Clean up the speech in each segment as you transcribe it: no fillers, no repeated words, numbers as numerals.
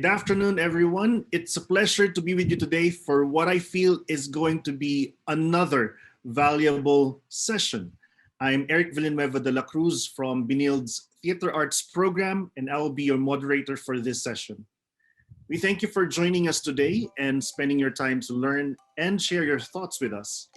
Good afternoon, everyone. It's a pleasure to be with you today for what I feel is going to be another valuable session. I'm Eric Villanueva de la Cruz from BeNILD's Theater Arts program, and I will be your moderator for this session. We thank you for joining us today and spending your time to learn and share your thoughts with us.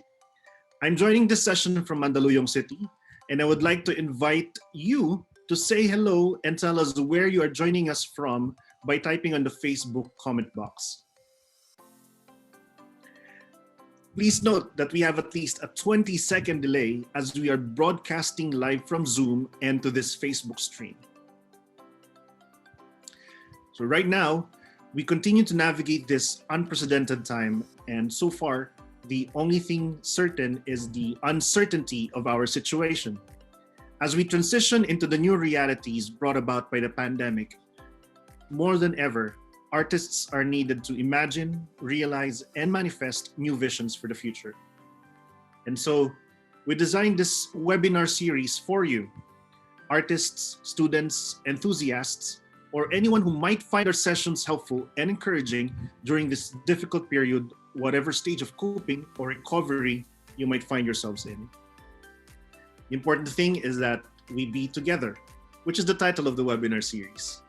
I'm joining this session from Mandaluyong City, and I would like to invite you to say hello and tell us where you are joining us from by typing on the Facebook comment box. Please note that we have at least a 20-second delay as we are broadcasting live from Zoom and to this Facebook stream. So right now, we continue to navigate this unprecedented time, and so far, the only thing certain is the uncertainty of our situation. As we transition into the new realities brought about by the pandemic, more than ever, artists are needed to imagine, realize, and manifest new visions for the future. And so, we designed this webinar series for you, artists, students, enthusiasts, or anyone who might find our sessions helpful and encouraging during this difficult period, whatever stage of coping or recovery you might find yourselves in. The important thing is that we be together, which is the title of the webinar series.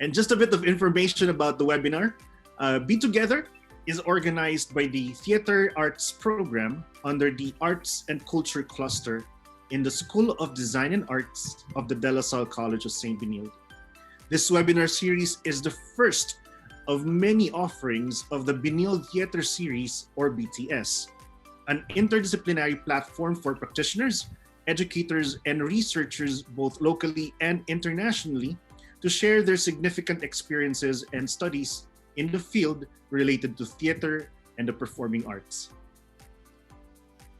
And just a bit of information about the webinar. BeTogether is organized by the Theater Arts program under the Arts and Culture cluster in the School of Design and Arts of the De La Salle College of St. Benilde. This webinar series is the first of many offerings of the Benilde Theater Series, or BTS, an interdisciplinary platform for practitioners, educators, and researchers both locally and internationally to share their significant experiences and studies in the field related to theater and the performing arts.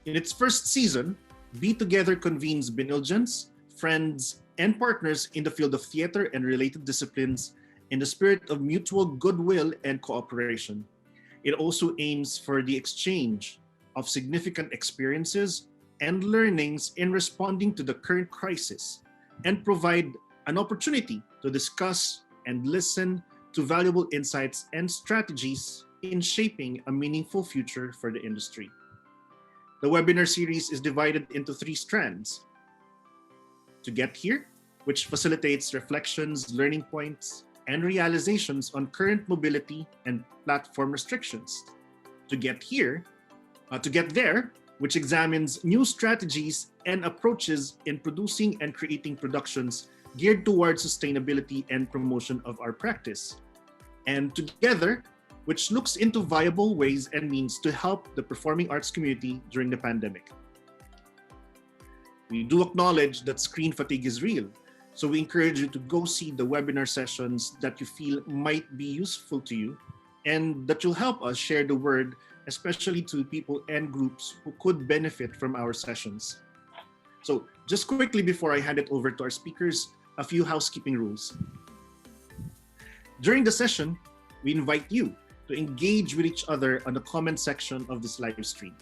In its first season, BeTogether convenes Benildians, friends, and partners in the field of theater and related disciplines in the spirit of mutual goodwill and cooperation. It also aims for the exchange of significant experiences and learnings in responding to the current crisis and provide an opportunity to discuss and listen to valuable insights and strategies in shaping a meaningful future for the industry. The webinar series is divided into 3 strands. To Get Here, which facilitates reflections, learning points, and realizations on current mobility and platform restrictions. To Get There, which examines new strategies and approaches in producing and creating productions geared towards sustainability and promotion of our practice. And Together, which looks into viable ways and means to help the performing arts community during the pandemic. We do acknowledge that screen fatigue is real, so we encourage you to go see the webinar sessions that you feel might be useful to you and that will help us share the word, especially to people and groups who could benefit from our sessions. So just quickly before I hand it over to our speakers, a few housekeeping rules. During the session, we invite you to engage with each other on the comment section of this live stream.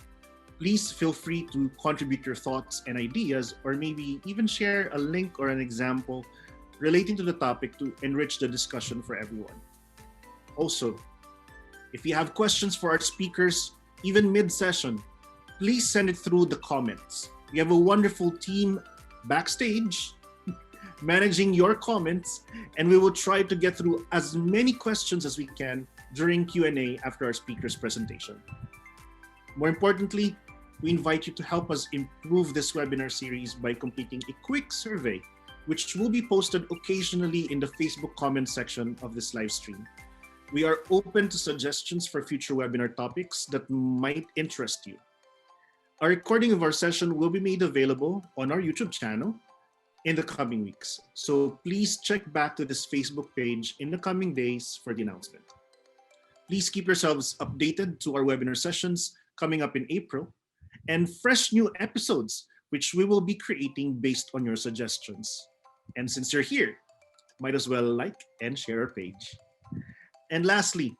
Please feel free to contribute your thoughts and ideas, or maybe even share a link or an example relating to the topic to enrich the discussion for everyone. Also, if you have questions for our speakers, even mid-session, please send it through the comments. We have a wonderful team backstage managing your comments, and we will try to get through as many questions as we can during Q&A after our speaker's presentation. More importantly, we invite you to help us improve this webinar series by completing a quick survey, which will be posted occasionally in the Facebook comment section of this live stream. We are open to suggestions for future webinar topics that might interest you. A recording of our session will be made available on our YouTube channel in the coming weeks. So please check back to this Facebook page in the coming days for the announcement. Please keep yourselves updated to our webinar sessions coming up in April and fresh new episodes, which we will be creating based on your suggestions. And since you're here, might as well like and share our page. And lastly,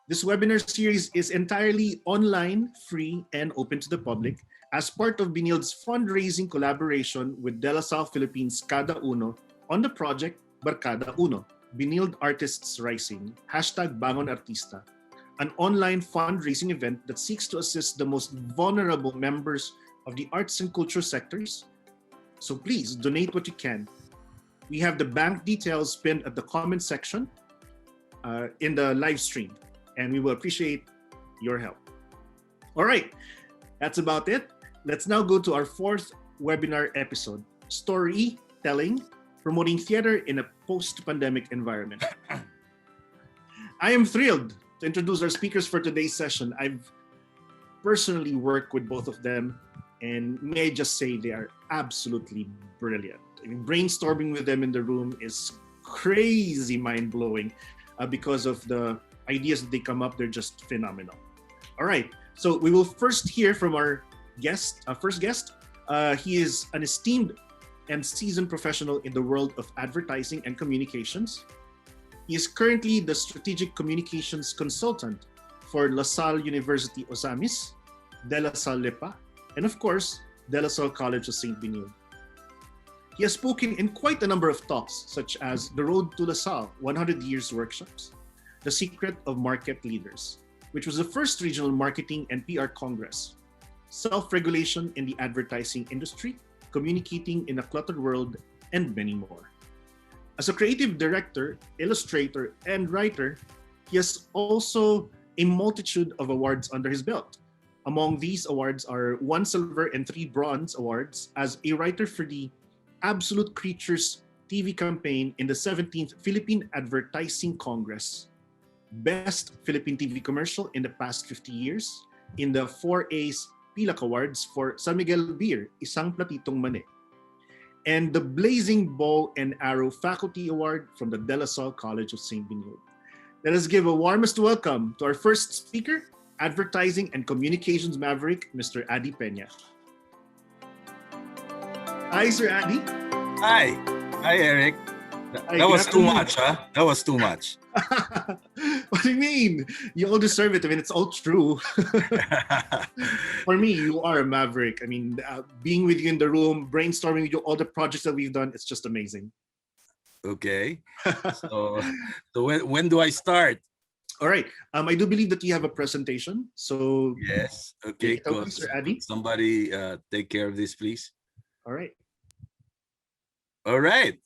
this webinar series is entirely online, free, and open to the public as part of BeNILD's fundraising collaboration with De La Salle Philippines Kada Uno on the project Barkada Uno, Binild Artists Rising, hashtag Bangon Artista, an online fundraising event that seeks to assist the most vulnerable members of the arts and culture sectors. So please donate what you can. We have the bank details pinned at the comment section in the live stream, and we will appreciate your help. All right, that's about it. Let's now go to our fourth webinar episode, STOR-E-TELLING, promoting theater in a post-pandemic environment. I am thrilled to introduce our speakers for today's session. I've personally worked with both of them, and may I just say they are absolutely brilliant. I mean, brainstorming with them in the room is crazy mind-blowing because of the ideas that they come up. They're just phenomenal. All right, so we will first hear from our first guest. He is an esteemed and seasoned professional in the world of advertising and communications. He is currently the strategic communications consultant for La Salle University Osamis, De La Salle Lepa, and of course, De La Salle College of St. Benilde. He has spoken in quite a number of talks, such as The Road to La Salle, 100 Years Workshops, The Secret of Market Leaders, which was the first regional marketing and PR congress, Self-Regulation in the Advertising Industry, Communicating in a Cluttered World, and many more. As a creative director, illustrator, and writer, he has also a multitude of awards under his belt. Among these awards are 1 silver and 3 bronze awards as a writer for the Absolute Creatures TV campaign in the 17th Philippine Advertising Congress, Best Philippine TV Commercial in the past 50 years, in the 4A's Pilak Awards for San Miguel Beer, Isang Platitong Mani, and the Blazing Bow and Arrow Faculty Award from the De La Salle College of St. Benilde. Let us give a warmest welcome to our first speaker, Advertising and Communications Maverick, Mr. Adi Peña. Hi, Sir Adi. Hi. Hi, Eric. That was too much, huh? That was too much. What do you mean? You all deserve it. I mean, it's all true. For me, you are a maverick. I mean, being with you in the room, brainstorming with you, all the projects that we've done, it's just amazing. Okay. So when do I start? All right. I do believe that you have a presentation. So yes. Okay. Cool. Sir Adi. Somebody take care of this, please. All right. All right.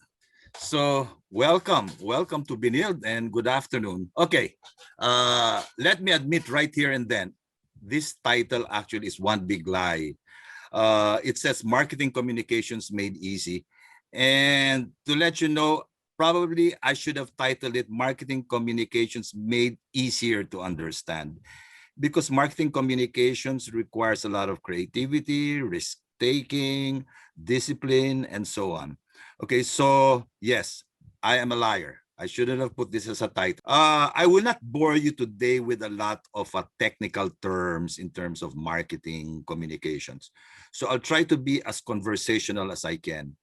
So welcome to Benilde and good afternoon. Okay, let me admit right here and then, this title actually is one big lie. It says Marketing Communications Made Easy. And to let you know, probably I should have titled it Marketing Communications Made Easier to Understand, because marketing communications requires a lot of creativity, risk-taking, discipline, and so on. Okay, so yes, I am a liar. I shouldn't have put this as a title. I will not bore you today with a lot of technical terms in terms of marketing communications. So I'll try to be as conversational as I can.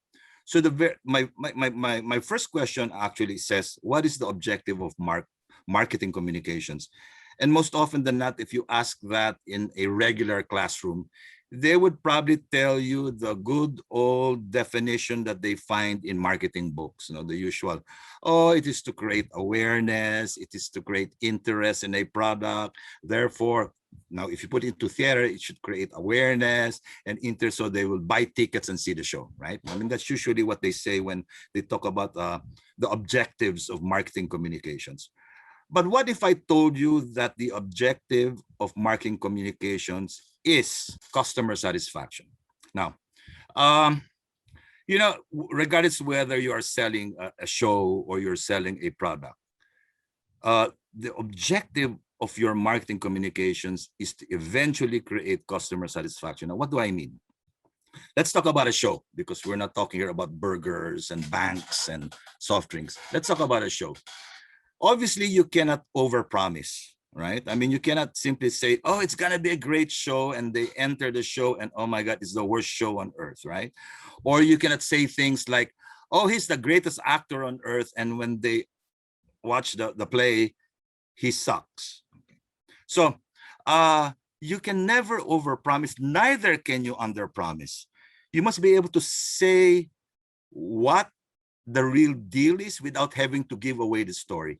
So my first question actually says, what is the objective of marketing communications? And most often than not, if you ask that in a regular classroom, they would probably tell you the good old definition that they find in marketing books, the usual, oh, it is to create awareness, it is to create interest in a product. Therefore, now if you put it into theater, it should create awareness and interest so they will buy tickets and see the show, right? I mean, that's usually what they say when they talk about the objectives of marketing communications. But what if I told you that the objective of marketing communications is customer satisfaction? Now, regardless whether you are selling a show or you're selling a product, the objective of your marketing communications is to eventually create customer satisfaction. Now, what do I mean? Let's talk about a show, because we're not talking here about burgers and banks and soft drinks. Let's talk about a show. Obviously, you cannot overpromise, right? I mean, you cannot simply say, oh, it's going to be a great show, and they enter the show and, oh my God, it's the worst show on earth, right? Or you cannot say things like, oh, he's the greatest actor on earth, and when they watch the play, he sucks. So you can never overpromise, neither can you underpromise. You must be able to say what the real deal is without having to give away the story.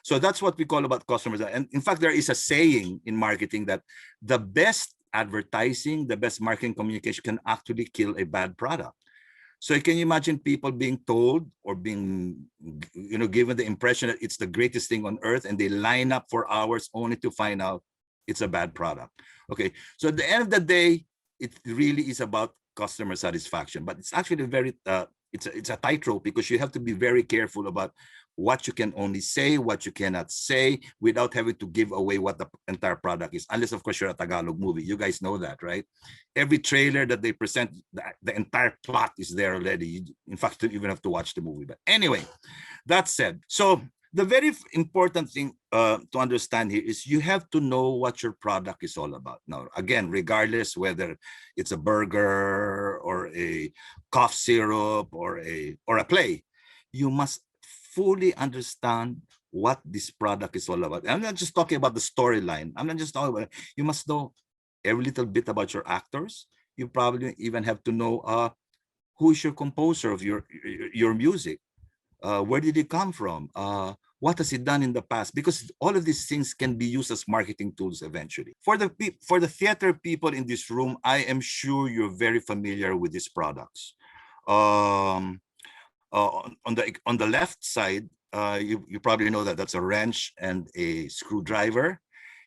So that's what we call about customers. And in fact, there is a saying in marketing that the best advertising, the best marketing communication can actually kill a bad product. So can you imagine people being told or being, given the impression that it's the greatest thing on earth, and they line up for hours only to find out it's a bad product? Okay, so at the end of the day, it really is about customer satisfaction, but it's actually very, it's a tightrope, because you have to be very careful about what you can only say, what you cannot say, without having to give away what the entire product is. Unless, of course, you're a Tagalog movie. You guys know that, right? Every trailer that they present, the entire plot is there already. In fact, you don't even have to watch the movie. But anyway, that said, so the very important thing to understand here is you have to know what your product is all about. Now, again, regardless whether it's a burger or a cough syrup or a play, you must fully understand what this product is all about. I'm not just talking about the storyline. I'm not just talking about it. You must know every little bit about your actors. You probably even have to know who is your composer of your music. Where did it come from? What has it done in the past? Because all of these things can be used as marketing tools eventually. For the theater people in this room, I am sure you're very familiar with these products. On the left side, you probably know that that's a wrench and a screwdriver.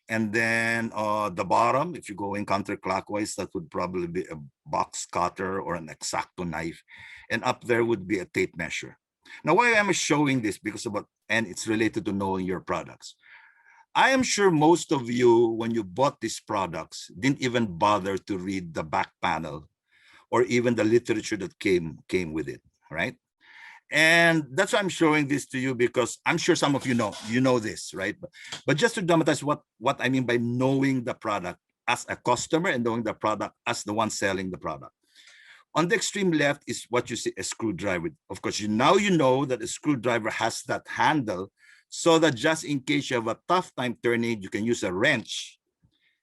And then the bottom, if you go in counterclockwise, that would probably be a box cutter or an X-Acto knife. And up there would be a tape measure. Now, why am I showing this? And it's related to knowing your products. I am sure most of you, when you bought these products, didn't even bother to read the back panel or even the literature that came with it, right? And that's why I'm showing this to you, because I'm sure some of you know this, right? But just to dramatize what I mean by knowing the product as a customer and knowing the product as the one selling the product. On the extreme left is what you see, a screwdriver. Of course, now you know that a screwdriver has that handle, so that just in case you have a tough time turning, you can use a wrench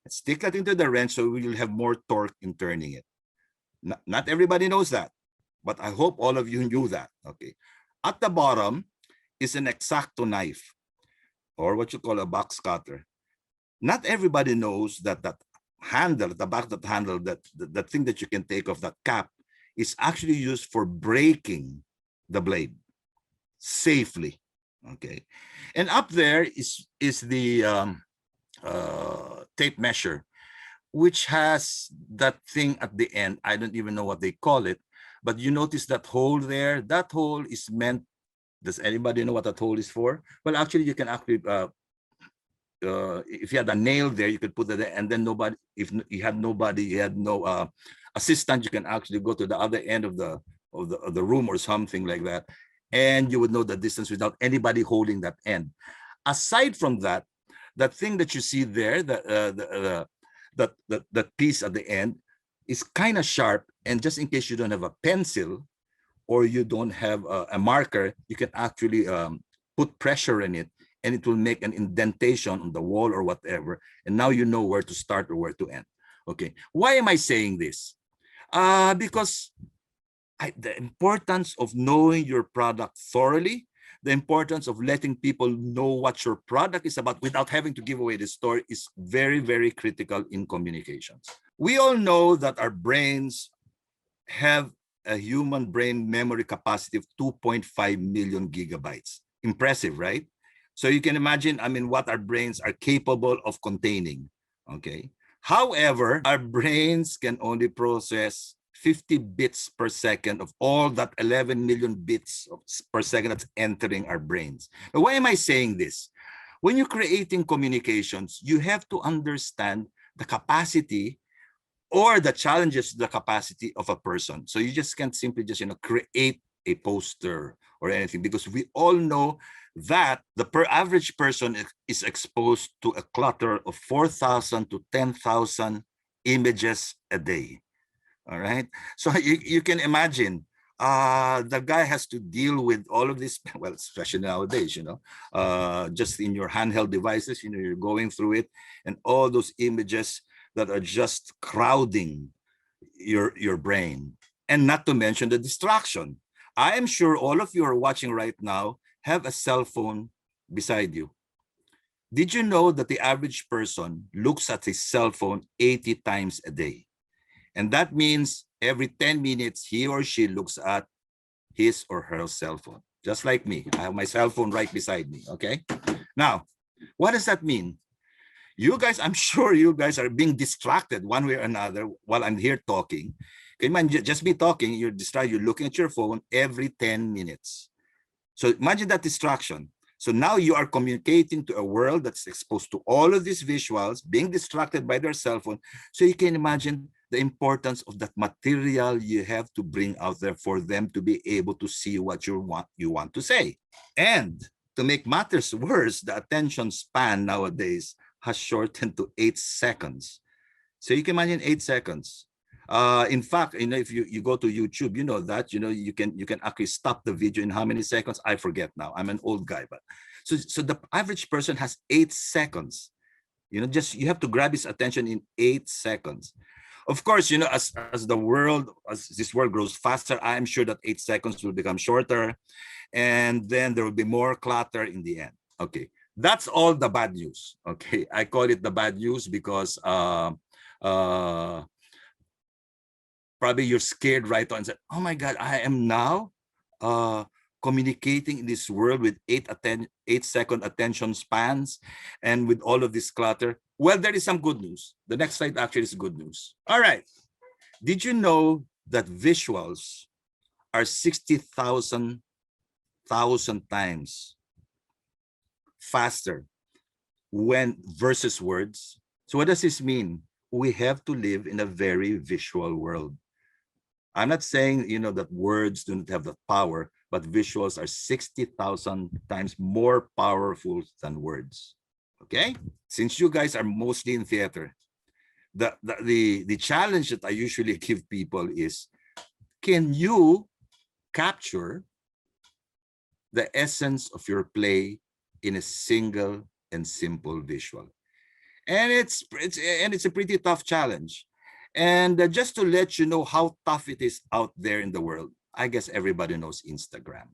and stick that into the wrench, so you'll have more torque in turning it. Not everybody knows that, but I hope all of you knew that. Okay. At the bottom is an X-Acto knife, or what you call a box cutter. Not everybody knows that handle, the back that handle, the thing that you can take off, that cap, is actually used for breaking the blade safely. Okay. And up there is the tape measure, which has that thing at the end. I don't even know what they call it, but you notice that hole there. That hole is meant, does anybody know what that hole is for? Well, actually, you can actually, if you had a nail there, you could put it there, and then if you had no assistant, you can actually go to the other end of the room or something like that, and you would know the distance without anybody holding that end. Aside from that, that thing that you see there, that piece at the end, is kind of sharp, and just in case you don't have a pencil or you don't have a marker, you can actually put pressure in it, and it will make an indentation on the wall or whatever, and now you know where to start or where to end. Okay, why am I saying this? Because the importance of knowing your product thoroughly, the importance of letting people know what your product is about without having to give away the story, is very, very critical in communications. We all know that our brains have a human brain memory capacity of 2.5 million gigabytes. Impressive, right? So you can imagine, I mean, what our brains are capable of containing, okay? However, our brains can only process 50 bits per second of all that 11 million bits per second that's entering our brains. Now, why am I saying this? When you're creating communications, you have to understand the capacity or the challenges to the capacity of a person. So you just can't simply just create a poster or anything, because we all know that the average person is exposed to a clutter of 4,000 to 10,000 images a day. All right. So you can imagine the guy has to deal with all of this, well, especially nowadays, just in your handheld devices, you're going through it, and all those images that are just crowding your brain, and not to mention the distraction. I am sure all of you are watching right now have a cell phone beside you. Did you know that the average person looks at his cell phone 80 times a day? And that means every 10 minutes, he or she looks at his or her cell phone. Just like me, I have my cell phone right beside me, okay? Now, what does that mean? You guys, I'm sure you guys are being distracted one way or another while I'm here talking. Can you imagine just me talking, you're distracted, you're looking at your phone every 10 minutes. So imagine that distraction. So now you are communicating to a world that's exposed to all of these visuals, being distracted by their cell phone. So you can imagine the importance of that material you have to bring out there for them to be able to see what you want to say. And to make matters worse, the attention span nowadays has shortened to 8 seconds. So you can imagine 8 seconds. In fact, if you go to YouTube, that you can actually stop the video in how many seconds? I forget now. I'm an old guy, but so the average person has 8 seconds. Just you have to grab his attention in 8 seconds. Of course, as this world grows faster, I'm sure that 8 seconds will become shorter, and then there will be more clutter in the end. Okay, that's all the bad news. Okay, I call it the bad news because probably you're scared right on and said, oh my God, I am now communicating in this world with 8-second attention spans and with all of this clutter. Well, there is some good news. The next slide actually is good news. All right. Did you know that visuals are 60,000 times faster when versus words? So what does this mean? We have to live in a very visual world. I'm not saying, that words do not have the power, but visuals are 60,000 times more powerful than words. Okay? Since you guys are mostly in theater, the challenge that I usually give people is, can you capture the essence of your play in a single and simple visual? And it's a pretty tough challenge. And just to let you know how tough it is out there in the world, I guess everybody knows Instagram.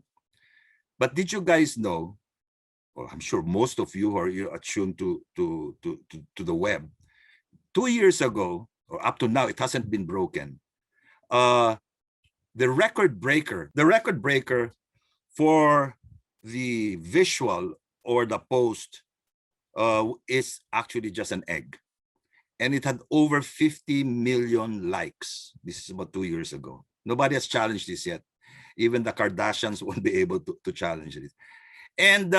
But did you guys know, or I'm sure most of you are attuned to the web, 2 years ago, or up to now, it hasn't been broken. The record breaker for the visual or the post is actually just an egg. And it had over 50 million likes. This is about 2 years ago. Nobody has challenged this yet. Even the Kardashians won't be able to challenge it. And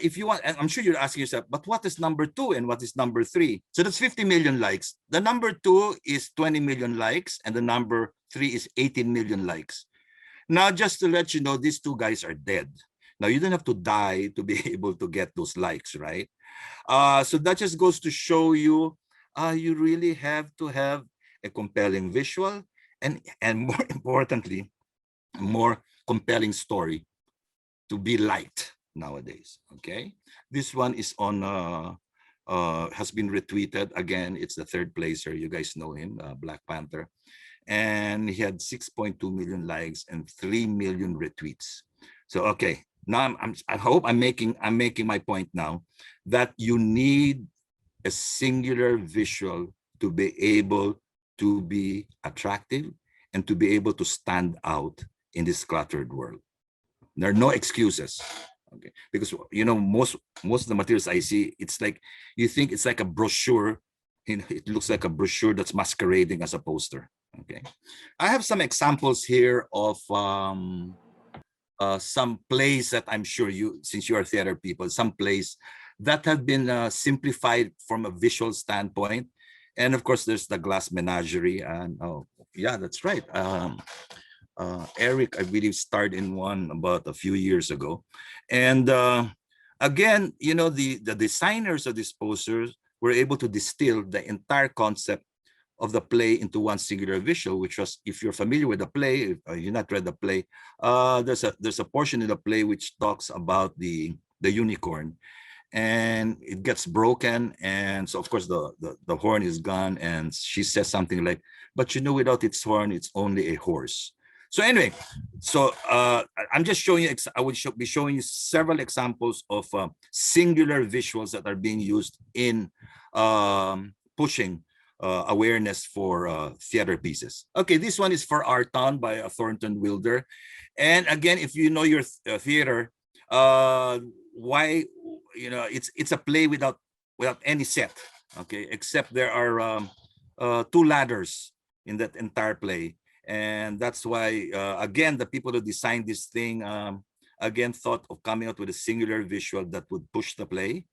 if you want, I'm sure you're asking yourself, but what is number 2 and what is number 3? So that's 50 million likes. The number 2 is 20 million likes, and the number 3 is 18 million likes. Now, just to let you know, these 2 guys are dead. Now, you don't have to die to be able to get those likes, right? So that just goes to show you, you really have to have a compelling visual and more importantly, more compelling story to be liked nowadays. Okay, this one is on has been retweeted again. It's the 3rd placer. You guys know him, Black Panther, and he had 6.2 million likes and 3 million retweets. So okay, now I hope I'm making my point now that you need a singular visual to be able to be attractive and to be able to stand out in this cluttered world. There are no excuses. Okay, because most of the materials I see, it's like you think it's like a brochure. It looks like a brochure that's masquerading as a poster. Okay, I have some examples here of some plays that I'm sure since you are theater people, some plays that have been simplified from a visual standpoint. And of course, there's the Glass Menagerie. And oh, yeah, that's right. Eric, I believe, starred in one about a few years ago. And again, the designers of these posters were able to distill the entire concept of the play into one singular visual, which was, if you're familiar with the play, if you've not read the play, there's a portion in the play which talks about the unicorn, and it gets broken, and so of course the horn is gone, and she says something like, but without its horn, it's only a horse. So anyway, so I'm just showing you, I will be showing you several examples of singular visuals that are being used in pushing awareness for theater pieces. Okay, this one is For Our Town by Thornton Wilder. And again, if you know your theater, why, it's a play without any set, okay, except there are two ladders in that entire play. And that's why, again, the people who designed this thing, again, thought of coming out with a singular visual that would push the play.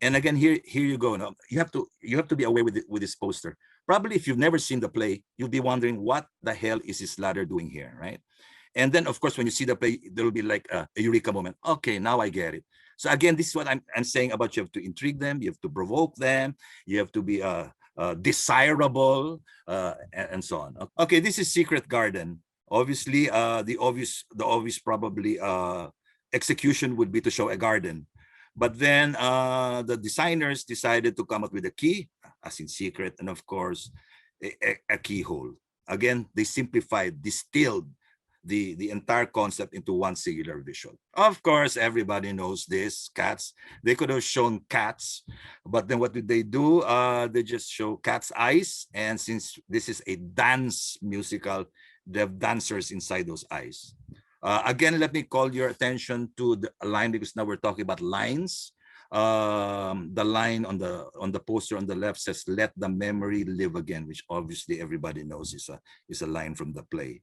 And again, here you go. Now you have to be aware with this poster. Probably if you've never seen the play, you'll be wondering what the hell is this ladder doing here, right? And then, of course, when you see the play, there will be like a eureka moment. Okay, now I get it. So again, this is what I'm saying about, you have to intrigue them, you have to provoke them, you have to be desirable, and so on. Okay, this is Secret Garden. Obviously, the obvious probably execution would be to show a garden. But then the designers decided to come up with a key, as in secret, and of course, a keyhole. Again, they simplified, distilled the entire concept into one singular visual. Of course, everybody knows this, cats. They could have shown cats, but then what did they do? They just show cat's eyes. And since this is a dance musical, they have dancers inside those eyes. Again, let me call your attention to the line, because now we're talking about lines. The line on the poster on the left says, "Let the memory live again," which obviously everybody knows is a line from the play.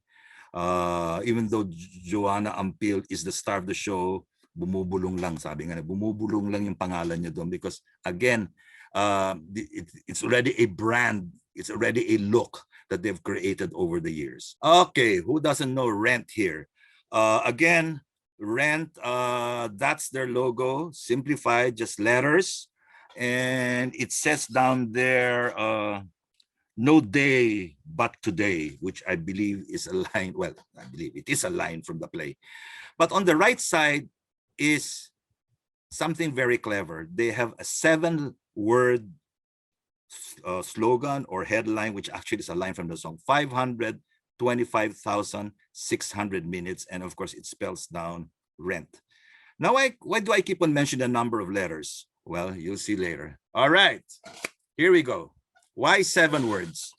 Even though Joanna Ampil is the star of the show, bumubulong lang, sabi nga, bumubulong lang yung pangalan niya doon, because again, it's already a brand, it's already a look that they've created over the years. Okay, who doesn't know Rent here? Again, Rent, that's their logo, simplified, just letters. And it says down there, no day but today, which I believe is a line, well, I believe it is a line from the play. But on the right side is something very clever. They have a 7-word slogan or headline, which actually is a line from the song, 525,600 minutes. And of course, it spells down rent. Now, why do I keep on mentioning the number of letters? Well, you'll see later. All right, here we go. Why 7 words?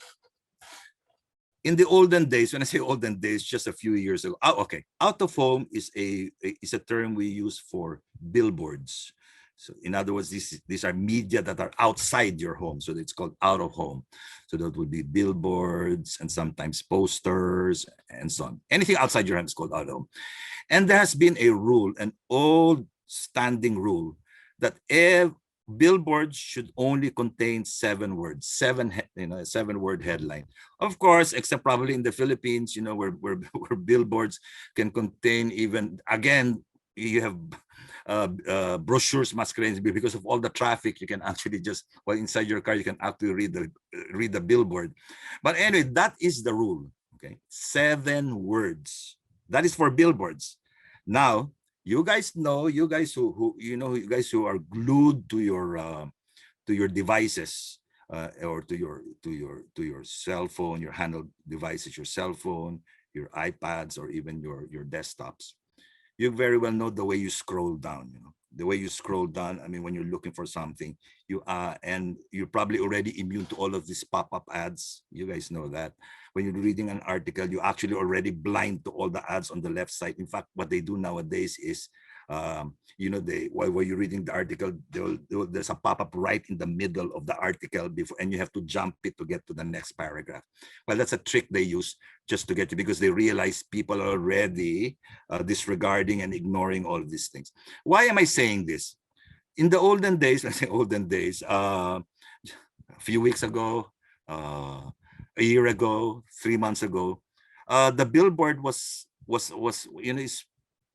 In the olden days, when I say olden days, just a few years ago. Oh, okay. Out of home is a term we use for billboards. So in other words, these are media that are outside your home. So it's called out of home. So that would be billboards and sometimes posters and so on. Anything outside your home is called out of home. And there has been a rule, an old standing rule, that billboards should only contain 7 words, 7-word headline. Of course, except probably in the Philippines, where billboards can contain even, again, you have brochures masquerading, because of all the traffic, you can actually just, while inside your car, you can actually read the billboard. But anyway, that is the rule. Okay, 7 words. That is for billboards. Now, you guys who are glued to your devices, or to your cell phone, your handheld devices, your cell phone, your iPads, or even your desktops. You very well know the way you scroll down. The way you scroll down. I mean, when you're looking for something, and you're probably already immune to all of these pop-up ads. You guys know that. When you're reading an article, you actually already blind to all the ads on the left side. In fact, what they do nowadays is, while you're reading the article, there's a pop-up right in the middle of the article before, and you have to jump it to get to the next paragraph. Well, that's a trick they use just to get you, because they realize people are already disregarding and ignoring all of these things. Why am I saying this? In the olden days, when I say olden days, a few weeks ago, a year ago, 3 months ago, the billboard was is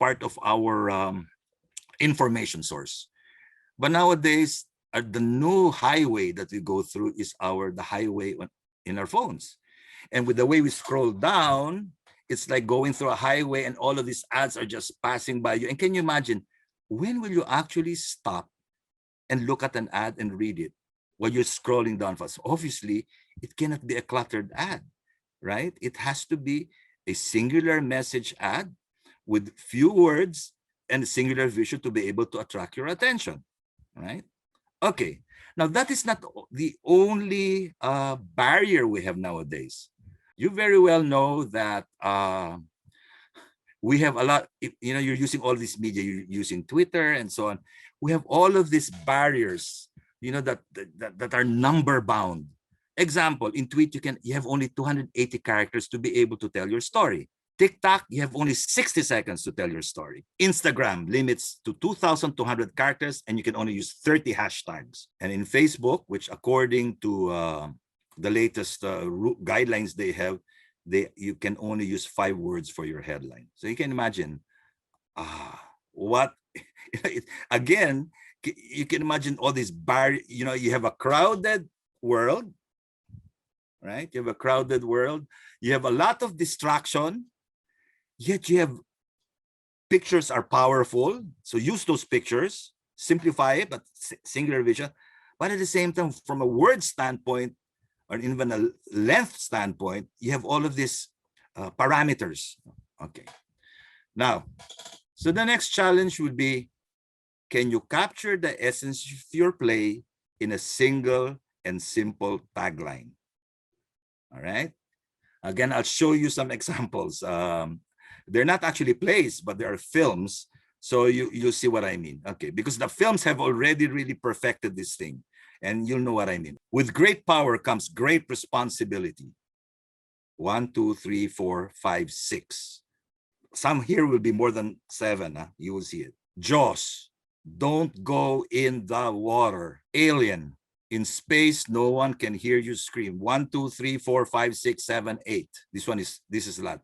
part of our information source. But nowadays, the new highway that we go through is the highway in our phones. And with the way we scroll down, it's like going through a highway, and all of these ads are just passing by you. And can you imagine, when will you actually stop and look at an ad and read it while you're scrolling down fast? Obviously, it cannot be a cluttered ad, right? It has to be a singular message ad with few words and a singular visual to be able to attract your attention, right? Okay, now that is not the only barrier we have nowadays. You very well know that we have a lot, you're using all this media, you're using Twitter and so on. We have all of these barriers, that are number bound. Example, in tweet, you have only 280 characters to be able to tell your story. TikTok, you have only 60 seconds to tell your story. Instagram limits to 2,200 characters and you can only use 30 hashtags. And in Facebook, which according to the latest guidelines they have, you can only use 5 words for your headline. So you can imagine what again, you can imagine all these barriers. You have a crowded world, right? You have a crowded world. You have a lot of distraction, yet you have pictures are powerful. So use those pictures, simplify it, but singular vision. But at the same time, from a word standpoint, or even a length standpoint, you have all of these parameters. Okay. Now, so the next challenge would be, can you capture the essence of your play in a single and simple tagline? All right. Again, I'll show you some examples. They're not actually plays, but they are films. So you'll see what I mean. Okay, because the films have already really perfected this thing. And you'll know what I mean. With great power comes great responsibility. 1, 2, 3, 4, 5, 6. Some here will be more than 7. You will see it. Jaws. Don't go in the water. Alien. In space, no one can hear you scream. 1, 2, 3, 4, 5, 6, 7, 8. This is a lot.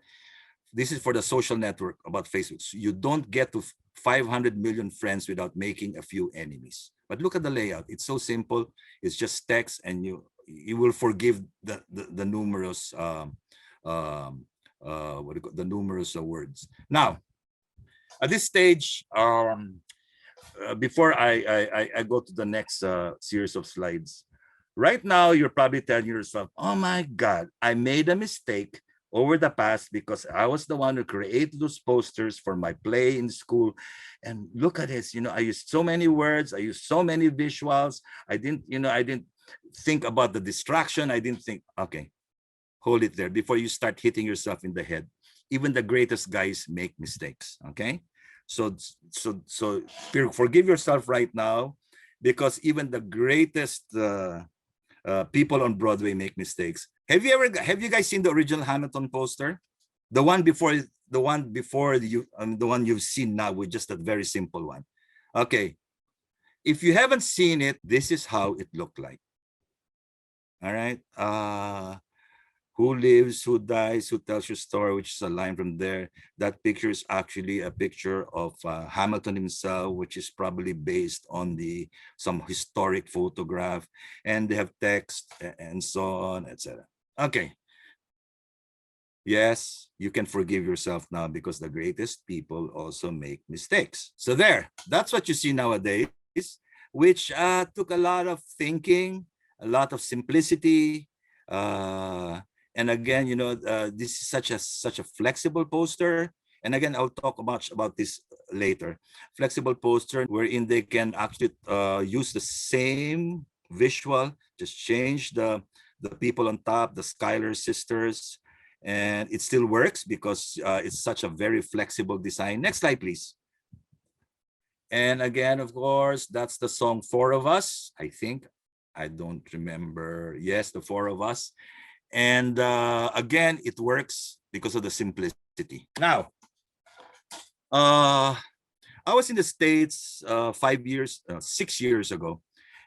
This is for the social network about Facebook. So you don't get to 500 million friends without making a few enemies. But look at the layout. It's so simple. It's just text, and you will forgive the numerous the numerous words. Now, at this stage, before I go to the next series of slides, right now you're probably telling yourself, "Oh my God, I made a mistake over the past because I was the one who created those posters for my play in school. And look at this, I used so many words, I used so many visuals. I didn't think about the distraction. I didn't think, okay, hold it there before you start hitting yourself in the head. Even the greatest guys make mistakes, okay? So forgive yourself right now, because even the greatest people on Broadway make mistakes. Have you guys seen the original Hamilton poster? The one before the one you've seen now with just a very simple one. Okay. If you haven't seen it, this is how it looked like. All right. Who lives, who dies, who tells your story, which is a line from there. That picture is actually a picture of Hamilton himself, which is probably based on some historic photograph, and they have text and so on, etc. Okay. Yes, you can forgive yourself now, because the greatest people also make mistakes. So that's what you see nowadays, which took a lot of thinking, a lot of simplicity, and again, this is such a flexible poster. And again, I'll talk much about this later. Flexible poster wherein they can actually use the same visual, just change the people on top, the Schuyler sisters, and it still works because it's such a very flexible design. Next slide, please. And again, of course, that's the song Four of Us, I think. I don't remember. Yes, the Four of Us. And again, it works because of the simplicity. Now, I was in the States 6 years ago,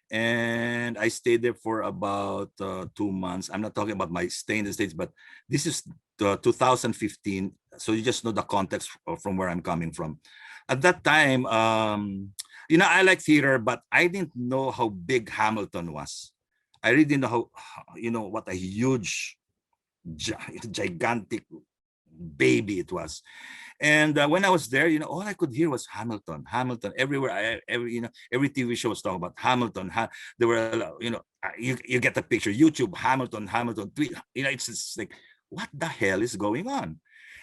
and I stayed there for about 2 months. I'm not talking about my stay in the States, but this is 2015. So you just know the context from where I'm coming from. At that time, I like theater, but I didn't know how big Hamilton was. I really didn't know how, what a huge, gigantic baby it was. And when I was there, all I could hear was Hamilton, Hamilton. Everywhere, every TV show was talking about Hamilton. There were, you get the picture. YouTube, Hamilton, Hamilton. Tweet. It's like, what the hell is going on?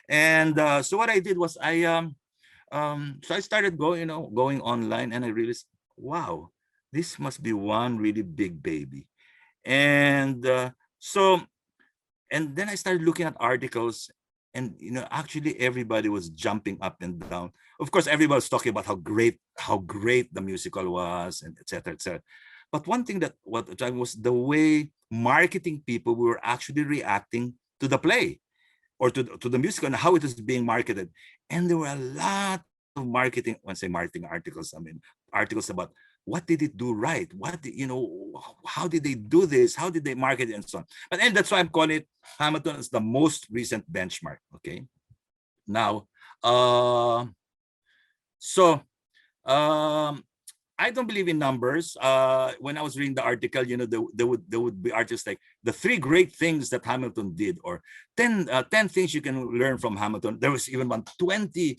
And so what I did was so I started going online, and I realized, wow, this must be one really big baby. And so and then I started looking at articles, and actually everybody was jumping up and down. Of course, everybody was talking about how great the musical was, and etc. etc. But one thing that what attracted was the way marketing people were actually reacting to the play, or to the musical, and how it is being marketed. And there were a lot of marketing, when I say marketing articles, I mean articles about what did it do right, how did they do this, how did they market it, and so on. And that's why I'm calling it Hamilton as the most recent benchmark. Okay, now so um I don't believe in numbers. When I was reading the article, there would be articles like the 3 great things that Hamilton did, or 10 things you can learn from Hamilton. There was even 120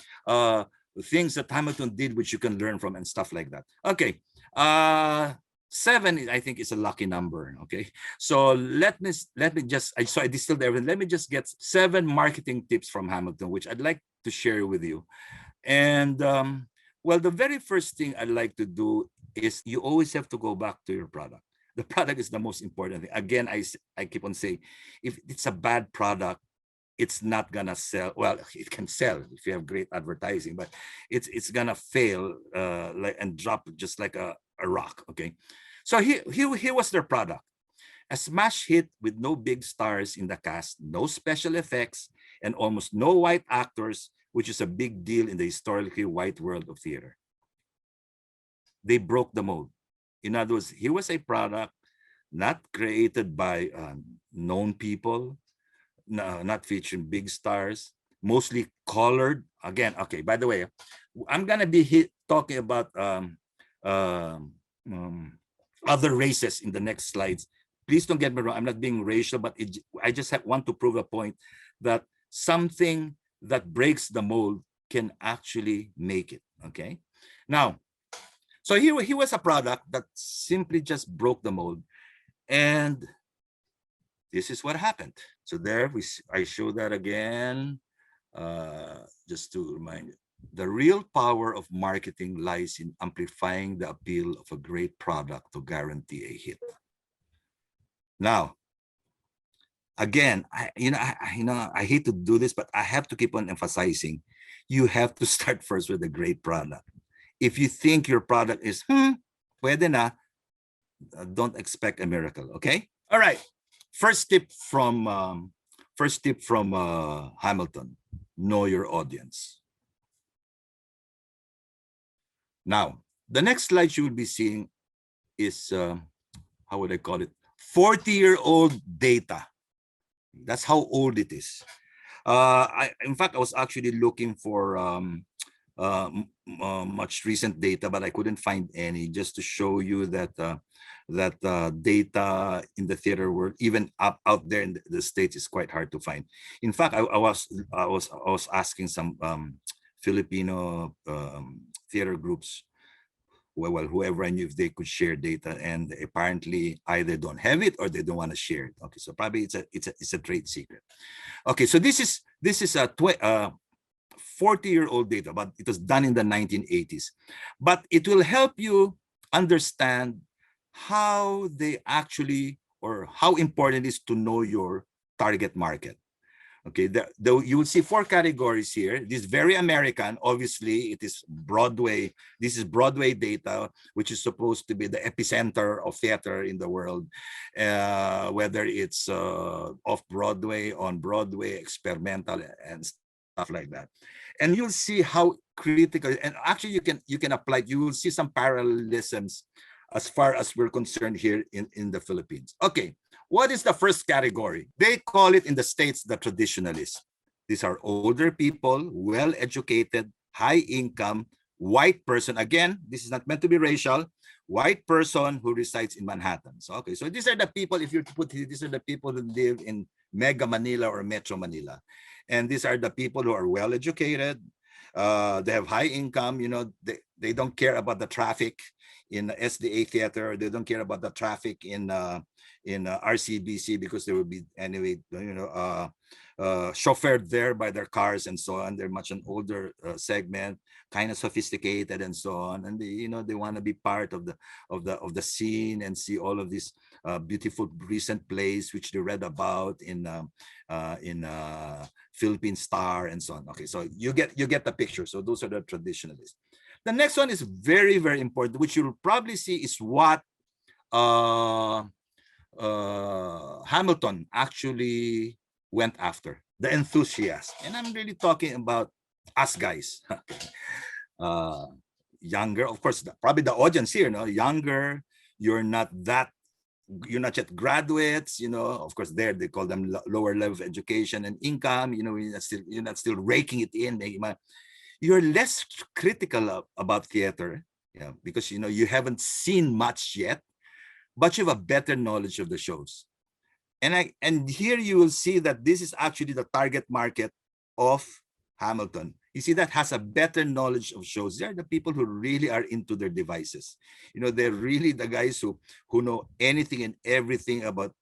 things that Hamilton did which you can learn from, and stuff like that. Okay, 7 I think is a lucky number. Okay, so let me just so I distilled everything. Let me just get 7 marketing tips from Hamilton, which I'd like to share with you. And well, the very first thing I like to do is you always have to go back to your product. The product is the most important thing. Again, I keep on saying, if it's a bad product, it's not gonna sell. Well, it can sell if you have great advertising, but it's gonna fail and drop just like a rock. Okay, so here was their product. A smash hit with no big stars in the cast, no special effects, and almost no white actors, which is a big deal in the historically white world of theater. They broke the mold. In other words, here was a product not created by known people, not featuring big stars, mostly colored. Again, okay, by the way, I'm going to be talking about um, um, other races in the next slides. Please don't get me wrong. I'm not being racial, but I just want to prove a point that something that breaks the mold can actually make it. Okay. Now, so here was a product that simply just broke the mold. And this is what happened. So there I show that again, just to remind you. The real power of marketing lies in amplifying the appeal of a great product to guarantee a hit. Now, again, I hate to do this, but I have to keep on emphasizing, you have to start first with a great product. If you think your product is, pwede na, don't expect a miracle, okay? All right. First tip from Hamilton: know your audience. Now, the next slide you will be seeing is how would I call it? 40-year-old data. That's how old it is. In fact, I was actually looking for much recent data, but I couldn't find any, just to show you that data in the theater world, even out there in the States, is quite hard to find. In fact, I was asking some Filipino theater groups, well, whoever I knew, if they could share data, and apparently either don't have it or they don't want to share it. Okay, so probably it's a trade secret. Okay, so this is a 40-year-old data, but it was done in the 1980s. But it will help you understand how they actually, or how important it is to know your target market. Okay, you will see 4 categories here. This is very American. Obviously, it is Broadway. This is Broadway data, which is supposed to be the epicenter of theater in the world, whether it's off Broadway, on Broadway, experimental, and stuff like that. And you'll see how critical. And actually, you can apply. You will see some parallelisms as far as we're concerned here in the Philippines. Okay. What is the first category? They call it in the States the traditionalists. These are older people, well-educated, high income, white person. Again, this is not meant to be racial. White person who resides in Manhattan. So, okay, so these are the people, if you put it, these are the people who live in Mega Manila or Metro Manila. And these are the people who are well-educated. They have high income, They don't care about the traffic in the SDA theater. They don't care about the traffic in RCBC, because they will be anyway, chauffeured there by their cars and so on. They're much an older segment, kind of sophisticated and so on, and they want to be part of the scene and see all of these beautiful recent plays which they read about in Philippine Star and so on. Okay, so you get the picture. So those are the traditionalists. The next one is very, very important, which you'll probably see is what Hamilton actually went after, the enthusiast. And I'm really talking about us guys. Younger, of course, probably the audience here, younger, you're not yet graduates, of course, there they call them lower level of education and income, you're not still raking it in. You're less critical about theater, because you haven't seen much yet, but you have a better knowledge of the shows. And here you will see that this is actually the target market of Hamilton. You see, that has a better knowledge of shows. They're the people who really are into their devices. They're really the guys who know anything and everything about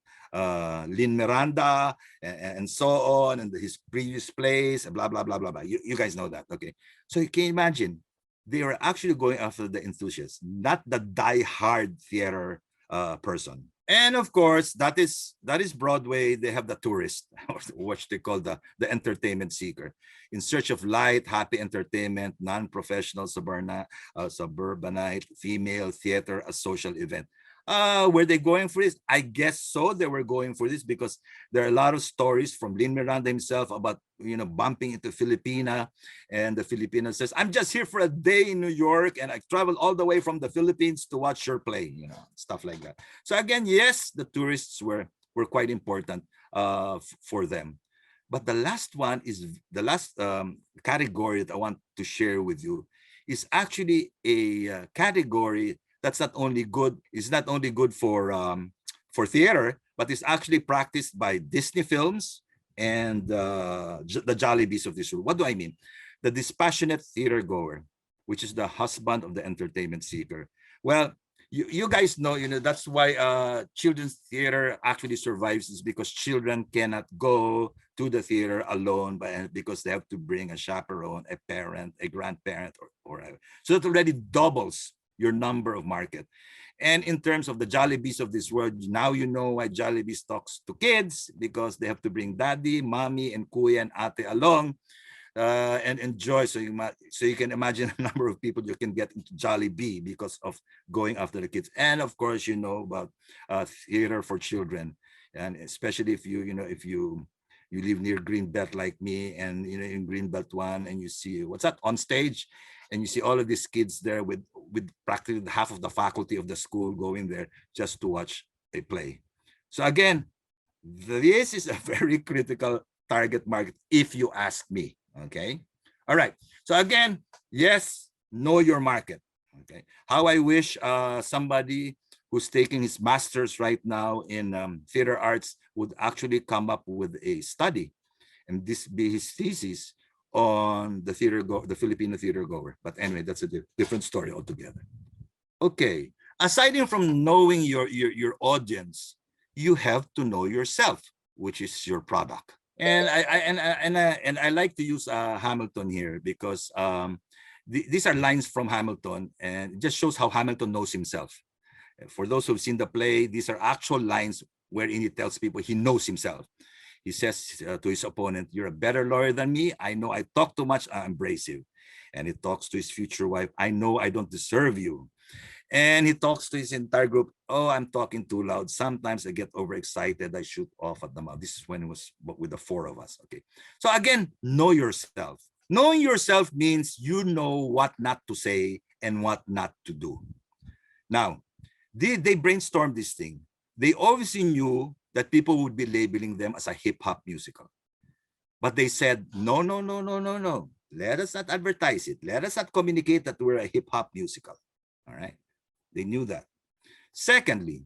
Lin Miranda and so on, and his previous plays, blah, blah, blah, blah, blah. You guys know that, okay? So you can imagine, they are actually going after the enthusiasts, not the die-hard theater person. And of course, that is Broadway. They have the tourist, what they call the entertainment seeker, in search of light, happy entertainment, non-professional, suburbanite, female theater, a social event. Were they going for this? I guess so. They were going for this because there are a lot of stories from Lin Miranda himself about bumping into Filipina, and the Filipina says, "I'm just here for a day in New York, and I traveled all the way from the Philippines to watch your play," stuff like that. So again, yes, the tourists were quite important for them. But the last one is the last category that I want to share with you is actually a category that's not only good for theater, but is actually practiced by Disney films and the Jollibees of this world. What do I mean? The dispassionate theater goer, which is the husband of the entertainment seeker. Well, you guys know, that's why children's theater actually survives, is because children cannot go to the theater alone, because they have to bring a chaperone, a parent, a grandparent, or so that already doubles your number of market. And in terms of the Jollibees of this world, now you know why Jollibees talks to kids, because they have to bring daddy, mommy, and kuya and ate along and enjoy. So you can imagine the number of people you can get into Jollibee because of going after the kids. And of course, about theater for children, and especially if you live near Greenbelt like me, and in Greenbelt 1, and you see what's that on stage, and you see all of these kids there with practically half of the faculty of the school going there just to watch a play. So again, this is a very critical target market, if you ask me. Okay. All right. So again, yes, know your market. Okay. How I wish somebody who's taking his master's right now in theater arts would actually come up with a study, and this be his thesis on the Filipino theater goer. But anyway, that's a different story altogether. Okay. Aside from knowing your audience, you have to know yourself, which is your product. And I like to use Hamilton here, because these are lines from Hamilton, and it just shows how Hamilton knows himself. For those who've seen the play, these are actual lines wherein he tells people he knows himself. He says to his opponent, "You're a better lawyer than me. I know I talk too much. I'm abrasive." And he talks to his future wife, "I know I don't deserve you." And he talks to his entire group, "Oh, I'm talking too loud. Sometimes I get overexcited. I shoot off at the mouth." This is when it was with the four of us. Okay. So again, know yourself. Knowing yourself means you know what not to say and what not to do. Now, they brainstormed this thing. They obviously knew that people would be labeling them as a hip-hop musical. But they said, no. Let us not advertise it. Let us not communicate that we're a hip-hop musical. All right. They knew that. Secondly,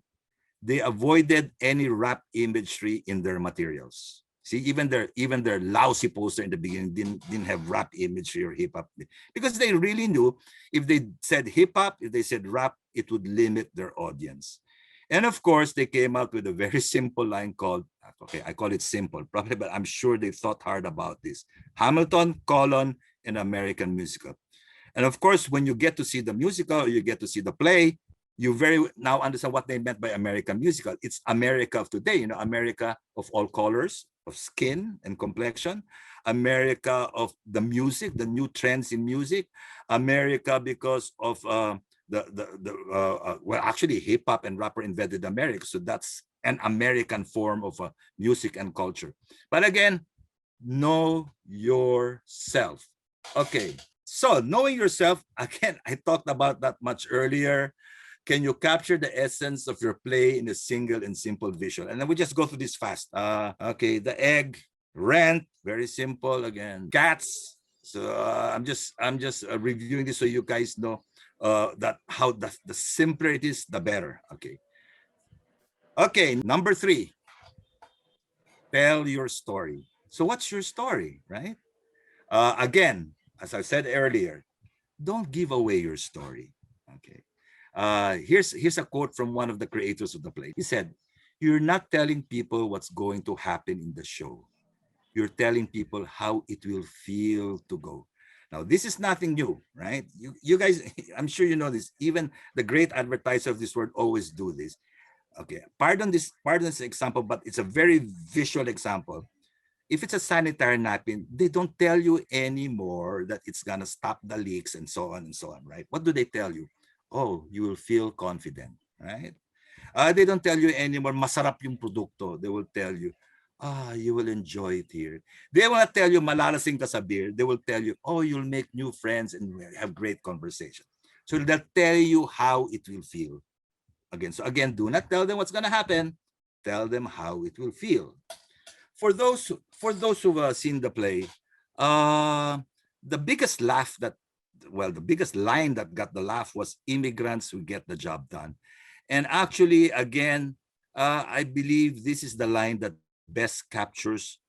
they avoided any rap imagery in their materials. See, even their lousy poster in the beginning didn't have rap imagery or hip hop, because they really knew if they said hip hop, if they said rap, it would limit their audience. And of course, they came out with a very simple line called, okay, I call it simple, probably, but I'm sure they thought hard about this. Hamilton, colon, an American musical. And of course, when you get to see the musical, you get to see the play, you very now understand what they meant by American musical. It's America of today, America of all colors, of skin and complexion, America of the music, the new trends in music, America because of well, actually hip hop and rapper invented America, so that's an American form of music and culture. But again, know yourself. Okay, so knowing yourself, again, I talked about that much earlier. Can you capture the essence of your play in a single and simple visual? And then we just go through this fast. Okay, the egg, rent, very simple. Again, cats. So I'm just reviewing this so you guys know that how the simpler it is, the better. Okay. Okay, number 3, tell your story. So what's your story, right? Again, as I said earlier, don't give away your story. Okay. Here's a quote from one of the creators of the play. He said, "You're not telling people what's going to happen in the show. You're telling people how it will feel to go." Now, this is nothing new, right? You guys, I'm sure you know this. Even the great advertiser of this word always do this. Okay, pardon this example, but it's a very visual example. If it's a sanitary napkin, they don't tell you anymore that it's gonna stop the leaks and so on and so on, right? What do they tell you? Oh, you will feel confident, right? They don't tell you anymore, masarap yung produkto. They will tell you, you will enjoy it here. They will not tell you, malalasing ka sa beer. They will tell you, oh, you'll make new friends and have great conversation. So they'll tell you how it will feel. Again, do not tell them what's gonna happen. Tell them how it will feel. For those who've seen the play, the biggest the biggest line that got the laugh was immigrants who get the job done. And actually, again, I believe this is the line that best captures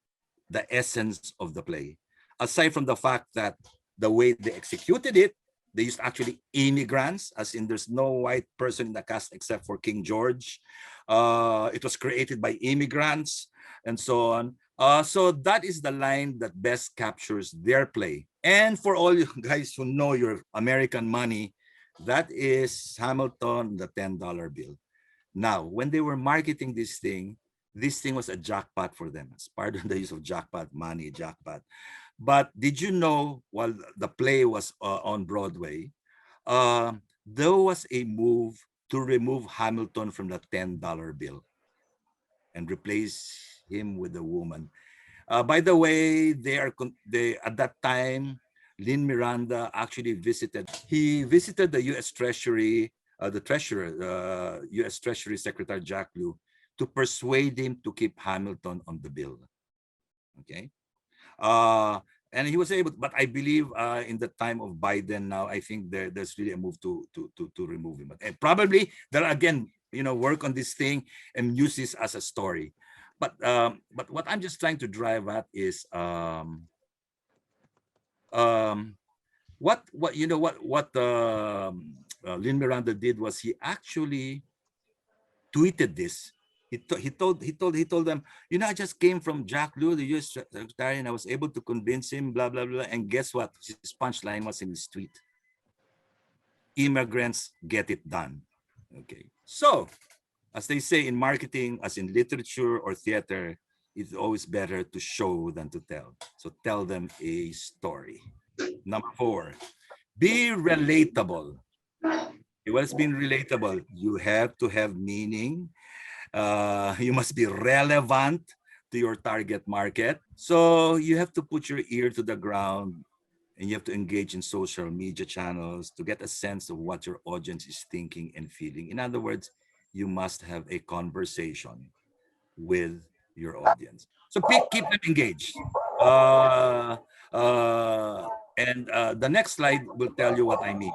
the essence of the play. Aside from the fact that the way they executed it, they used actually immigrants, as in there's no white person in the cast except for King George. It was created by immigrants and so on. So that is the line that best captures their play. And for all you guys who know your American money, that is Hamilton, the $10 bill. Now, when they were marketing this thing was a jackpot for them. Pardon the use of jackpot, money, jackpot. But did you know, while the play was on Broadway, there was a move to remove Hamilton from the $10 bill and replace him with a woman. By the way, they at that time, Lin Miranda actually visited. He visited the U.S. Treasury, the Treasurer, U.S. Treasury Secretary Jack Lew, to persuade him to keep Hamilton on the bill. Okay. And he was able, but I believe in the time of Biden now, I think there's really a move to remove him. And probably they'll again, work on this thing and use this as a story. But what I'm just trying to drive at is what Lin Miranda did was he actually tweeted this. He told them, I just came from Jack Lew, the U.S. Secretary, and I was able to convince him, blah blah blah. And guess what? His punchline was in his tweet: "Immigrants get it done." Okay, so as they say in marketing, as in literature or theater, it's always better to show than to tell. So tell them a story. Number 4, be relatable. What's being relatable? You have to have meaning. You must be relevant to your target market. So you have to put your ear to the ground and you have to engage in social media channels to get a sense of what your audience is thinking and feeling. In other words, you must have a conversation with your audience. So keep them engaged. And the next slide will tell you what I mean.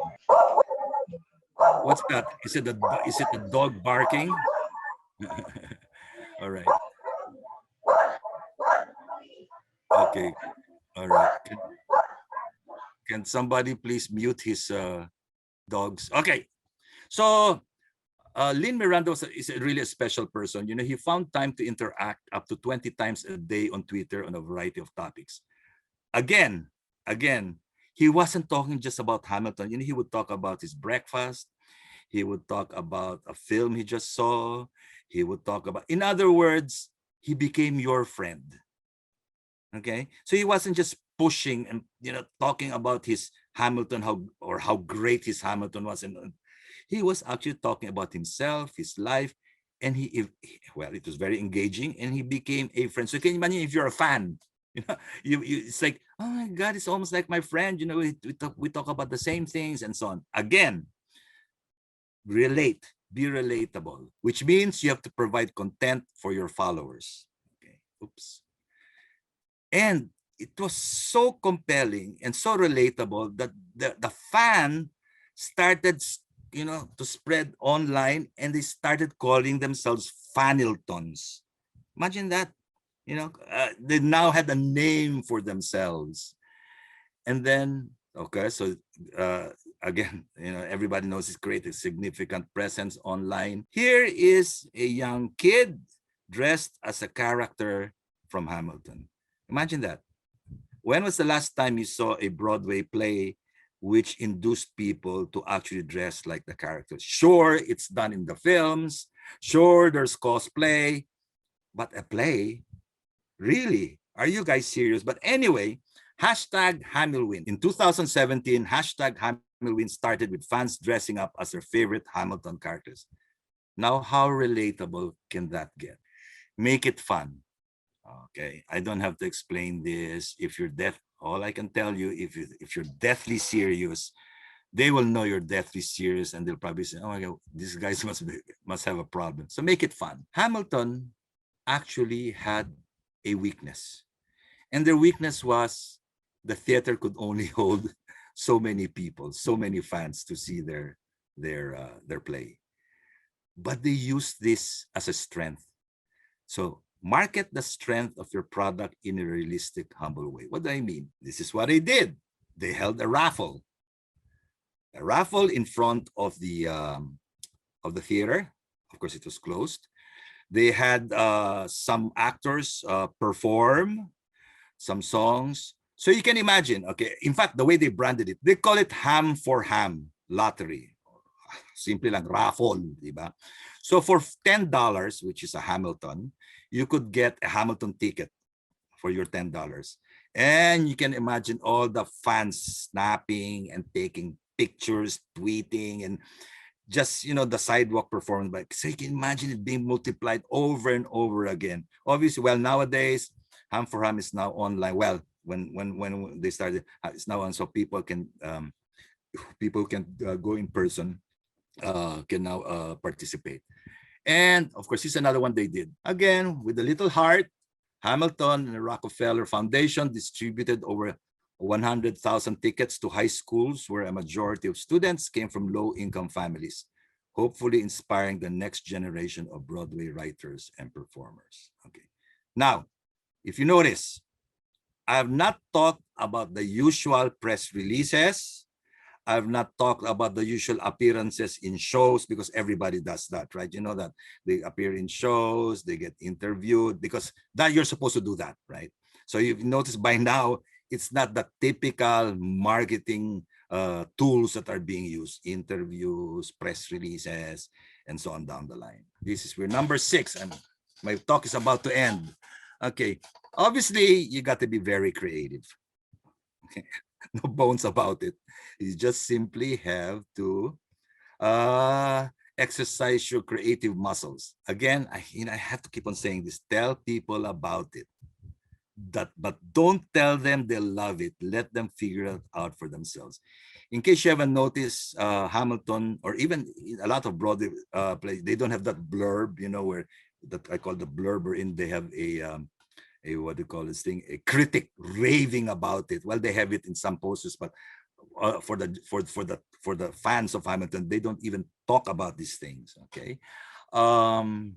What's that? Is it a dog barking? All right. Okay. All right. Can somebody please mute his dogs? Okay. So Lin Miranda is really a special person. You know, he found time to interact up to 20 times a day on Twitter on a variety of topics. Again, again, he wasn't talking just about Hamilton. You know, he would talk about his breakfast. He would talk about a film he just saw. He would talk about, in other words, he became your friend. Okay, so he wasn't just pushing and talking about his Hamilton, how great his Hamilton was, and he was actually talking about himself, his life, and well, it was very engaging, and he became a friend. So can you imagine if you're a fan, it's like, oh my God, it's almost like my friend. You know, we talk about the same things and so on. Again, be relatable, which means you have to provide content for your followers. Okay, oops. And it was so compelling and so relatable that the fan started, to spread online, and they started calling themselves Faniltons. Imagine that. They now had a name for themselves. And then, okay, so again, everybody knows he's created significant presence online. Here is a young kid dressed as a character from Hamilton. Imagine that. When was the last time you saw a Broadway play which induced people to actually dress like the characters? Sure, it's done in the films. Sure, there's cosplay. But a play? Really? Are you guys serious? But anyway, hashtag Hamilwin. In 2017, hashtag Hamilwin started with fans dressing up as their favorite Hamilton characters. Now, how relatable can that get? Make it fun. Okay, I don't have to explain this. If you're deaf, all I can tell you, if you're deathly serious, they will know you're deathly serious, and they'll probably say, "Oh my God, these guys must have a problem." So make it fun. Hamilton actually had a weakness, and their weakness was the theater could only hold so many people, so many fans to see their play. But they used this as a strength. So market the strength of your product in a realistic, humble way. What do I mean? This is what they did. They held a raffle in front of the theater. Of course, it was closed. They had some actors perform some songs. So you can imagine, okay, in fact, the way they branded it, they call it Ham for Ham lottery. Simple lang, raffle, diba? So for $10, which is a Hamilton, you could get a Hamilton ticket for your $10. And you can imagine all the fans snapping and taking pictures, tweeting, and just, the sidewalk performance. But so you can imagine it being multiplied over and over again. Obviously, well, nowadays, Ham for Ham is now online. Well, when they started, it's now on, so people can go in person, can now participate. And of course, here's another one they did. Again, with a little heart, Hamilton and the Rockefeller Foundation distributed over 100,000 tickets to high schools where a majority of students came from low-income families, hopefully inspiring the next generation of Broadway writers and performers. Okay. Now, if you notice, I have not talked about the usual press releases. I've not talked about the usual appearances in shows, because everybody does that, right? You know that they appear in shows, they get interviewed, because that you're supposed to do that, right? So you've noticed by now, it's not the typical marketing tools that are being used, interviews, press releases, and so on down the line. This is where number 6, and my talk is about to end. Okay, obviously you got to be very creative. Okay. No bones about it. You just simply have to exercise your creative muscles. Again, I have to keep on saying this. Tell people about it. But don't tell them they'll love it. Let them figure it out for themselves. In case you haven't noticed, Hamilton, or even a lot of Broadway plays, they don't have that blurb, where that I call the blurb, in they have a what do you call this thing, a critic raving about it. Well, they have it in some posters, but for the fans of Hamilton, they don't even talk about these things. Okay. And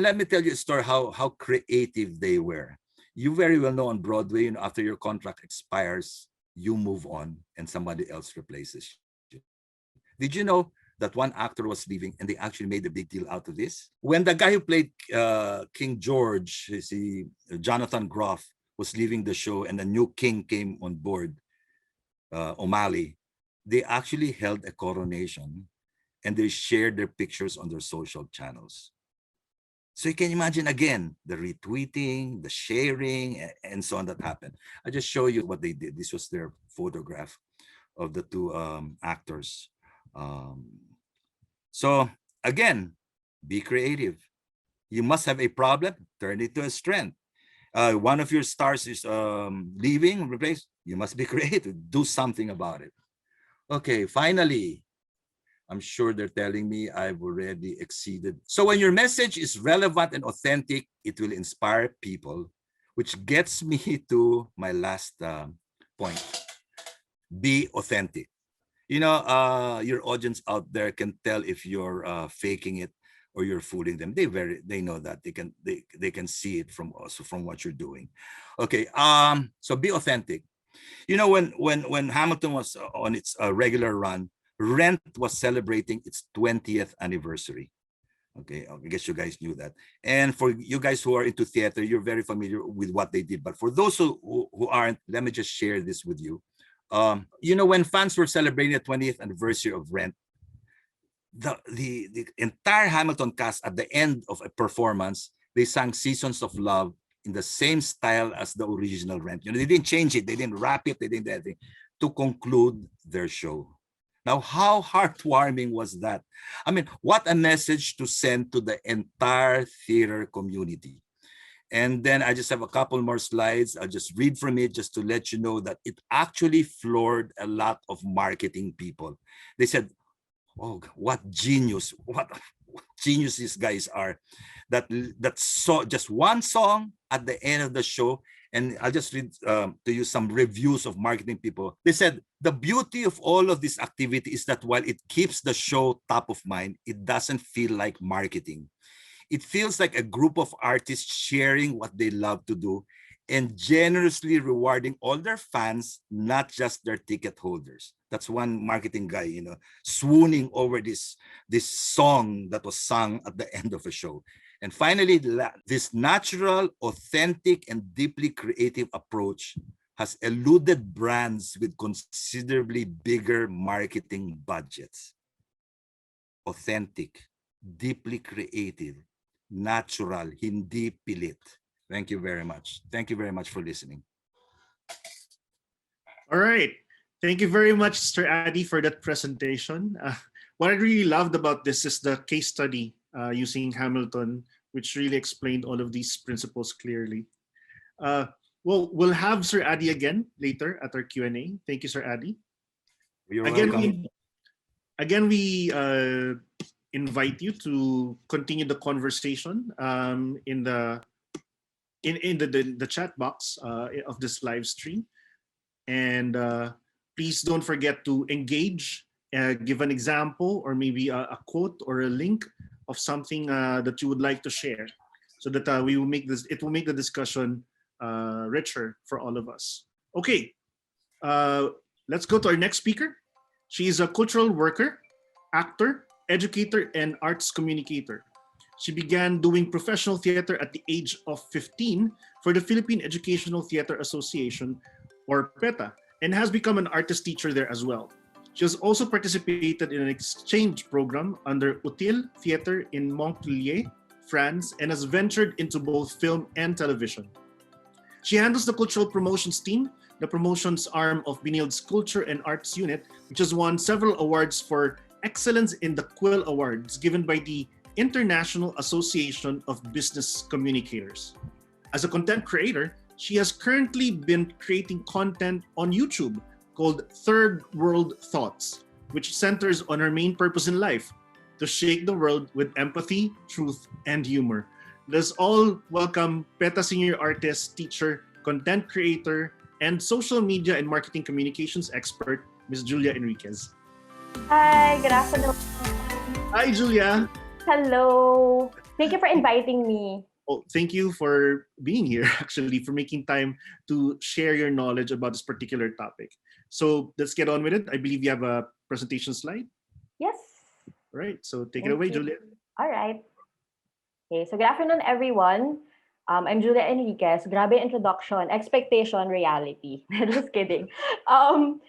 let me tell you a story how creative they were. You very well know on Broadway, after your contract expires, you move on and somebody else replaces you. Did you know that one actor was leaving and they actually made a big deal out of this? When the guy who played King George, Jonathan Groff, was leaving the show and a new king came on board, O'Malley, they actually held a coronation and they shared their pictures on their social channels. So you can imagine again, the retweeting, the sharing, and so on that happened. I just show you what they did. This was their photograph of the two actors. So again, be creative. You must have a problem, turn it to a strength. One of your stars is leaving, replaced. You must be creative. Do something about it. Okay, finally, I'm sure they're telling me I've already exceeded. So when your message is relevant and authentic, it will inspire people, which gets me to my last point. Be authentic. Your audience out there can tell if you're faking it or you're fooling them. They know that. They can see it from what you're doing. Okay, so be authentic. When Hamilton was on its regular run, Rent was celebrating its 20th anniversary. Okay, I guess you guys knew that. And for you guys who are into theater, you're very familiar with what they did. But for those who aren't, let me just share this with you. When fans were celebrating the 20th anniversary of Rent, the entire Hamilton cast at the end of a performance, they sang Seasons of Love in the same style as the original Rent. They didn't change it, they didn't rap it, they didn't do anything to conclude their show. Now, how heartwarming was that? I mean, what a message to send to the entire theater community. And then I just have a couple more slides. I'll just read from it just to let you know that it actually floored a lot of marketing people. They said, oh, what genius, what genius these guys are. That so just one song at the end of the show. And I'll just read to you some reviews of marketing people. They said, the beauty of all of this activity is that while it keeps the show top of mind, it doesn't feel like marketing. It feels like a group of artists sharing what they love to do and generously rewarding all their fans, not just their ticket holders. That's one marketing guy, swooning over this song that was sung at the end of a show. And finally, this natural, authentic, and deeply creative approach has eluded brands with considerably bigger marketing budgets. Authentic, deeply creative, natural, hindi pilit. Thank you very much. Thank you very much for listening. All right. Thank you very much, Mr. Addy, for that presentation. What I really loved about this is the case study using Hamilton, which really explained all of these principles clearly. Well, we'll have Sir Addy again later at our Q&A. Thank you, Sir Addy. You're welcome. Again, we invite you to continue the conversation in the chat box of this live stream. And please don't forget to engage, give an example or maybe a quote or a link of something that you would like to share, so that it will make the discussion richer for all of us. Okay, let's go to our next speaker. She is a cultural worker, actor, educator, and arts communicator. She began doing professional theater at the age of 15 for the Philippine Educational Theater Association, or PETA, and has become an artist teacher there as well. She has also participated in an exchange program under Utile Theater in Montpellier, France, and has ventured into both film and television. She handles the cultural promotions team, the promotions arm of BeTogether's Culture and Arts Unit, which has won several awards for excellence in the Quill Awards given by the International Association of Business Communicators. As a content creator, she has currently been creating content on YouTube called Third World Thoughts, which centers on her main purpose in life, to shake the world with empathy, truth, and humor. Let's all welcome PETA senior artist, teacher, content creator, and social media and marketing communications expert, Ms. Julia Enriquez. Hi, good afternoon. Hi, Julia. Hello. Thank you for inviting me. Oh, thank you for being here, actually, for making time to share your knowledge about this particular topic. So let's get on with it. I believe you have a presentation slide. Yes, All right, so take it thank away, you. Julia. All right. Okay, so good afternoon, everyone. I'm Julia Enriquez. Grabe introduction, expectation, reality. Just kidding. Um,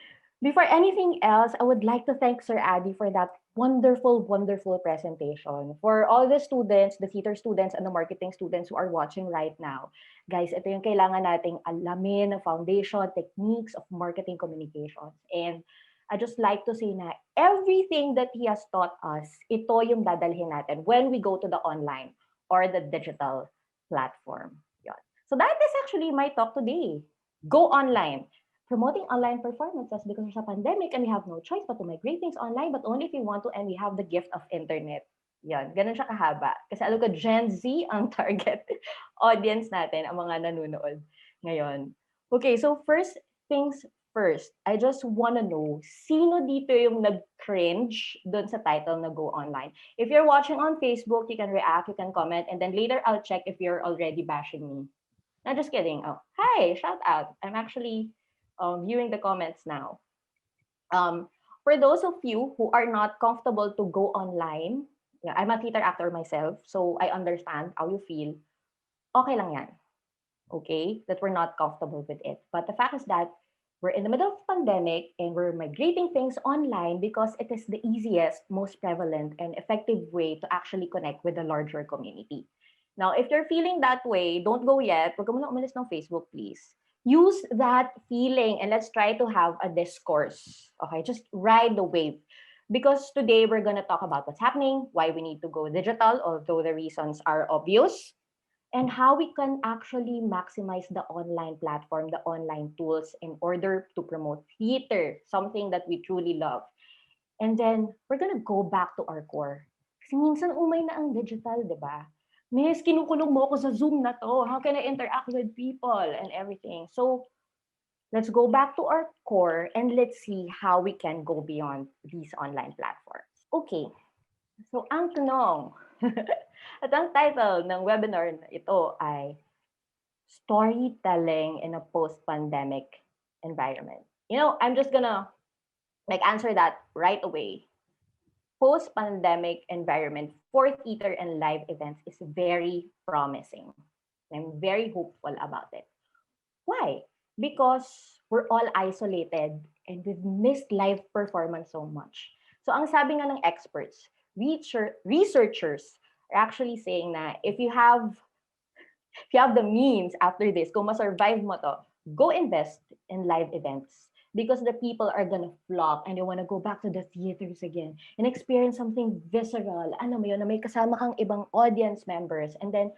Before anything else, I would like to thank Sir Adi for that wonderful, wonderful presentation. For all the students, the theater students, and the marketing students who are watching right now. Guys, ito yung kailangan nating alamin, ng foundation, techniques of marketing communications. And I just like to say na everything that he has taught us, ito yung dadalhin natin when we go to the online or the digital platform. Yun. So that is actually my talk today. Go online. Promoting online performances because there's a pandemic and we have no choice but to migrate things online, but only if we want to and we have the gift of internet. Yan, ganun siya kahaba. Kasi alam ko, Gen Z ang target audience natin, ang mga nanonood ngayon. Okay, so first things first, I just wanna know, sino dito yung nag-cringe dun sa title na Go Online? If you're watching on Facebook, you can react, you can comment, and then later I'll check if you're already bashing me. No, just kidding. Oh, hi, shout out. I'm actually viewing the comments now. For those of you who are not comfortable to go online, yeah, I'm a theater actor myself, so I understand how you feel. Okay lang yan. Okay? That we're not comfortable with it. But the fact is that we're in the middle of pandemic and we're migrating things online because it is the easiest, most prevalent, and effective way to actually connect with the larger community. Now, if you're feeling that way, don't go yet. Huwag ka muna umalis ng Facebook, please. Use that feeling and let's try to have a discourse. Okay, just ride the wave. Because today we're going to talk about what's happening, why we need to go digital, although the reasons are obvious, and how we can actually maximize the online platform, the online tools in order to promote theater, something that we truly love. And then we're gonna go back to our core. Kasi minsan umay na ang digital, di ba? Miss, kinukulong mo ako sa Zoom na to. How can I interact with people and everything? So let's go back to our core and let's see how we can go beyond these online platforms. Okay, so ang tanong, at ang title ng webinar na ito ay Storytelling in a Post-Pandemic Environment. You know, I'm just gonna answer that right away. Post-pandemic environment for theater and live events is very promising. I'm very hopeful about it. Why? Because we're all isolated and we've missed live performance so much. So ang sabi nga ng experts, researchers are actually saying na if you have the means after this, kung ma-survive mo to, go invest in live events because the people are gonna flock and they wanna go back to the theaters again and experience something visceral. Ano mo yun, na may kasama kang ibang audience members. And then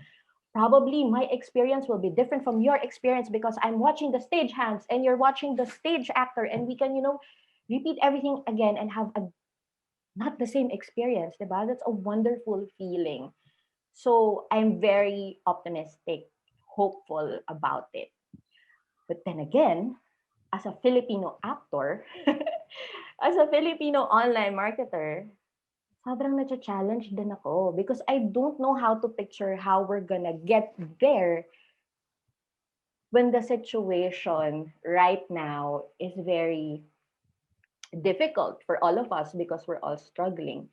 probably my experience will be different from your experience because I'm watching the stage hands and you're watching the stage actor and we can, repeat everything again and have a not the same experience, diba? That's a wonderful feeling. So I'm very optimistic, hopeful about it. But then again, as a Filipino actor, as a Filipino online marketer, sobrang na-challenge din ako because I don't know how to picture how we're gonna get there when the situation right now is very difficult for all of us because we're all struggling.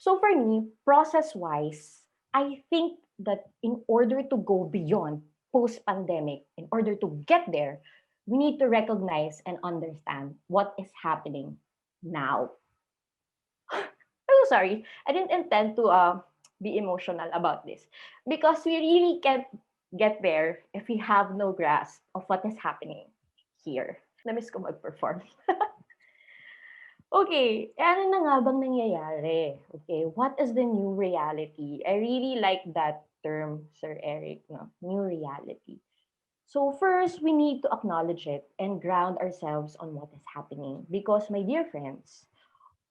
So for me, process-wise, I think that in order to go beyond post-pandemic, in order to get there, we need to recognize and understand what is happening now. I'm so sorry. I didn't intend to be emotional about this because we really can't get there if we have no grasp of what is happening here. Namiss ko mag-perform. Okay, ano na nga bang nangyayari? Okay, what is the new reality? I really like that term, Sir Eric, no? New reality. So first, we need to acknowledge it and ground ourselves on what is happening. Because, my dear friends,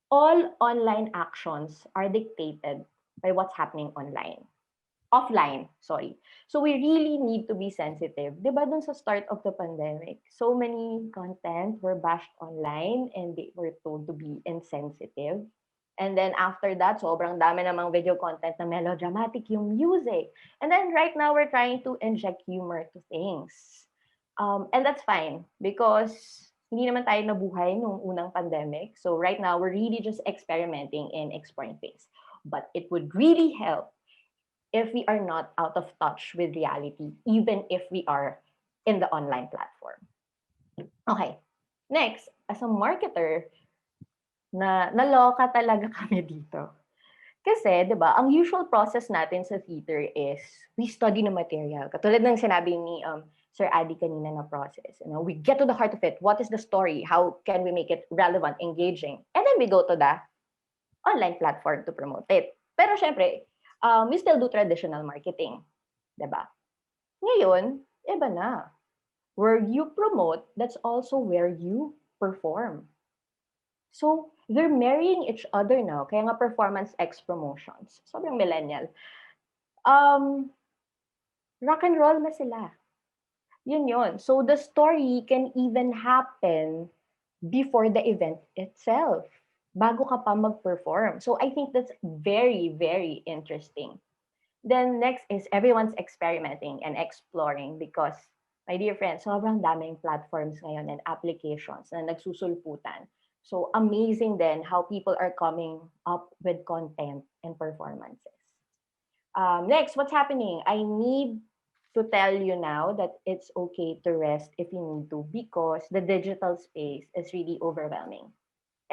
all online actions are dictated by what's happening online. Offline, sorry. So we really need to be sensitive. Diba dun sa start of the pandemic, so many content were bashed online and they were told to be insensitive. And then after that, sobrang dami namang video content na melodramatic yung music. And then right now, we're trying to inject humor to things. And that's fine because hindi naman tayo nabuhay nung unang pandemic. So right now, we're really just experimenting and exploring things. But it would really help if we are not out of touch with reality, even if we are in the online platform. Okay. Next, as a marketer, naloka talaga kami dito. Kasi, di ba, ang usual process natin sa theater is we study the material. Katulad ng sinabi ni Sir Adi kanina na process. You know, we get to the heart of it. What is the story? How can we make it relevant, engaging? And then we go to the online platform to promote it. Pero syempre, we still do traditional marketing. Di ba? Ngayon, iba na. Where you promote, that's also where you perform. So, they're marrying each other now. Kaya nga performance X promotions. Sobrang millennial. Rock and roll na sila. Yun. So, the story can even happen before the event itself. Bago ka pa mag-perform. So, I think that's very, very interesting. Then, next is everyone's experimenting and exploring because, my dear friends, sobrang daming platforms ngayon and applications na nagsusulputan. So amazing then how people are coming up with content and performances. Next, what's happening? I need to tell you now that it's okay to rest if you need to because the digital space is really overwhelming.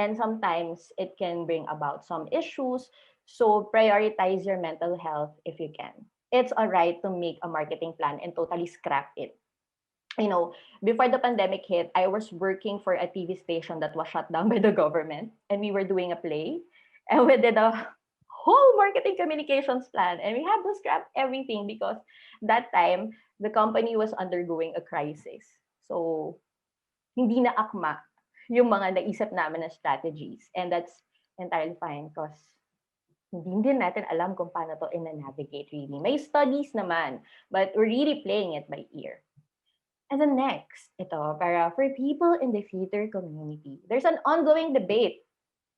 And sometimes it can bring about some issues. So prioritize your mental health if you can. It's all right to make a marketing plan and totally scrap it. You know, before the pandemic hit, I was working for a TV station that was shut down by the government, and we were doing a play, and we did a whole marketing communications plan, and we had to scrap everything because that time the company was undergoing a crisis. So, hindi na akma yung mga naisip namin na strategies, and that's entirely fine because hindi natin alam kung paano to ina-navigate really. May studies naman, but we're really playing it by ear. And then next, ito, para for people in the theater community, there's an ongoing debate.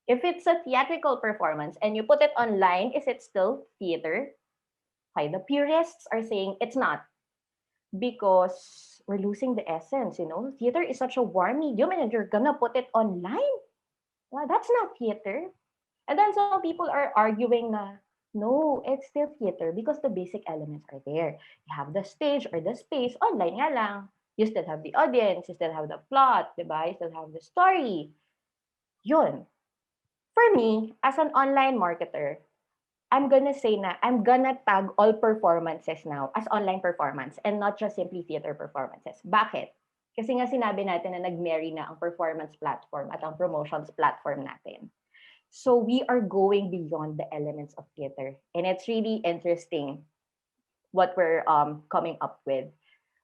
If it's a theatrical performance and you put it online, is it still theater? Okay, the purists are saying it's not because we're losing the essence, you know? Theater is such a warm medium and you're gonna put it online? Well, that's not theater. And then some people are arguing na, no, it's still theater because the basic elements are there. You have the stage or the space, online nga lang. You still have the audience, you still have the plot, diba? You still have the story. Yun. For me, as an online marketer, I'm gonna say na I'm gonna tag all performances now as online performance and not just simply theater performances. Bakit? Kasi nga sinabi natin na nag-marry na ang performance platform at ang promotions platform natin. So we are going beyond the elements of theater. And it's really interesting what we're coming up with.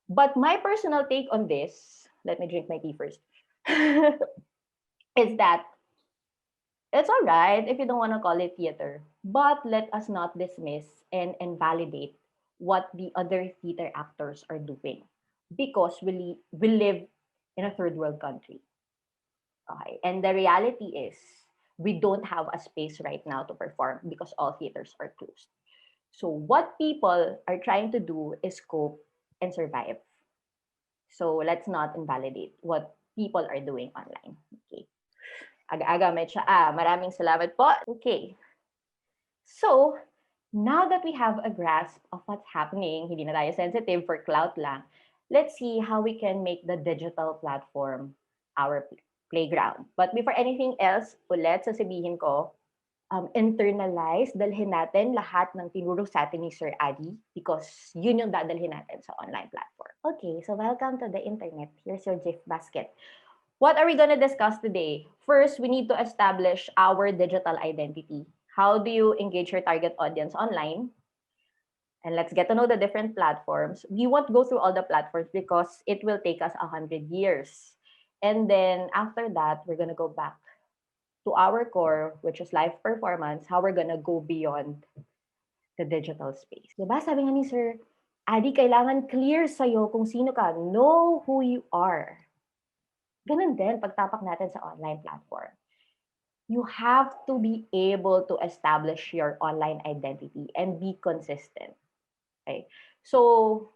But my personal take on this, let me drink my tea first, is that it's all right if you don't want to call it theater, but let us not dismiss and invalidate what the other theater actors are doing because we live in a third world country. Okay, and the reality is we don't have a space right now to perform because all theaters are closed. So what people are trying to do is cope and survive. So let's not invalidate what people are doing online. Okay. Aga-aga may tsaa. Maraming salamat po. Okay. So, now that we have a grasp of what's happening, hindi na tayo sensitive for clout lang, let's see how we can make the digital platform our playground. But before anything else, ulit sasabihin ko, internalize, dalhin natin lahat ng tinuro sa atin ni Sir Adi because yun yung dadalhin natin sa online platform. Okay, so welcome to the internet. Here's your gift basket. What are we going to discuss today? First, we need to establish our digital identity. How do you engage your target audience online? And let's get to know the different platforms. We won't go through all the platforms because it will take us 100 years. And then after that, we're going to go back to our core, which is live performance, how we're gonna go beyond the digital space. Diba? Sabi nga ni Sir Adi, kailangan clear sa'yo kung sino ka. Know who you are. Ganun din, pagtapak natin sa online platform. you have to be able to establish your online identity and be consistent. Okay? So,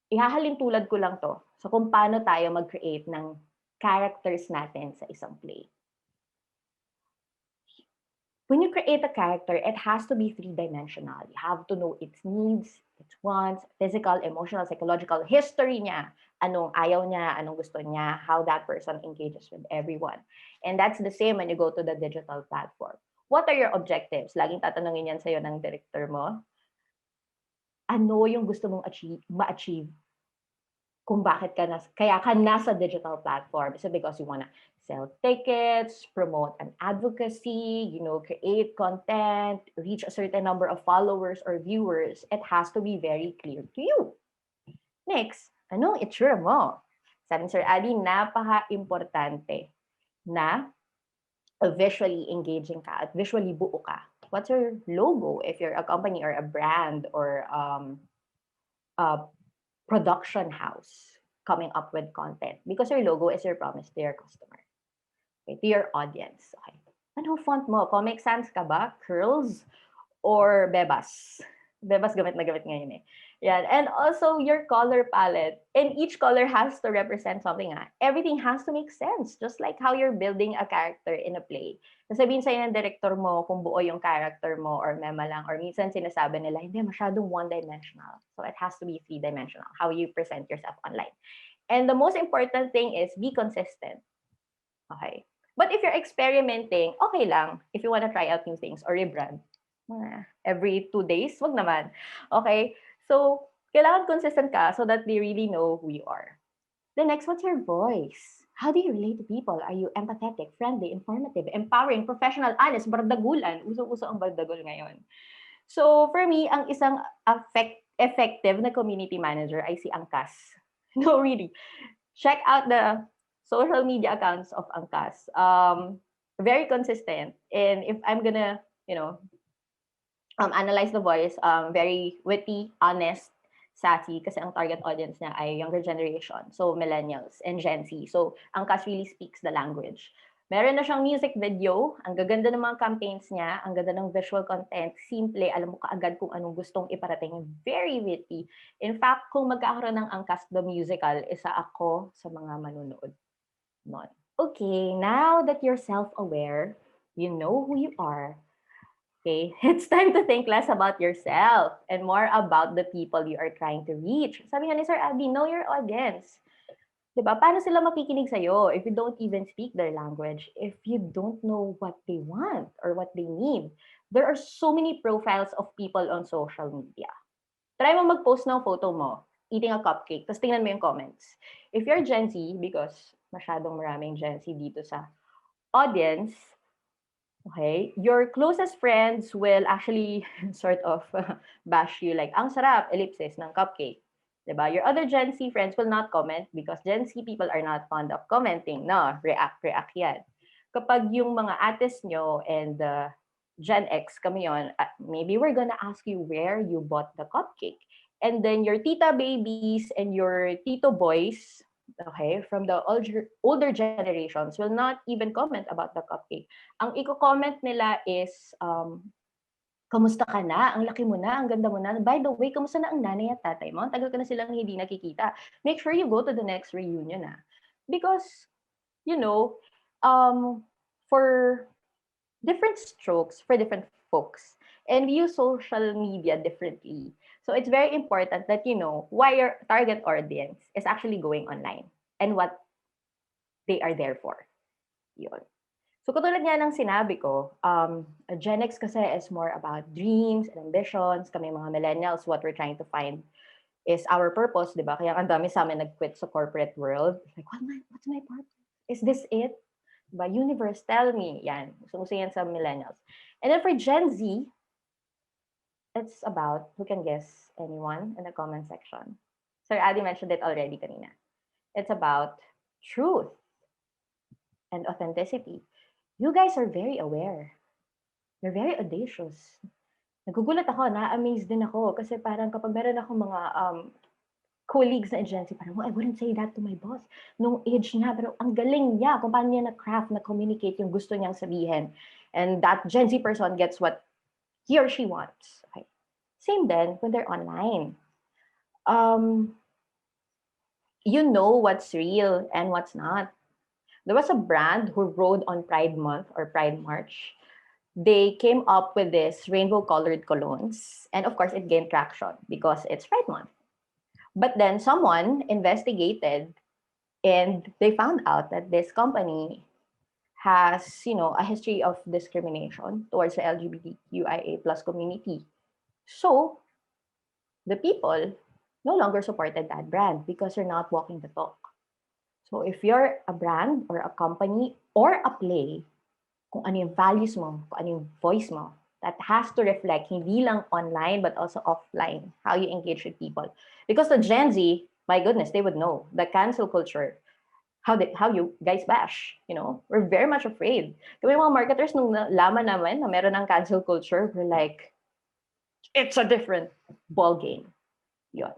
ihahalin tulad ko lang to. So, kung paano tayo mag-create ng characters natin sa isang play. When you create a character, it has to be three-dimensional. You have to know its needs, its wants, physical, emotional, psychological, history niya, anong ayaw niya, anong gusto niya, how that person engages with everyone. And that's the same when you go to the digital platform. What are your objectives? Laging tatanungin yan sa'yo ng director mo. Ano yung gusto mong ma-achieve kung bakit kaya ka nasa digital platform? Is it because you wanna sell tickets, promote an advocacy, create content, reach a certain number of followers or viewers? It has to be very clear to you. Next, anong itsura mo? Sabi ni Sir Adi, napaka-importante na visually engaging ka at visually buo ka. What's your logo if you're a company or a brand or a production house coming up with content? Because your logo is your promise to your customer, okay, to your audience. Okay. Anong font mo? Comic Sans ka ba? Curls? Or Bebas? Bebas gamit na gamit ngayon eh. Yan. And also your color palette. And each color has to represent something. Everything has to make sense. Just like how you're building a character in a play. Sasabihin sa'yo ng director mo kung buo yung character mo or mema lang. Or minsan sinasabi nila, hindi, masyadong one-dimensional. So it has to be three-dimensional. How you present yourself online. And the most important thing is be consistent. Okay. But if you're experimenting, okay lang. If you want to try out new things or rebrand. Every 2 days, wag naman. Okay? So, kailangan consistent ka so that they really know who you are. The next, what's your voice? How do you relate to people? Are you empathetic, friendly, informative, empowering, professional, honest, bardagulan? Uso-uso ang bardagul ngayon. So, for me, ang isang effective na community manager ay si Angkas. No, really. Check out the social media accounts of Angkas. Very consistent. And if I'm gonna, analyze the voice, very witty, honest, sassy, kasi ang target audience niya ay younger generation, so millennials and Gen Z. So, Angkas really speaks the language. Meron na siyang music video, ang gaganda ng mga campaigns niya, ang ganda ng visual content, simple, alam mo kaagad kung anong gustong iparating, very witty. In fact, kung magkakaroon ng Angkas the Musical, isa ako sa mga manunood nun. Okay, now that you're self-aware, you know who you are, okay, it's time to think less about yourself and more about the people you are trying to reach. Sabi nga ni Sir Abby, know your audience. Diba? Paano sila makikinig sa'yo if you don't even speak their language, if you don't know what they want or what they need? There are so many profiles of people on social media. Try mo mag-post ng photo mo, eating a cupcake, tapos tingnan mo yung comments. If you're Gen Z, because masyadong maraming Gen Z dito sa audience, okay, your closest friends will actually sort of bash you like, ang sarap, ellipsis, ng cupcake. Diba? Your other Gen Z friends will not comment because Gen Z people are not fond of commenting. No, react yan. Kapag yung mga ates nyo and Gen X kami yon, maybe we're gonna ask you where you bought the cupcake. And then your tita babies and your tito boys, okay, from the older generations will not even comment about the cupcake. Ang i-comment nila is, kamusta ka na? Ang laki mo na, ang ganda mo na. By the way, kamusta na ang nanay at tatay mo? Tagal ka na silang hindi nakikita. Make sure you go to the next reunion. Because, for different strokes, for different folks, and we use social media differently. So it's very important that you know why your target audience is actually going online and what they are there for. Yun. So katulad nga ng sinabi ko, Gen X kasi is more about dreams and ambitions. Kami mga millennials, what we're trying to find is our purpose, di ba? Kaya ang dami sa amin nag-quit sa corporate world. Like, what's my purpose? Is this it? Diba? Universe, tell me. Yan. Gusto yan sa millennials. And then for Gen Z, it's about, who can guess? Anyone in the comment section? Sir Adi mentioned it already kanina. It's about truth and authenticity. You guys are very aware. You're very audacious. Nagugulat ako, na-amaze din ako. Kasi parang kapag meron ako mga colleagues na Gen Z, parang, I wouldn't say that to my boss. Nung age niya, pero ang galing niya kung paano niya na-craft, na-communicate yung gusto niyang sabihin. And that Gen Z person gets what he or she wants. Okay. Same then when they're online. You know what's real and what's not. There was a brand who rode on Pride Month or Pride March. They came up with this rainbow-colored colognes. And of course, it gained traction because it's Pride Month. But then someone investigated and they found out that this company has, a history of discrimination towards the LGBTQIA plus community. So the people no longer supported that brand because you're not walking the talk. So if you're a brand or a company or a play, kung ano yung values mo, kung ano yung voice mo, that has to reflect hindi lang online but also offline, how you engage with people. Because the Gen Z, my goodness, they would know the cancel culture, how you guys bash, we're very much afraid. Kami mga marketers, nung nalaman naman na meron ng cancel culture, we're like, it's a different ball game. Yon.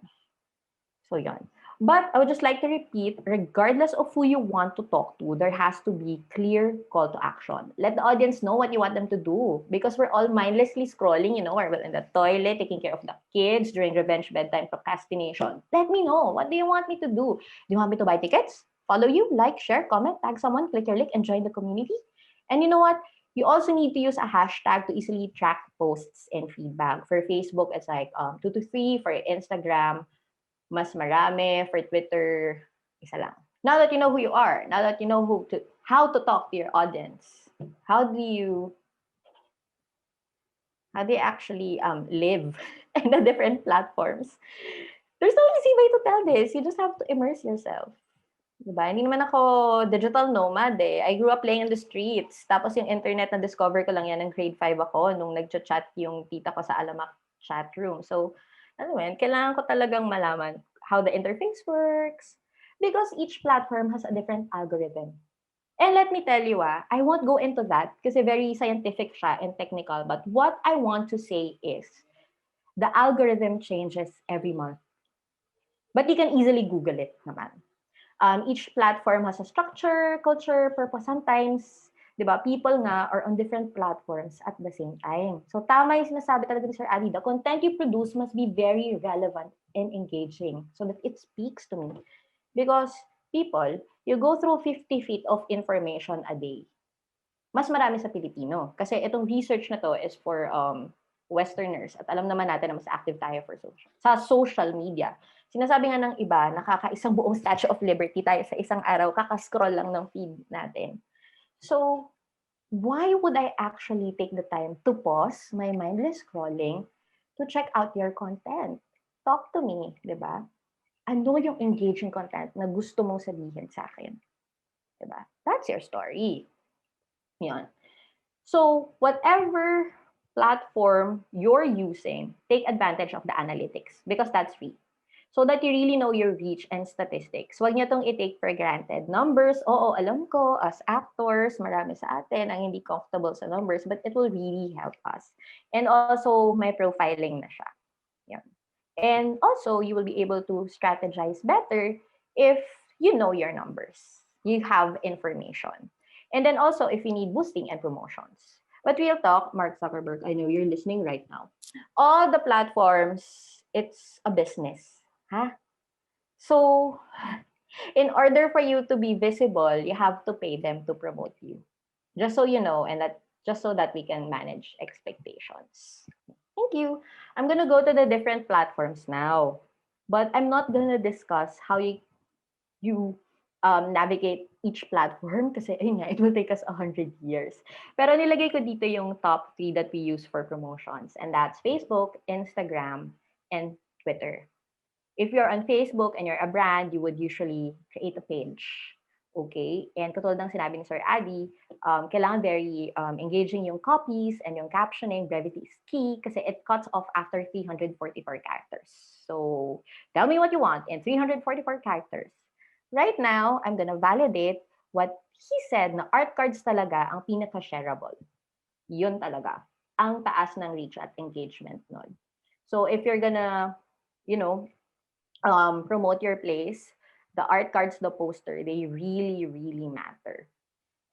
So yon. But I would just like to repeat, regardless of who you want to talk to, there has to be clear call to action. Let the audience know what you want them to do. Because we're all mindlessly scrolling, we're in the toilet, taking care of the kids during revenge bedtime procrastination. Let me know. What do you want me to do? Do you want me to buy tickets? Follow you, like, share, comment, tag someone, click your link, and join the community? And you know what? You also need to use a hashtag to easily track posts and feedback. For Facebook, it's like 2 to 3. For Instagram, mas marami. For Twitter, isa lang. Now that you know who you are, now that you know how to talk to your audience, how do you actually live in the different platforms? There's no easy way to tell this. You just have to immerse yourself. Diba? Hindi naman ako digital nomad eh. I grew up playing in the streets. Tapos yung internet na discover ko lang yan ng grade 5 ako nung nagchat-chat yung tita ko sa Alamak chat room. So, kailangan ko talagang malaman how the interface works because each platform has a different algorithm. And let me tell you, I won't go into that kasi very scientific siya and technical. But what I want to say is the algorithm changes every month. But you can easily Google it naman. Each platform has a structure, culture, purpose. Sometimes, di ba, people nga are on different platforms at the same time. So tama yung sinasabi talaga ni Sir Adi, the content you produce must be very relevant and engaging so that it speaks to me. Because people, you go through 50 feet of information a day. Mas marami sa Pilipino. Kasi itong research na to is for Westerners. At alam naman natin na mas active tayo sa social media. Sinasabi nga ng iba, nakakaisang buong Statue of Liberty tayo sa isang araw, kakascroll lang ng feed natin. So, why would I actually take the time to pause my mindless scrolling to check out your content? Talk to me, di ba? Ano yung engaging content na gusto mong sabihin sa akin? Di ba? That's your story. Yan. So, whatever platform you're using, take advantage of the analytics because that's free. So that you really know your reach and statistics. Huwag niyo itong i-take for granted. Numbers, oo, alam ko, as actors, marami sa atin ang hindi comfortable sa numbers, but it will really help us. And also, may profiling na siya. Yan. And also, you will be able to strategize better if you know your numbers. You have information. And then also, if you need boosting and promotions. But real talk, Mark Zuckerberg, I know you're listening right now. All the platforms, it's a business. So, in order for you to be visible, you have to pay them to promote you. Just so you know, and just so that we can manage expectations. Thank you. I'm gonna go to the different platforms now, but I'm not gonna discuss how you navigate each platform kasi it will take us 100 years. Pero nilagay ko dito yung top 3 that we use for promotions, and that's Facebook, Instagram, and Twitter. If you're on Facebook and you're a brand, you would usually create a page. Okay? And katulad ng sinabi ni Sir Adi, kailangan very engaging yung copies and yung captioning. Brevity is key kasi it cuts off after 344 characters. So, tell me what you want in 344 characters. Right now, I'm gonna validate what he said na art cards talaga ang pinaka-shareable. Yun talaga. Ang taas ng reach at engagement nun. So, if you're gonna, promote your place, the art cards, the poster, they really, really matter.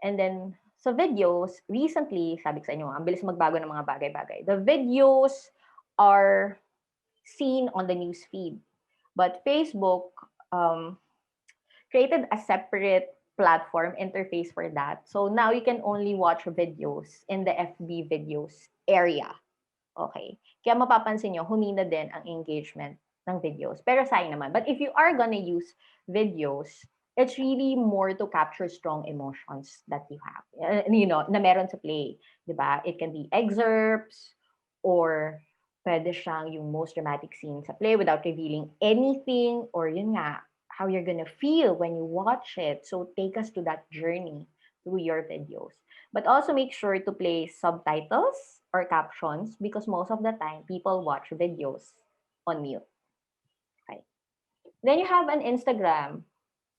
And then sa videos, recently, sabi ko sa inyo, ang bilis magbago ng mga bagay-bagay. The videos are seen on the news feed. But Facebook created a separate platform interface for that. So now you can only watch videos in the FB videos area. Okay. Kaya mapapansin nyo, humina din ang engagement ng videos. Pero sayang naman. But if you are gonna use videos, it's really more to capture strong emotions that you have. Na meron sa play. Diba? It can be excerpts or pwede siyang yung most dramatic scene sa play without revealing anything or yun nga, how you're gonna feel when you watch it. So take us to that journey through your videos. But also make sure to play subtitles or captions because most of the time people watch videos on mute. Okay. Then you have an Instagram.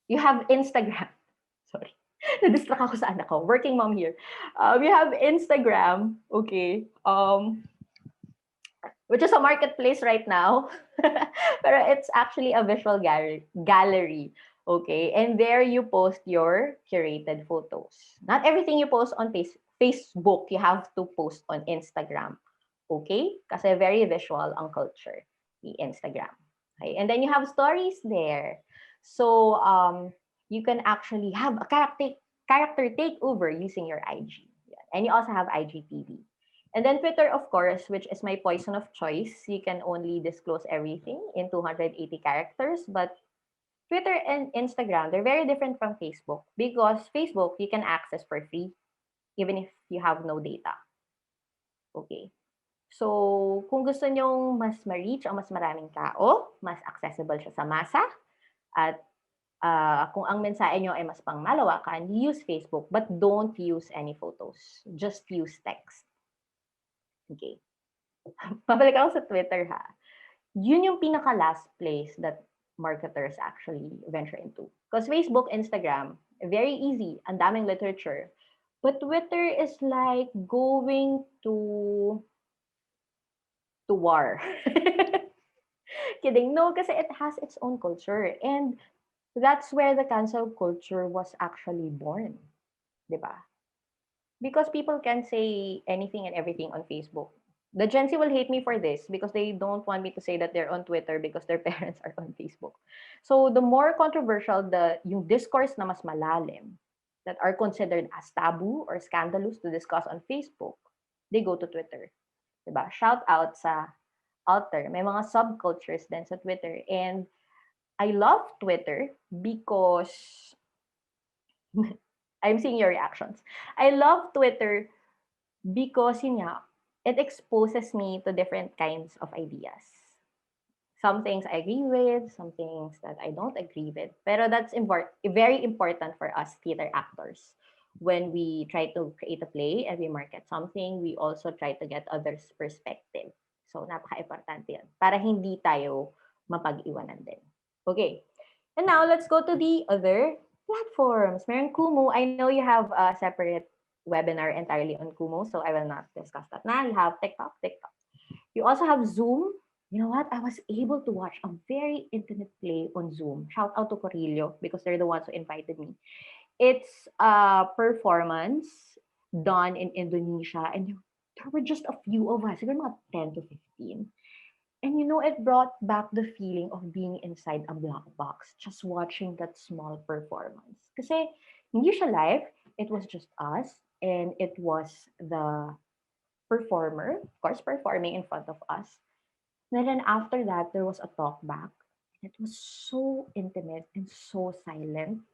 You have Instagram. Sorry. Na-distract ako sa anak ko. Working mom here. You have Instagram. Okay. Which is a marketplace right now. Pero it's actually a visual gallery. Okay. And there you post your curated photos. Not everything you post on Facebook, you have to post on Instagram. Okay? Kasi very visual ang culture, the Instagram. Okay? And then you have stories there. So you can actually have a character takeover using your IG. And you also have IGTV. And then Twitter, of course, which is my poison of choice. You can only disclose everything in 280 characters. But Twitter and Instagram, they're very different from Facebook because Facebook, you can access for free even if you have no data. Okay. So, kung gusto nyong mas ma-reach o mas maraming tao, mas accessible siya sa masa, at kung ang mensahe nyo ay mas pangmalawakan, use Facebook, but don't use any photos. Just use text. Okay. Pabalik ako sa Twitter ha. Yun yung pinaka-last place that marketers actually venture into. Because Facebook, Instagram, very easy. Ang daming literature. But Twitter is like going to war. Kidding. No, kasi it has its own culture. And that's where the cancel culture was actually born. Diba? Because people can say anything and everything on Facebook. The Gen Z will hate me for this because they don't want me to say that they're on Twitter because their parents are on Facebook. So the more controversial yung discourse na mas malalim that are considered as taboo or scandalous to discuss on Facebook, they go to Twitter. Diba? Shout out sa Alter. May mga subcultures din sa Twitter. And I love Twitter because I'm seeing your reactions. I love Twitter because it exposes me to different kinds of ideas. Some things I agree with, some things that I don't agree with. Pero that's very important for us theater actors. When we try to create a play and we market something, we also try to get others' perspective. So, napaka-importante yan. Para hindi tayo mapag-iwanan din. Okay. And now, let's go to the other platforms. Meron Kumu. I know you have a separate webinar entirely on Kumu, so I will not discuss that now. You have TikTok. You also have Zoom. You know what? I was able to watch a very intimate play on Zoom. Shout out to Corillo because they're the ones who invited me. It's a performance done in Indonesia, and there were just a few of us, siguro mga 10 to 15. And it brought back the feeling of being inside a black box, just watching that small performance. Kasi hindi siya live, it was just us, and it was the performer, of course, performing in front of us. And then after that, there was a talk back. It was so intimate and so silent.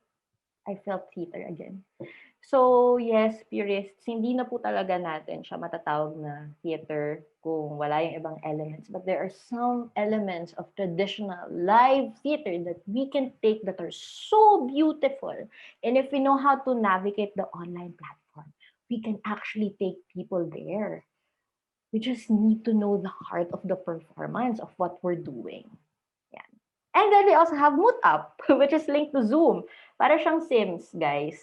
I felt theater again. So, yes, purists, hindi na po talaga natin siya matatawag na theater kung wala yung ibang elements. But there are some elements of traditional live theater that we can take that are so beautiful. And if we know how to navigate the online platform, we can actually take people there. We just need to know the heart of the performance of what we're doing. Yan. And then we also have Moot Up, which is linked to Zoom. Para siyang Sims, guys.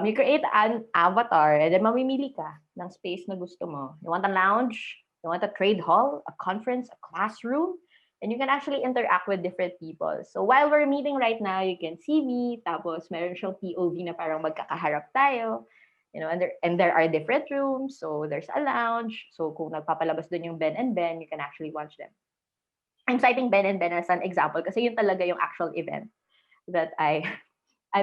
You create an avatar and then mamimili ka ng space na gusto mo. You want a lounge? You want a trade hall? A conference? A classroom? And you can actually interact with different people. So while we're meeting right now, you can see me, tapos meron siyang POV na parang magkakaharap tayo. And there are different rooms. So there's a lounge. So kung nagpapalabas dun yung Ben and Ben, you can actually watch them. I'm citing Ben and Ben as an example kasi yun talaga yung actual event that I've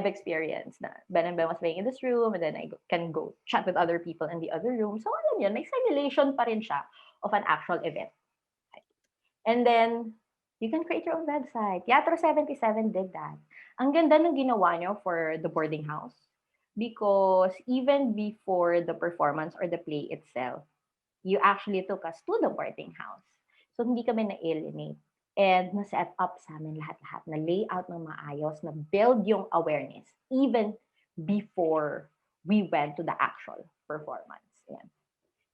experienced. Na Ben and Ben was playing in this room, and then I can go chat with other people in the other room. So alam yun, may simulation pa rin siya of an actual event. And then, you can create your own website. Teatro 77 did that. Ang ganda ng ginawa nyo for the boarding house. Because even before the performance or the play itself, you actually took us to the boarding house. So, hindi kami na-alienate. And na-set up sa amin lahat-lahat. Na-layout ng maayos, na-build yung awareness. Even before we went to the actual performance. Yan.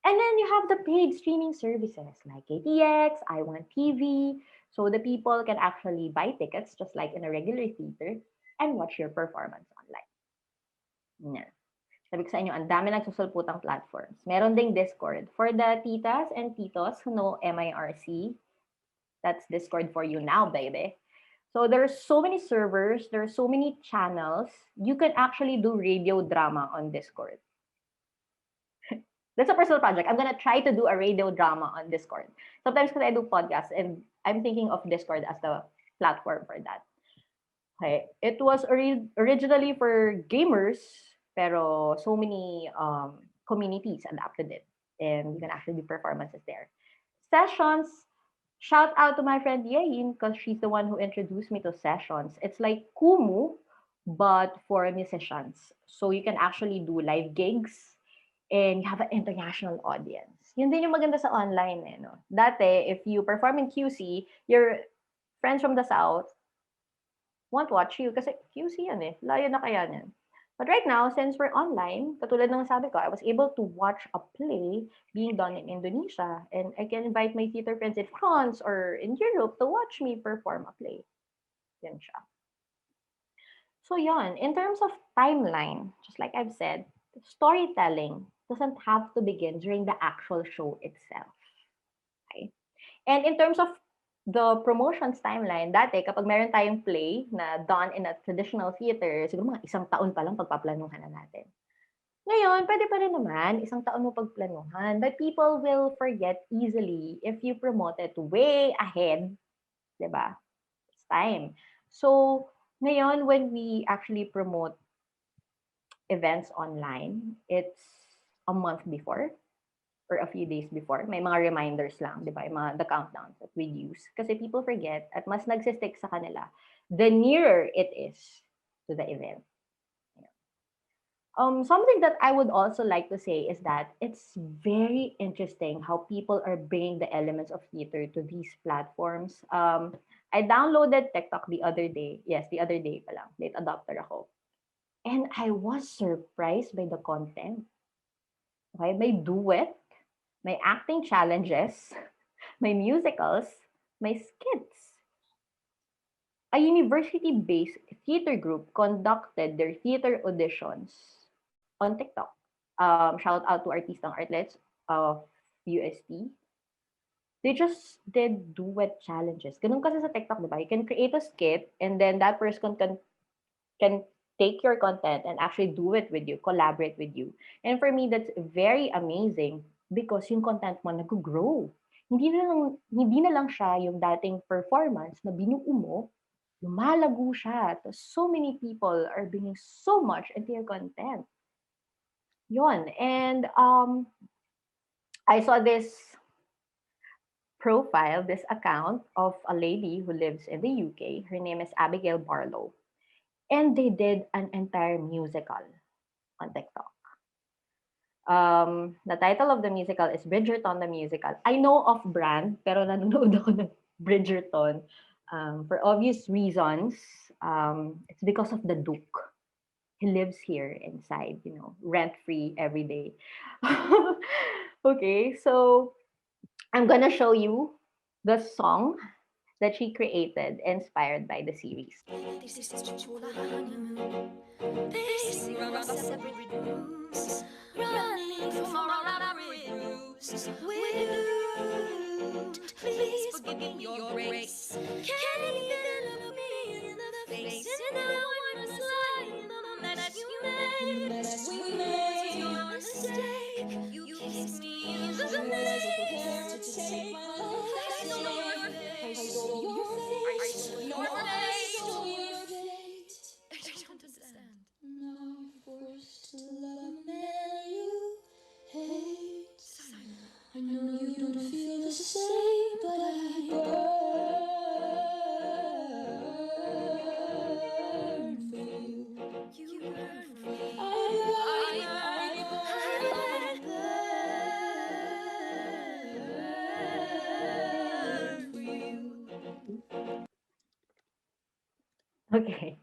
And then you have the paid streaming services like KTX, iWant TV. So the people can actually buy tickets just like in a regular theater and watch your performance online. Yeah. Sabi ko sa inyo, ang dami nagsusulputang platforms. Meron ding Discord. For the titas and titos who know MIRC, that's Discord for you now, baby. So there's so many servers, there's so many channels. You can actually do radio drama on Discord. That's a personal project. I'm gonna try to do a radio drama on Discord. Sometimes because I do podcasts and I'm thinking of Discord as the platform for that. Okay. It was originally for gamers, pero so many communities adapted it. And you can actually do performances there. Sessions, shout out to my friend Yain because she's the one who introduced me to sessions. It's like Kumu, but for musicians. So you can actually do live gigs and you have an international audience. Yun din yung maganda sa online eh, no? Dati, if you perform in QC, your friends from the South won't watch you kasi QC yan eh. Layo na kaya yan. But right now, since we're online, katulad ng sabi ko, I was able to watch a play being done in Indonesia and I can invite my theater friends in France or in Europe to watch me perform a play. Yan siya. So yon, in terms of timeline, just like I've said, storytelling doesn't have to begin during the actual show itself. Okay? And in terms of the promotions timeline, dati kapag meron tayong play na done in a traditional theater, siguro mga 1 taon pa lang pagpaplanuhan na natin. Ngayon, pwede pa rin naman, 1 taon mo pagplanuhan, but people will forget easily if you promote it way ahead, di ba? It's time. So, ngayon, when we actually promote events online, it's a month before or a few days before. May mga reminders lang, di ba? The countdowns that we use. Kasi people forget at mas nagsistick sa kanila the nearer it is to the event. Something that I would also like to say is that it's very interesting how people are bringing the elements of theater to these platforms. I downloaded TikTok the other day. Yes, the other day pa lang. Late adopter ako. And I was surprised by the content. Okay, may duet, may acting challenges, may musicals, may skits. A university-based theater group conducted their theater auditions on TikTok. Shout out to Artistang Artlets of UST. They just did duet challenges. Ganun kasi sa TikTok, di ba? You can create a skit and then that person can take your content and actually do it with you, collaborate with you. And for me, that's very amazing because yung content mo nag-grow. Hindi na lang siya yung dating performance na binuo mo, lumalago siya. So many people are bringing so much into your content. Yon. And I saw this profile, this account of a lady who lives in the UK. Her name is Abigail Barlow. And they did an entire musical on TikTok. The title of the musical is Bridgerton the Musical. I know of brand, pero nanonood ako ng Bridgerton. For obvious reasons, it's because of the Duke. He lives here inside, rent-free every day. Okay, so I'm gonna show you the song that she created, inspired by the series. This is before the honeymoon. Pacing around our separate rooms, running from our elaborate ruse. We're doomed. Please give me your grace. Can you look me in the face and I wanna slide in the mess you made? The mess we made was your mistake. You kissed me in the face, prepared to take my life. I stole your face. I stole your face. I stole your face. I stole your fate. I don't understand. Now you're forced to love a man you hate. Simon, I know you don't feel the same, but I burn for you. You burn for me. I burn for you. Okay.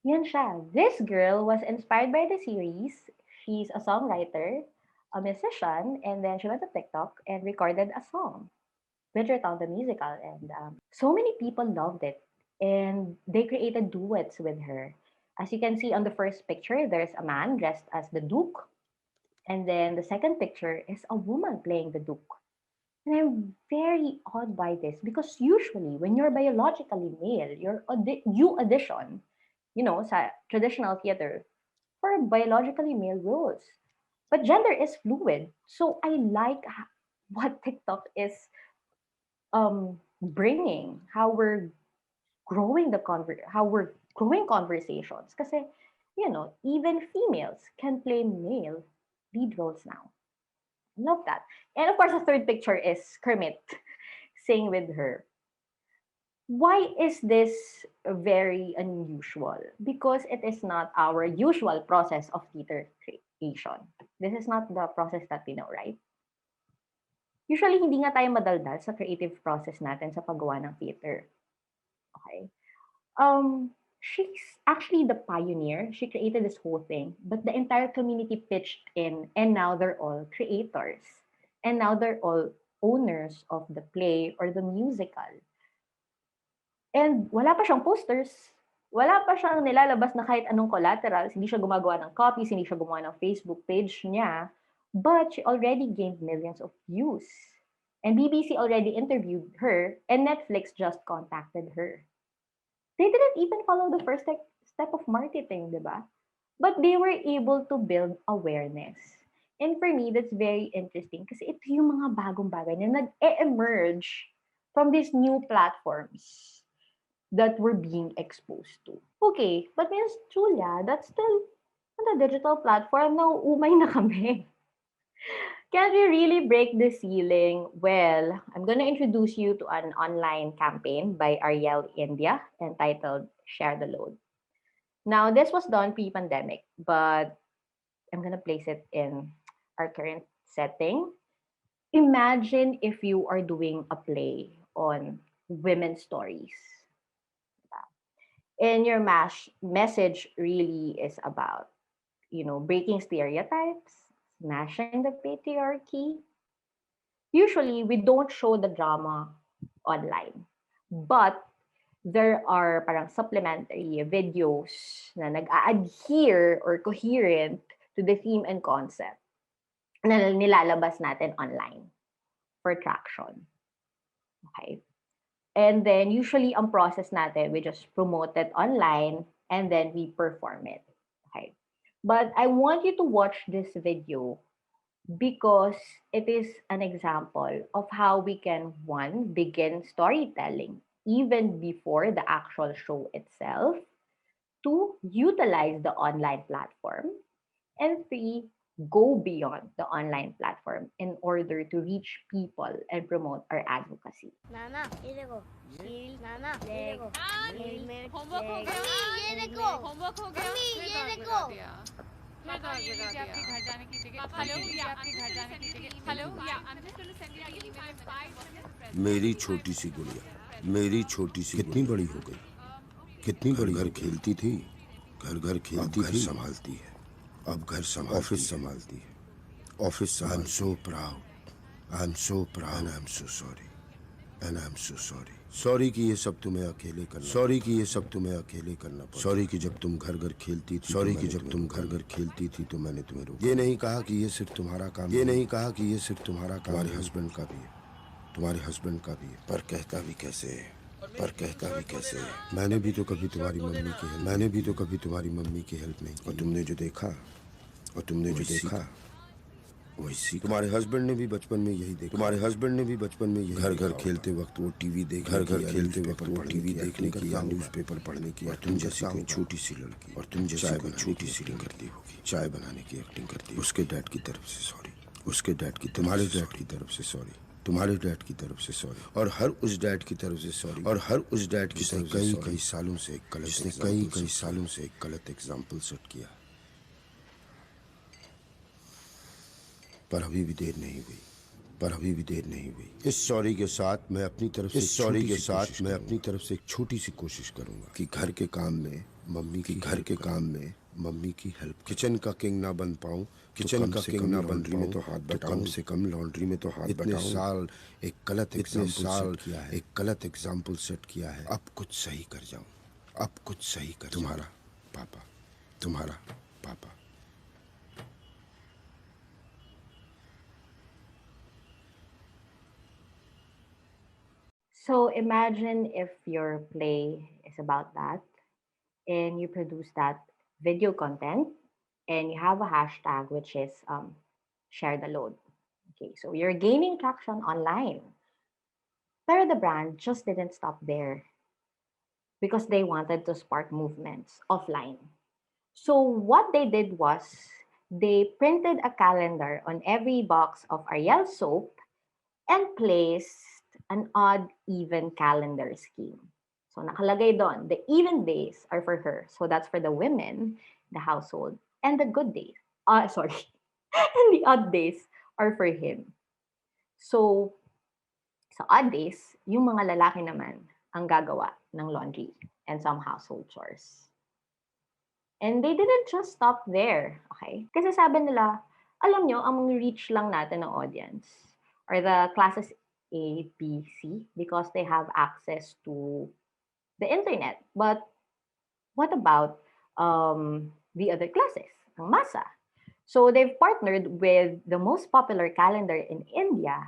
Yan siya. This girl was inspired by the series. She's a songwriter, a musician, and then she went to TikTok and recorded a song, Town the musical. And so many people loved it. And they created duets with her. As you can see on the first picture, there's a man dressed as the Duke. And then the second picture is a woman playing the Duke. And I'm very awed by this because usually when you're biologically male, you audition, sa traditional theater for biologically male roles. But gender is fluid. So I like what TikTok is bringing, how we're how we're growing conversations. Kasi, even females can play male lead roles now. Love that. And of course, the third picture is Kermit sing with her. Why is this very unusual? Because it is not our usual process of theater creation. This is not the process that we know, right? Usually, hindi nga tayo madaldal sa creative process natin sa paggawa ng theater. Okay? She's actually the pioneer. She created this whole thing, but the entire community pitched in, and now they're all creators. And now they're all owners of the play or the musical. And wala pa siyang posters. Wala pa siyang nilalabas na kahit anong collaterals. Hindi siya gumagawa ng copies, hindi siya gumawa ng Facebook page niya. But she already gained millions of views. And BBC already interviewed her, and Netflix just contacted her. They didn't even follow the first step of marketing, diba? But they were able to build awareness. And for me, that's very interesting kasi ito yung mga bagong bagay na nag-emerge from these new platforms that we're being exposed to. Okay, but Ms. Julia, that's still on the digital platform. Nauumay na kami. Can we really break the ceiling? Well, I'm going to introduce you to an online campaign by Ariel India entitled Share the Load. Now, this was done pre-pandemic, but I'm going to place it in our current setting. Imagine if you are doing a play on women's stories. And your message really is about, breaking stereotypes, smashing the patriarchy. Usually, we don't show the drama online. But there are parang supplementary videos na nag-adhere or coherent to the theme and concept na nilalabas natin online for traction. Okay? And then, usually, ang process natin, we just promote it online and then we perform it. Okay? But I want you to watch this video because it is an example of how we can, one, begin storytelling even before the actual show itself, two, utilize the online platform, and three, go beyond the online platform in order to reach people and promote our advocacy. Nana, ये देखो शील नाना ये देखो helmet homework हो गया mummy ये देखो homework हो गया मम्मी ये देखो पापा ये लीजिए आपके घर जाने की टिकट हेलो या आपके घर जाने की ticket hello yeah I am just going to send you email इन 5 मिनट्स मेरी छोटी सी गुड़िया मेरी छोटी सी कितनी बड़ी हो गई कितनी बड़ी घर खेलती थी घर घर खेलती थी संभालती है अब घर ऑफिस संभालती है office I am so proud I am so proud I am so sorry and I am so sorry sorry कि ये सब तुम्हें अकेले करना सॉरी कि ये सब तुम्हें अकेले करना सॉरी कि जब तुम घर घर खेलती थी सॉरी कि जब तुम घर घर खेलती थी तो मैंने तुम्हें रोका ये नहीं कहा कि ये सिर्फ तुम्हारा काम ये नहीं कहा कि ये सिर्फ तुम्हारा काम तुम्हारे हस्बैंड का भी है तुम्हारे हस्बैंड का भी है, पर कहता भी कैसे है, मैंने भी तो कभी तुम्हारी मम्मी की हेल्प नहीं की। और तुमने जो देखा वही तुम्हारे हस्बैंड ने भी बचपन में यही देखा। घर घर खेलते वक्त वो टीवी देखने की या न्यूज़पेपर पढ़ने की, और तुम जैसी कोई छोटी सी लड़की चाय बनाने की एक्टिंग करती है। उसके डैड की तरफ से सॉरी, तुम्हारे डैड की तरफ से सॉरी, और हर उस डैड की तरफ से सॉरी, जिसने कई सालों से एक गलत एग्जाम्पल सेट किया। पर अभी भी देर नहीं हुई। इस सॉरी के साथ मैं अपनी तरफ से एक छोटी सी कोशिश करूंगा कि घर के काम में मम्मी की हेल्प। किचन का किंग ना बन पाऊं, लॉन्ड्री में तो हाथ बटाऊं। कम से कम लॉन्ड्री में तो हाथ बटाऊं। इतने साल एक गलत एग्जाम्पल सेट किया है। अब कुछ सही कर जाऊं। तुम्हारा पापा। So imagine if your play is about that and you produce that video content and you have a hashtag which is share the load. Okay, so you're gaining traction online. Pero the brand just didn't stop there because they wanted to spark movements offline. So what they did was they printed a calendar on every box of Ariel soap and placed an odd even calendar scheme. So nakalagay doon, the even days are for her. So that's for the women, the household, and the good days. Sorry. And the odd days are for him. So sa odd days, yung mga lalaki naman ang gagawa ng laundry and some household chores. And they didn't just stop there, okay? Kasi sabi nila, alam nyo, ang reach lang natin ng audience are the classes A, B, C because they have access to the internet. But what about the other classes, ang masa? So they've partnered with the most popular calendar in India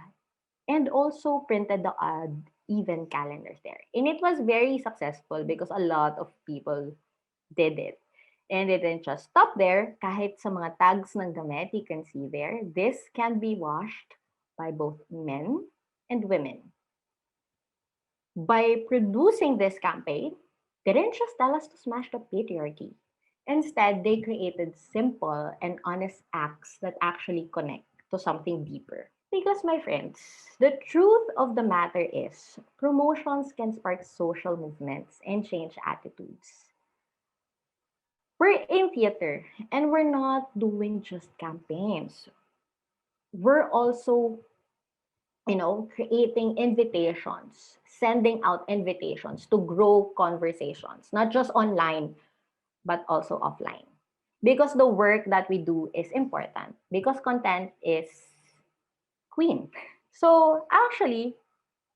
and also printed the odd even calendars there. And it was very successful because a lot of people did it. And it didn't just stop there. Kahit sa mga tags ng damit, you can see there, this can be washed by both men and women. By producing this campaign, they didn't just tell us to smash the patriarchy. Instead, they created simple and honest acts that actually connect to something deeper. Because, my friends, the truth of the matter is promotions can spark social movements and change attitudes. We're in theater and we're not doing just campaigns. We're also, creating invitations, sending out invitations to grow conversations, not just online, but also offline. Because the work that we do is important, because content is queen. So actually,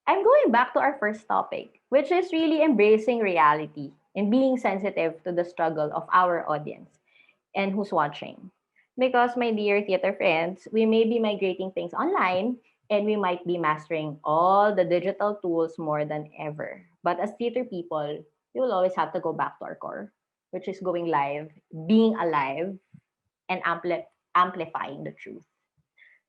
I'm going back to our first topic, which is really embracing reality and being sensitive to the struggle of our audience and who's watching. Because, my dear theater friends, we may be migrating things online and we might be mastering all the digital tools more than ever. But as theater people, we will always have to go back to our core, which is going live, being alive, and amplifying the truth.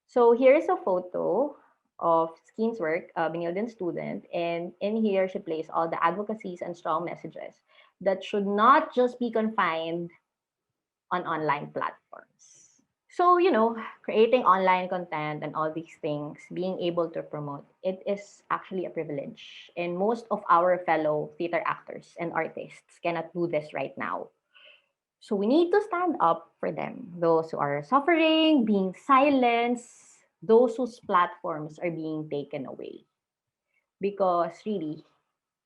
So here's a photo of Skin's work, Benilde's student, and in here she plays all the advocacies and strong messages that should not just be confined on online platforms. So, creating online content and all these things, being able to promote, it is actually a privilege. And most of our fellow theater actors and artists cannot do this right now. So we need to stand up for them, those who are suffering, being silenced, those whose platforms are being taken away. Because really,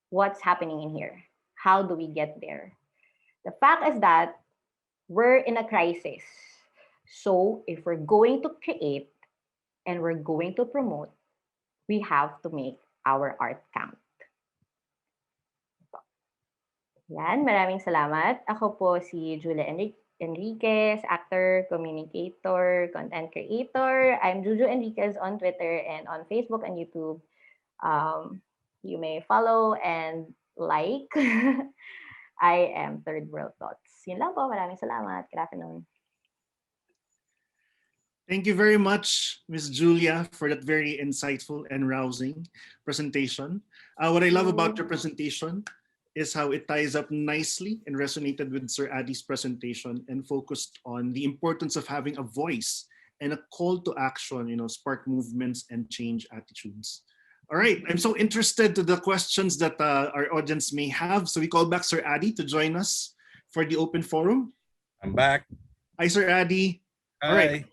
what's happening in here? How do we get there? The fact is that we're in a crisis. So if we're going to create and we're going to promote, we have to make our art count. Yan, maraming salamat. Ako po si Julia Enriquez, actor, communicator, content creator. I'm Juju Enriquez on Twitter and on Facebook and YouTube. You may follow and like. I am Third World Thoughts. Yun lang po. Maraming salamat. Good afternoon. Thank you very much, Ms. Julia, for that very insightful and rousing presentation. What I love about your presentation is how it ties up nicely and resonated with Sir Addy's presentation and focused on the importance of having a voice and a call to action, spark movements and change attitudes. All right, I'm so interested to the questions that our audience may have. So we call back Sir Addy to join us for the open forum. I'm back. Hi, Sir Addy. All right.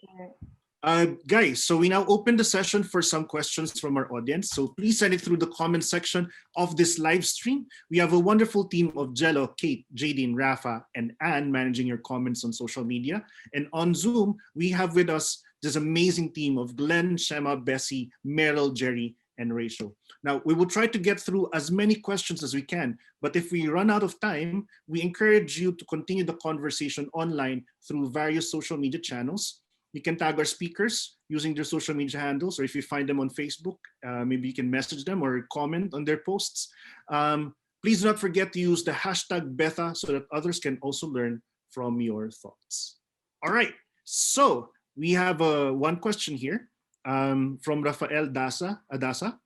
Guys, so we now open the session for some questions from our audience. So please send it through the comment section of this live stream. We have a wonderful team of Jello, Kate, Jadine, Rafa, and Anne managing your comments on social media. And on Zoom, we have with us this amazing team of Glenn, Shema, Bessie, Meryl, Jerry, and Rachel. Now, we will try to get through as many questions as we can, but if we run out of time, we encourage you to continue the conversation online through various social media channels. You can tag our speakers using their social media handles, or if you find them on Facebook, maybe you can message them or comment on their posts. Please do not forget to use the hashtag Betha so that others can also learn from your thoughts. All right, so we have one question here from Rafael Adasa.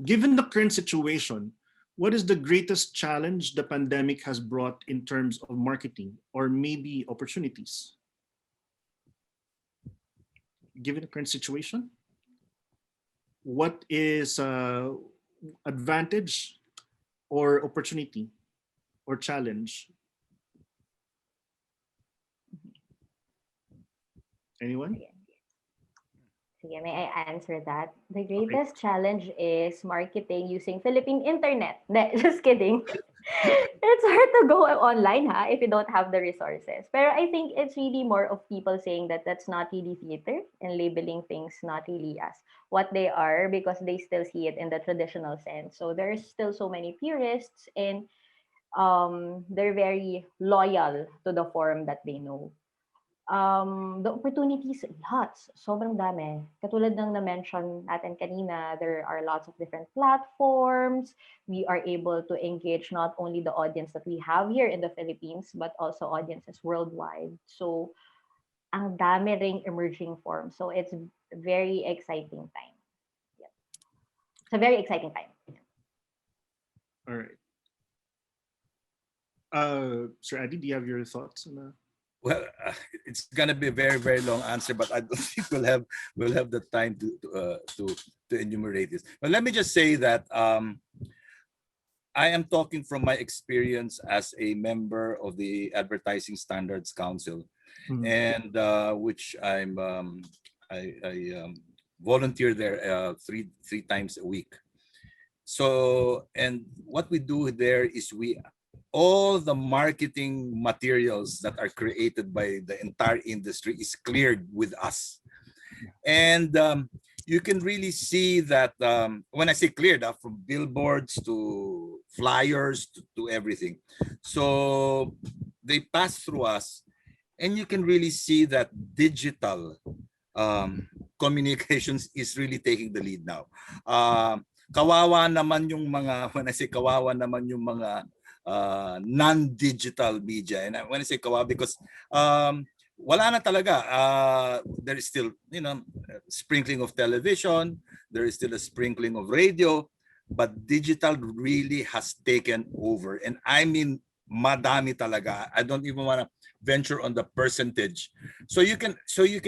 Given the current situation, what is the greatest challenge the pandemic has brought in terms of marketing or maybe opportunities? Given the current situation, what is advantage or opportunity or challenge? Anyone? Sige, may I answer that? The greatest challenge is marketing using Philippine internet. Just kidding. It's hard to go online if you don't have the resources. Pero I think it's really more of people saying that that's not really theater and labeling things not really as what they are because they still see it in the traditional sense. So there's still so many purists and they're very loyal to the form that they know. The opportunities, lots. Sobrang dami. Katulad ng na-mention natin kanina, there are lots of different platforms. We are able to engage not only the audience that we have here in the Philippines, but also audiences worldwide. So, ang dami ring emerging forms. So, it's a very exciting time. Yeah. It's a very exciting time. All right. Sir Addy, do you have your thoughts on that? Well, it's gonna be a very, very long answer, but I don't think we'll have the time to enumerate this. But let me just say that I am talking from my experience as a member of the Advertising Standards Council, and which I volunteer there three times a week. So, and what we do there is all the marketing materials that are created by the entire industry is cleared with us. And you can really see that when I say cleared, from billboards to flyers to everything. So they pass through us, and you can really see that digital communications is really taking the lead now. Kawawa naman yung mga, when I say kawawa naman yung mga non-digital media. And when I say kawawa, because wala na talaga. There is still, sprinkling of television. There is still a sprinkling of radio. But digital really has taken over. And I mean, madami talaga. I don't even want to venture on the percentage. So you can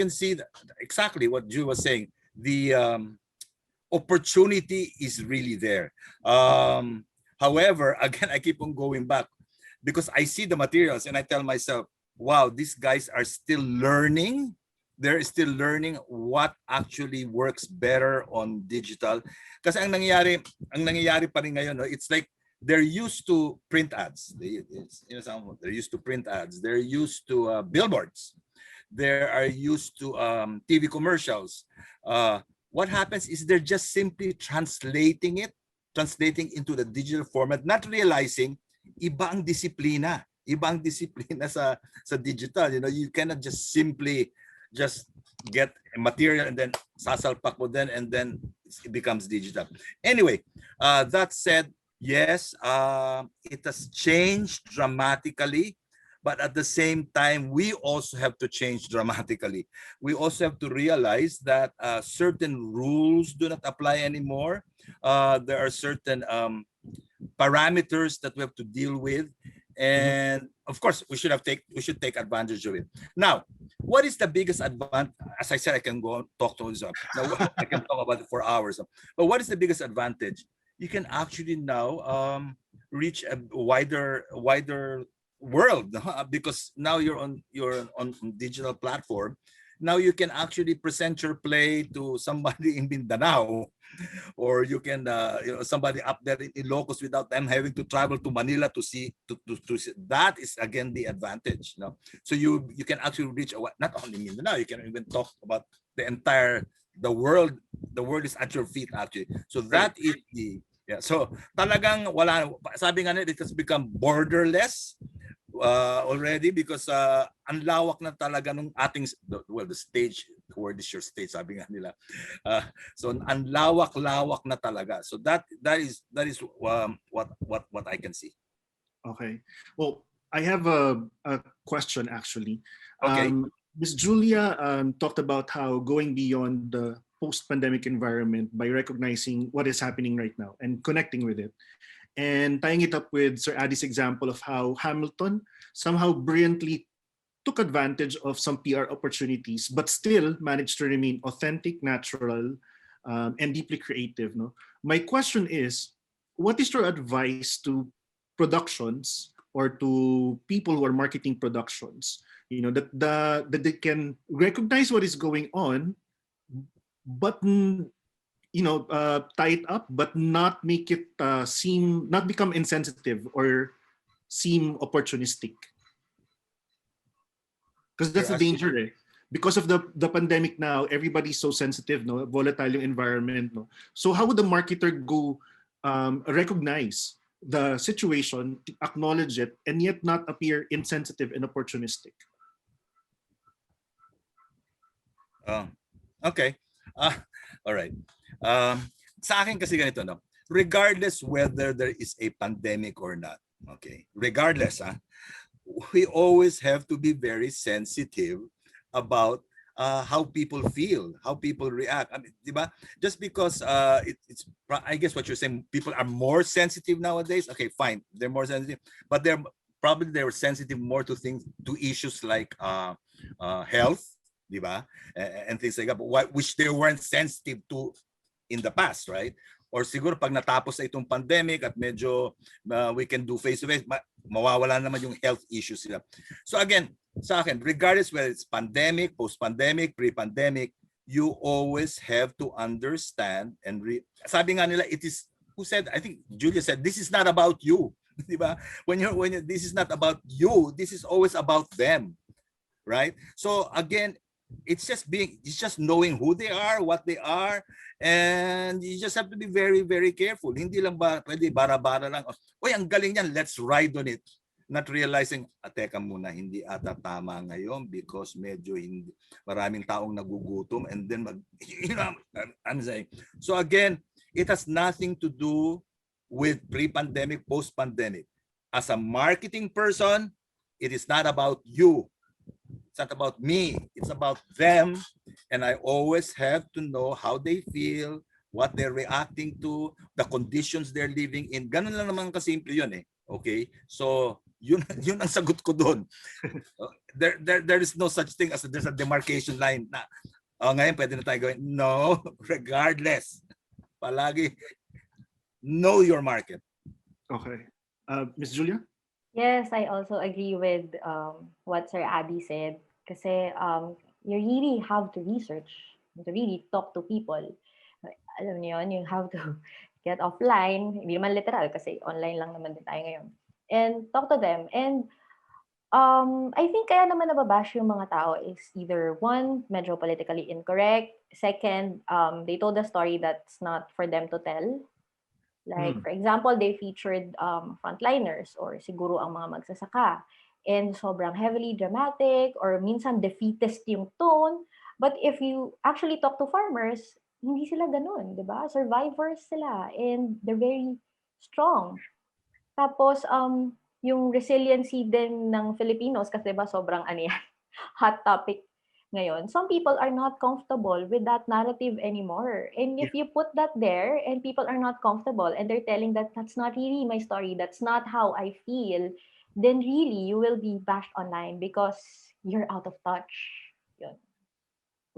see that exactly what Ju was saying. The opportunity is really there. However, again, I keep on going back because I see the materials and I tell myself, wow, these guys are still learning. They're still learning what actually works better on digital. Kasi ang nangyayari pa rin ngayon, it's like they're used to print ads. They're used to print ads. They're used to billboards. They are used to TV commercials. What happens is they're just simply translating into the digital format, not realizing iba ang disiplina sa digital. You cannot just simply just get a material and then sasalpak mo din and then it becomes digital. Anyway, that said, yes, it has changed dramatically, but at the same time, we also have to change dramatically. We also have to realize that certain rules do not apply anymore. There are certain parameters that we have to deal with, and of course we should take advantage of it. Now, what is the biggest advantage? As I said, I can go talk to this up. Now, I can talk about it for hours, but what is the biggest advantage? You can actually now reach a wider world, because now you're on digital platform. Now you can actually present your play to somebody in Mindanao, or you can somebody up there in Ilocos without them having to travel to Manila to see to see. That is again the advantage, so you can actually reach not only Mindanao, you can even talk about the world. The world is at your feet actually, so that is the so talagang wala, sabi nga nila, it has become borderless already, because ang lawak na talaga nung ating the stage. The word is your stage, sabi nga nila. So ang lawak na talaga. So that is what I can see. Okay. Well, I have a question actually. Okay. Ms. Julia talked about how going beyond the post-pandemic environment by recognizing what is happening right now and connecting with it, and tying it up with Sir Addy's example of how Hamilton somehow brilliantly took advantage of some PR opportunities, but still managed to remain authentic, natural, and deeply creative. No? My question is, what is your advice to productions or to people who are marketing productions? That they can recognize what is going on, but tie it up, but not make it not become insensitive or seem opportunistic. Because that's the danger, eh? Because of the pandemic now, everybody's so sensitive, no? Volatile yung environment, no? So how would the marketer go recognize the situation, acknowledge it, and yet not appear insensitive and opportunistic? Okay. All right. Sa akin kasi ganito, no? Regardless whether there is a pandemic or not, okay? Regardless, we always have to be very sensitive about how people feel, how people react. I mean, diba? Just because it's, I guess what you're saying, people are more sensitive nowadays. Okay, fine, they're more sensitive, but they're sensitive more to things, to issues like health, diba? And things like that, but which they weren't sensitive to in the past, right? Or siguro pag natapos na itong pandemic at medyo we can do face-to-face, mawawala naman yung health issues sila. So again, sa akin, regardless whether it's pandemic, post-pandemic, pre-pandemic, you always have to understand and sabi nga nila, it is, who said, I think Julia said, this is not about you. Diba? When this is not about you, this is always about them. Right? So again, it's just knowing who they are, what they are, and you just have to be very, very careful. Hindi lang ba pwede bara-bara lang, oy, ang galing yan, let's ride on it. Not realizing, teka muna, hindi ata tama ngayon because medyo hindi, maraming taong nagugutom, and then I'm saying. So again, it has nothing to do with pre-pandemic, post-pandemic. As a marketing person, it is not about you. It's not about me, it's about them, and I always have to know how they feel, what they're reacting to, the conditions they're living in. Ganun lang naman kasimple yun eh. Okay? So, yun ang sagot ko doon. There is no such thing as there's a demarcation line na ngayon pwede na tayo gawin. No, regardless. Palagi know your market. Okay. Ms. Julia? Yes, I also agree with what Sir Abby said. Kasi you really have to research, to really talk to people. Alam niyo yun, you have to get offline, hindi naman literal kasi online lang naman din tayo ngayon. And talk to them. And I think kaya naman nababash yung mga tao is either one, medyo politically incorrect. Second, they told a story that's not for them to tell. Like, for example, they featured frontliners or siguro ang mga magsasaka. And sobrang heavily dramatic or minsan defeatist yung tone. But if you actually talk to farmers, hindi sila ganun, di ba? Survivors sila and they're very strong. Tapos, yung resiliency din ng Filipinos, kasi ba sobrang ano yan, hot topic ngayon. Some people are not comfortable with that narrative anymore. And if you put that there and people are not comfortable and they're telling that that's not really my story, that's not how I feel, then really you will be bashed online because you're out of touch. Yun.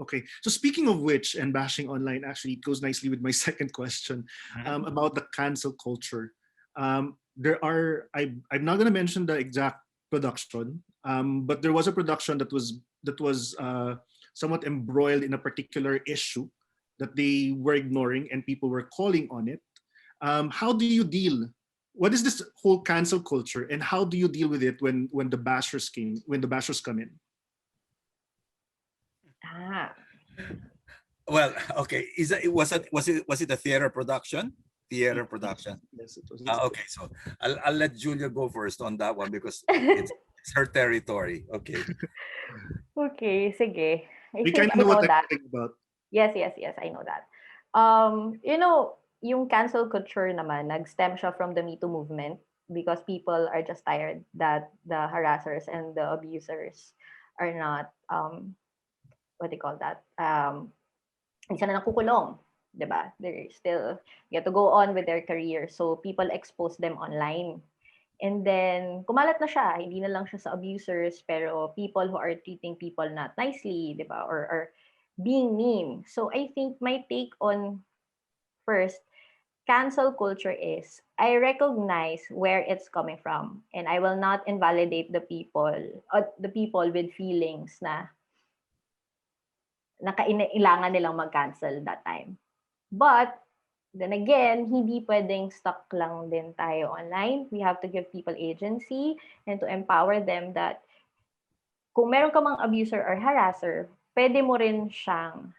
Okay. So speaking of which, and bashing online, actually it goes nicely with my second question about the cancel culture. I'm not going to mention the exact production, but there was a production that was somewhat embroiled in a particular issue that they were ignoring, and people were calling on it. How do you deal? What is this whole cancel culture, and how do you deal with it when the bashers come in? Ah, Well, okay. Was it a theater production? Theater production. Yes, it was. Okay, so I'll let Julia go first on that one because it's her territory. Okay. okay, sige. I We think kind of I know what know I'm that. talking about. Yes, I know that. Yung cancel culture naman, nag-stem siya from the Me Too movement because people are just tired that the harassers and the abusers are not, what do you call that? Isa na nakukulong, 'di ba? They're still get to go on with their career. So people expose them online. And then kumalat na siya, hindi na lang siya sa abusers pero people who are treating people not nicely, 'di ba? Or being mean. So I think my take on first cancel culture is I recognize where it's coming from and I will not invalidate the people with feelings na kailangan nilang mag-cancel that time. But then again, hindi pwedeng stuck lang din tayo online. We have to give people agency and to empower them that kung meron ka mang abuser or harasser, pwede mo rin siyang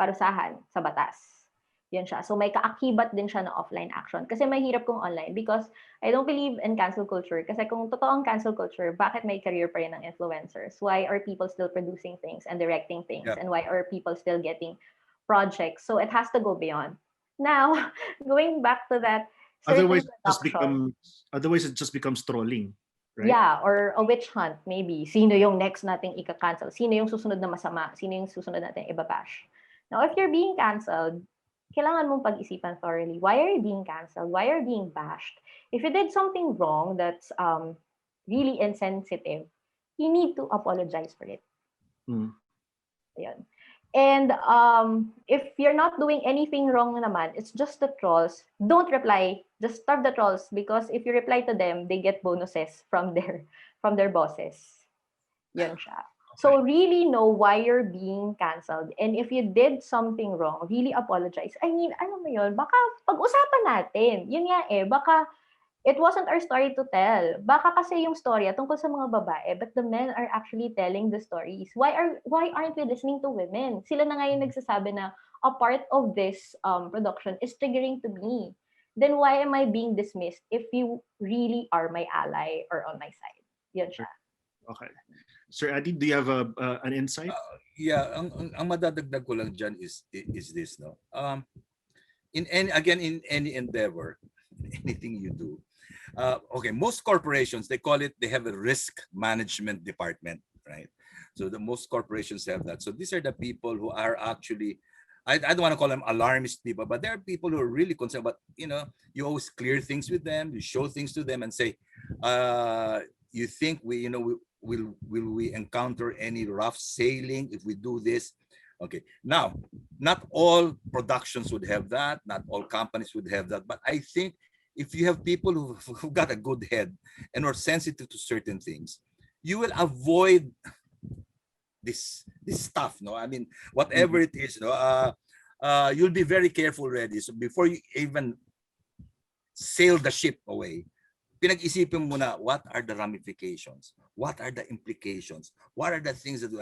parusahan sa batas. Yun siya. So may kaakibat din siya na offline action. Kasi mahirap kung online because I don't believe in cancel culture. Kasi kung totoong cancel culture, bakit may career pa rin ng influencers? Why are people still producing things and directing things? Yep. And why are people still getting projects? So it has to go beyond. Now, going back to that certain production. Otherwise it just becomes trolling, right? Yeah, or a witch hunt maybe. Sino yung next nating ika-cancel? Sino yung susunod na masama? Sino yung susunod nating ibabash? Now, if you're being canceled, kailangan mong pag-isipan thoroughly. Why are you being canceled? Why are you being bashed? If you did something wrong that's really insensitive, you need to apologize for it. Mm. Ayun. And if you're not doing anything wrong naman, it's just the trolls. Don't reply. Just starve the trolls because if you reply to them, they get bonuses from their bosses. Yun siya. So really know why you're being canceled. And if you did something wrong, really apologize. I mean, alam mo yun, baka pag-usapan natin. Yun nga baka it wasn't our story to tell. Baka kasi yung storya tungkol sa mga babae, but the men are actually telling the stories. Why aren't we listening to women? Sila na nga yung nagsasabi na a part of this production is triggering to me. Then why am I being dismissed if you really are my ally or on my side? Yun siya. Okay. Sir Adi, do you have an insight? Yeah, ang madadagdag ko lang dyan is this, no? In any endeavor, anything you do, okay, most corporations, they have a risk management department, right? So most corporations have that. So these are the people who are actually, I don't want to call them alarmist people, but there are people who are really concerned about, you always clear things with them, you show things to them and say, you think will we encounter any rough sailing if we do this? Okay, now, not all productions would have that, not all companies would have that, but I think if you have people who got a good head and are sensitive to certain things, you will avoid this stuff, no? I mean, whatever it is, no? You'll be very careful already. So before you even sail the ship away, pinag-isipin mo na what are the ramifications, what are the implications, what are the things that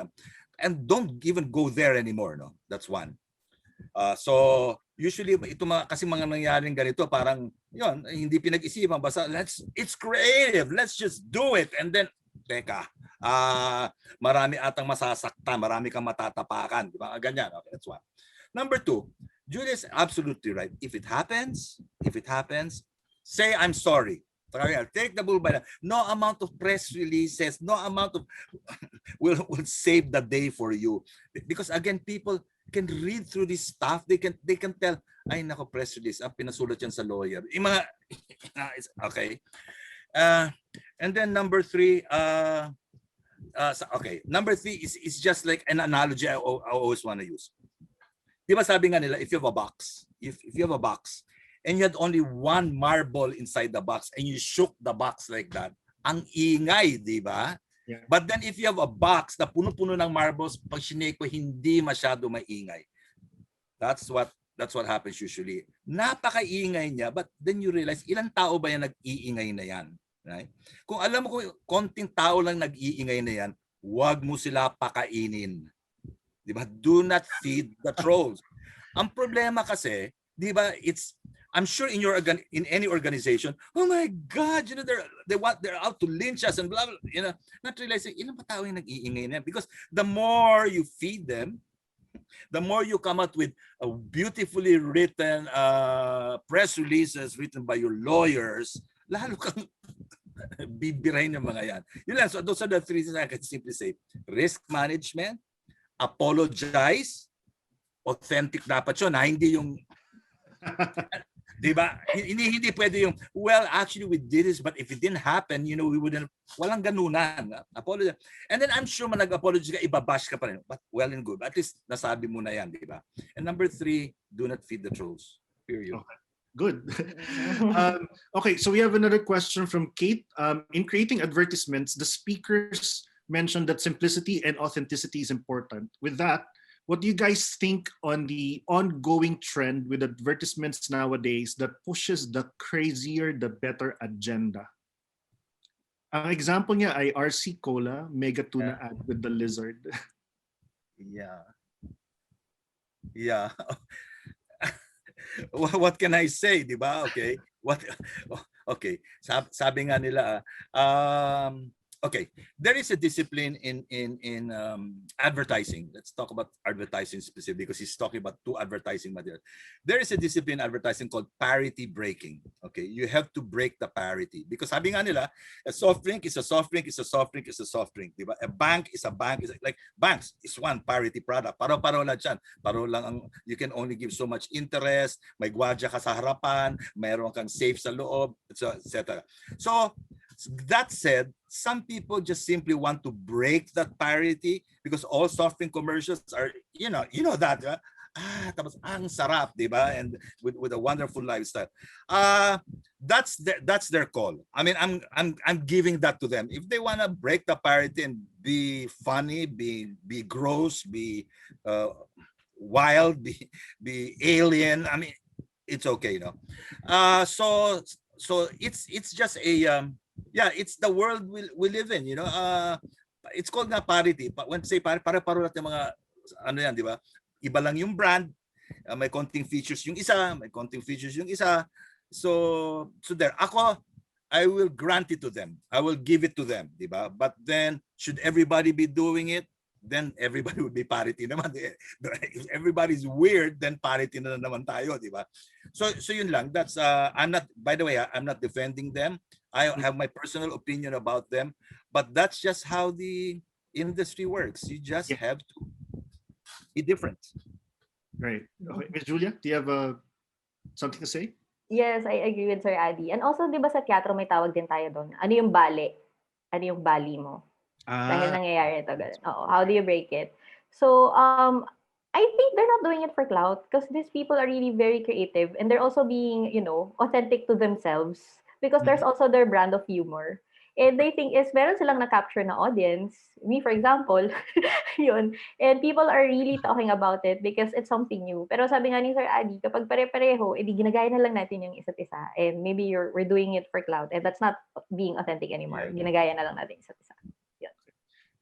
and don't even go there anymore, no? That's one. So usually ito kasi mga nangyaring ganito parang yun, hindi pinag-isipan, basta it's creative, let's just do it, and then teka, marami atang masasaktan, marami kang matatapakan, di ba? Ganyan. Okay, that's one. Number two, Julia's absolutely right. If it happens, say I'm sorry. Take the bull by the. No amount of press releases, no amount of will save the day for you. Because again, people can read through this stuff. They can tell, ay nako, press release. Pinasulat yan sa lawyer. Yung mga, okay. And then number three, okay. Number three is just like an analogy I always want to use. Di ba sabi nga nila, if you have a box, if you have a box, and you had only one marble inside the box, and you shook the box like that, ang ingay, di ba? Yeah. But then if you have a box na puno-puno ng marbles, pag sineko, hindi masyado maingay. That's what happens usually. Napakaingay niya, but then you realize, ilang tao ba yan nag-iingay na yan? Right? Kung alam mo kung konting tao lang nag-iingay na yan, huwag mo sila pakainin. Diba? Do not feed the trolls. Ang problema kasi, diba, I'm sure in any organization, oh my God, they're out to lynch us and blah blah, not realizing ilang pa tao yung nag-iingay na, because the more you feed them, the more you come out with beautifully written press releases written by your lawyers, lalo kang bibirahin yung mga yan. Yun lang. So those are the three things I can simply say. Risk management, apologize, authentic dapat yun, hindi yung diba? Hindi pwede yung, well, actually we did this, but if it didn't happen, we wouldn't, walang ganunan. Apologize. And then I'm sure nag-apologize ka, ibabash ka pa rin. But well and good. At least nasabi mo na yan, diba? And number three, do not feed the trolls. Period. Okay. Good. Okay, so we have another question from Kate. In creating advertisements, the speakers mentioned that simplicity and authenticity is important. With that, what do you guys think on the ongoing trend with advertisements nowadays that pushes the crazier, the better agenda? Ang example niya ay RC Cola, Mega Tuna ad with the lizard. Yeah. Yeah. What can I say, di ba? Okay. Okay. Sabi nga nila, okay, there is a discipline in advertising. Let's talk about advertising specifically because he's talking about two advertising materials. There is a discipline in advertising called parity breaking. Okay, you have to break the parity because sabi nga nila, a soft drink is a soft drink is a soft drink is a soft drink. Diba? A bank is a bank. Is like banks is one parity product. Paro-paro lang dyan. Paro lang ang, you can only give so much interest. May gwadya ka sa harapan. Mayroon kang safe sa loob, etc. So that said, some people just simply want to break that parity because all soft drink commercials are, you know that, tapos ang sarap, di ba? And with a wonderful lifestyle. That's their call. I mean, I'm giving that to them. If they want to break the parity and be funny, be gross, be wild, be alien, I mean, it's okay, So it's just a yeah, it's the world we live in, it's called nga parity. When say pare-paro lahat yung mga ano yan, di ba? Iba lang yung brand, may konting features yung isa, may konting features yung isa. So there, I will grant it to them. I will give it to them, di ba? But then should everybody be doing it? Then everybody would be parity naman. If everybody's weird, then parity na naman tayo, di ba? So yun lang. That's I'm not, by the way, I'm not defending them. I have my personal opinion about them, but that's just how the industry works. You just have to be different. Right. Okay. Ms. Julia, do you have something to say? Yes, I agree with Sir Adi. And also, di ba sa teatro may tawag din tayo doon? Ano yung bale? Ano yung bali mo? Dahil nangyayari ito. How do you break it? So, I think they're not doing it for clout because these people are really very creative and they're also being, authentic to themselves because there's also their brand of humor. And they think meron silang na-capture na audience. Me, for example, yun. And people are really talking about it because it's something new. Pero sabi nga ni Sir Adi, kapag pare-pareho, edi ginagaya na lang natin yung isa't isa. And maybe we're doing it for clout and that's not being authentic anymore. Ginagaya na lang natin isa't isa. Yeah.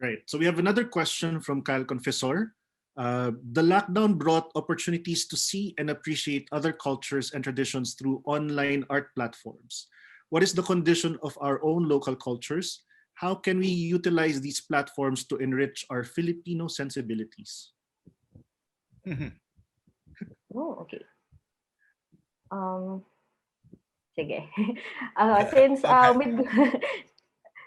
Right. So we have another question from Kyle Confessor. The lockdown brought opportunities to see and appreciate other cultures and traditions through online art platforms. What is the condition of our own local cultures? How can we utilize these platforms to enrich our Filipino sensibilities? Oh, okay. Sige. Since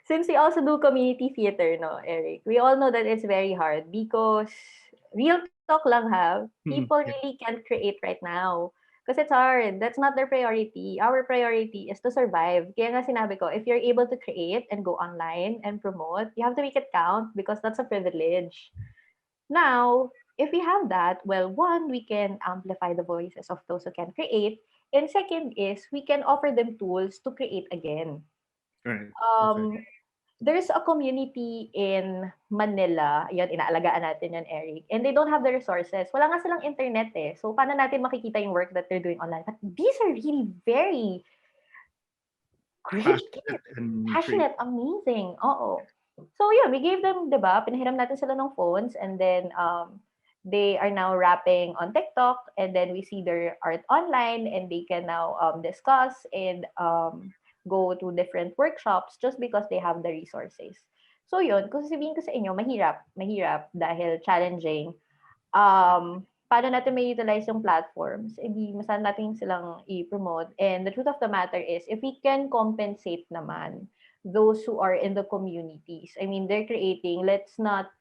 since we also do community theater, no, Eric, we all know that it's very hard because real talk lang have people Yeah. really can't create right now. Because it's hard. That's not their priority. Our priority is to survive. Kaya nga sinabi ko, if you're able to create and go online and promote, you have to make it count because that's a privilege. Now, if we have that, well, one, we can amplify the voices of those who can create. And second is we can offer them tools to create again. Right. Okay. Um, there's a community in Manila, yun, inaalagaan natin yun, Eric, and they don't have the resources. Wala nga silang internet eh. So, paano natin makikita yung work that they're doing online? But these are really very great, Passionate and passionate, amazing. Oo. So, yun, we gave them, di ba, pinahiram natin sila ng phones and then they are now rapping on TikTok and then we see their art online and they can now discuss and go to different workshops just because they have the resources. So yun, kung sasabihin ko sa inyo, mahirap dahil challenging. Paano natin may utilize yung platforms? Hindi, masan natin silang i-promote. And the truth of the matter is, if we can compensate naman those who are in the communities, I mean, they're creating, let's not,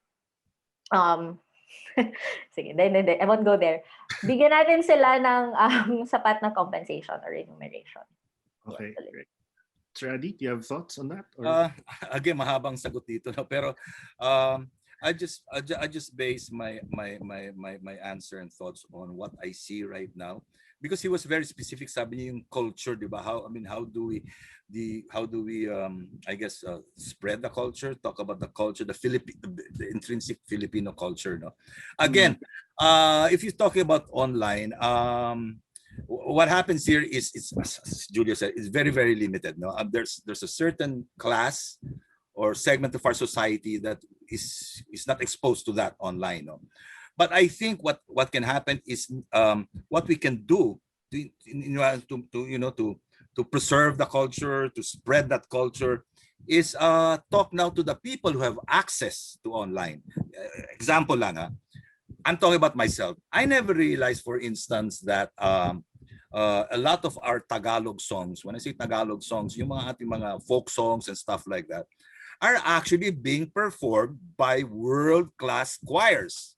sige, hindi, I won't go there. Bigyan natin sila ng sapat na compensation or remuneration. Okay, Yes, great. Sir Adi, do you have thoughts on that? Or? Again, mahabang sagot dito, no? Pero I just base my answer and thoughts on what I see right now, because he was very specific. Sabi niya yung culture, di ba? How do we I guess spread the culture, talk about the culture, the intrinsic Filipino culture, no? Again, if you're talking about online, what happens here is, as Julia said, is very, very limited. No, there's a certain class or segment of our society that is not exposed to that online. No, but I think what can happen is what we can do to preserve the culture, to spread that culture, is talk now to the people who have access to online. Example lang, I'm talking about myself. I never realized, for instance, that a lot of our Tagalog songs, when I say Tagalog songs, yung mga ating mga folk songs and stuff like that, are actually being performed by world-class choirs.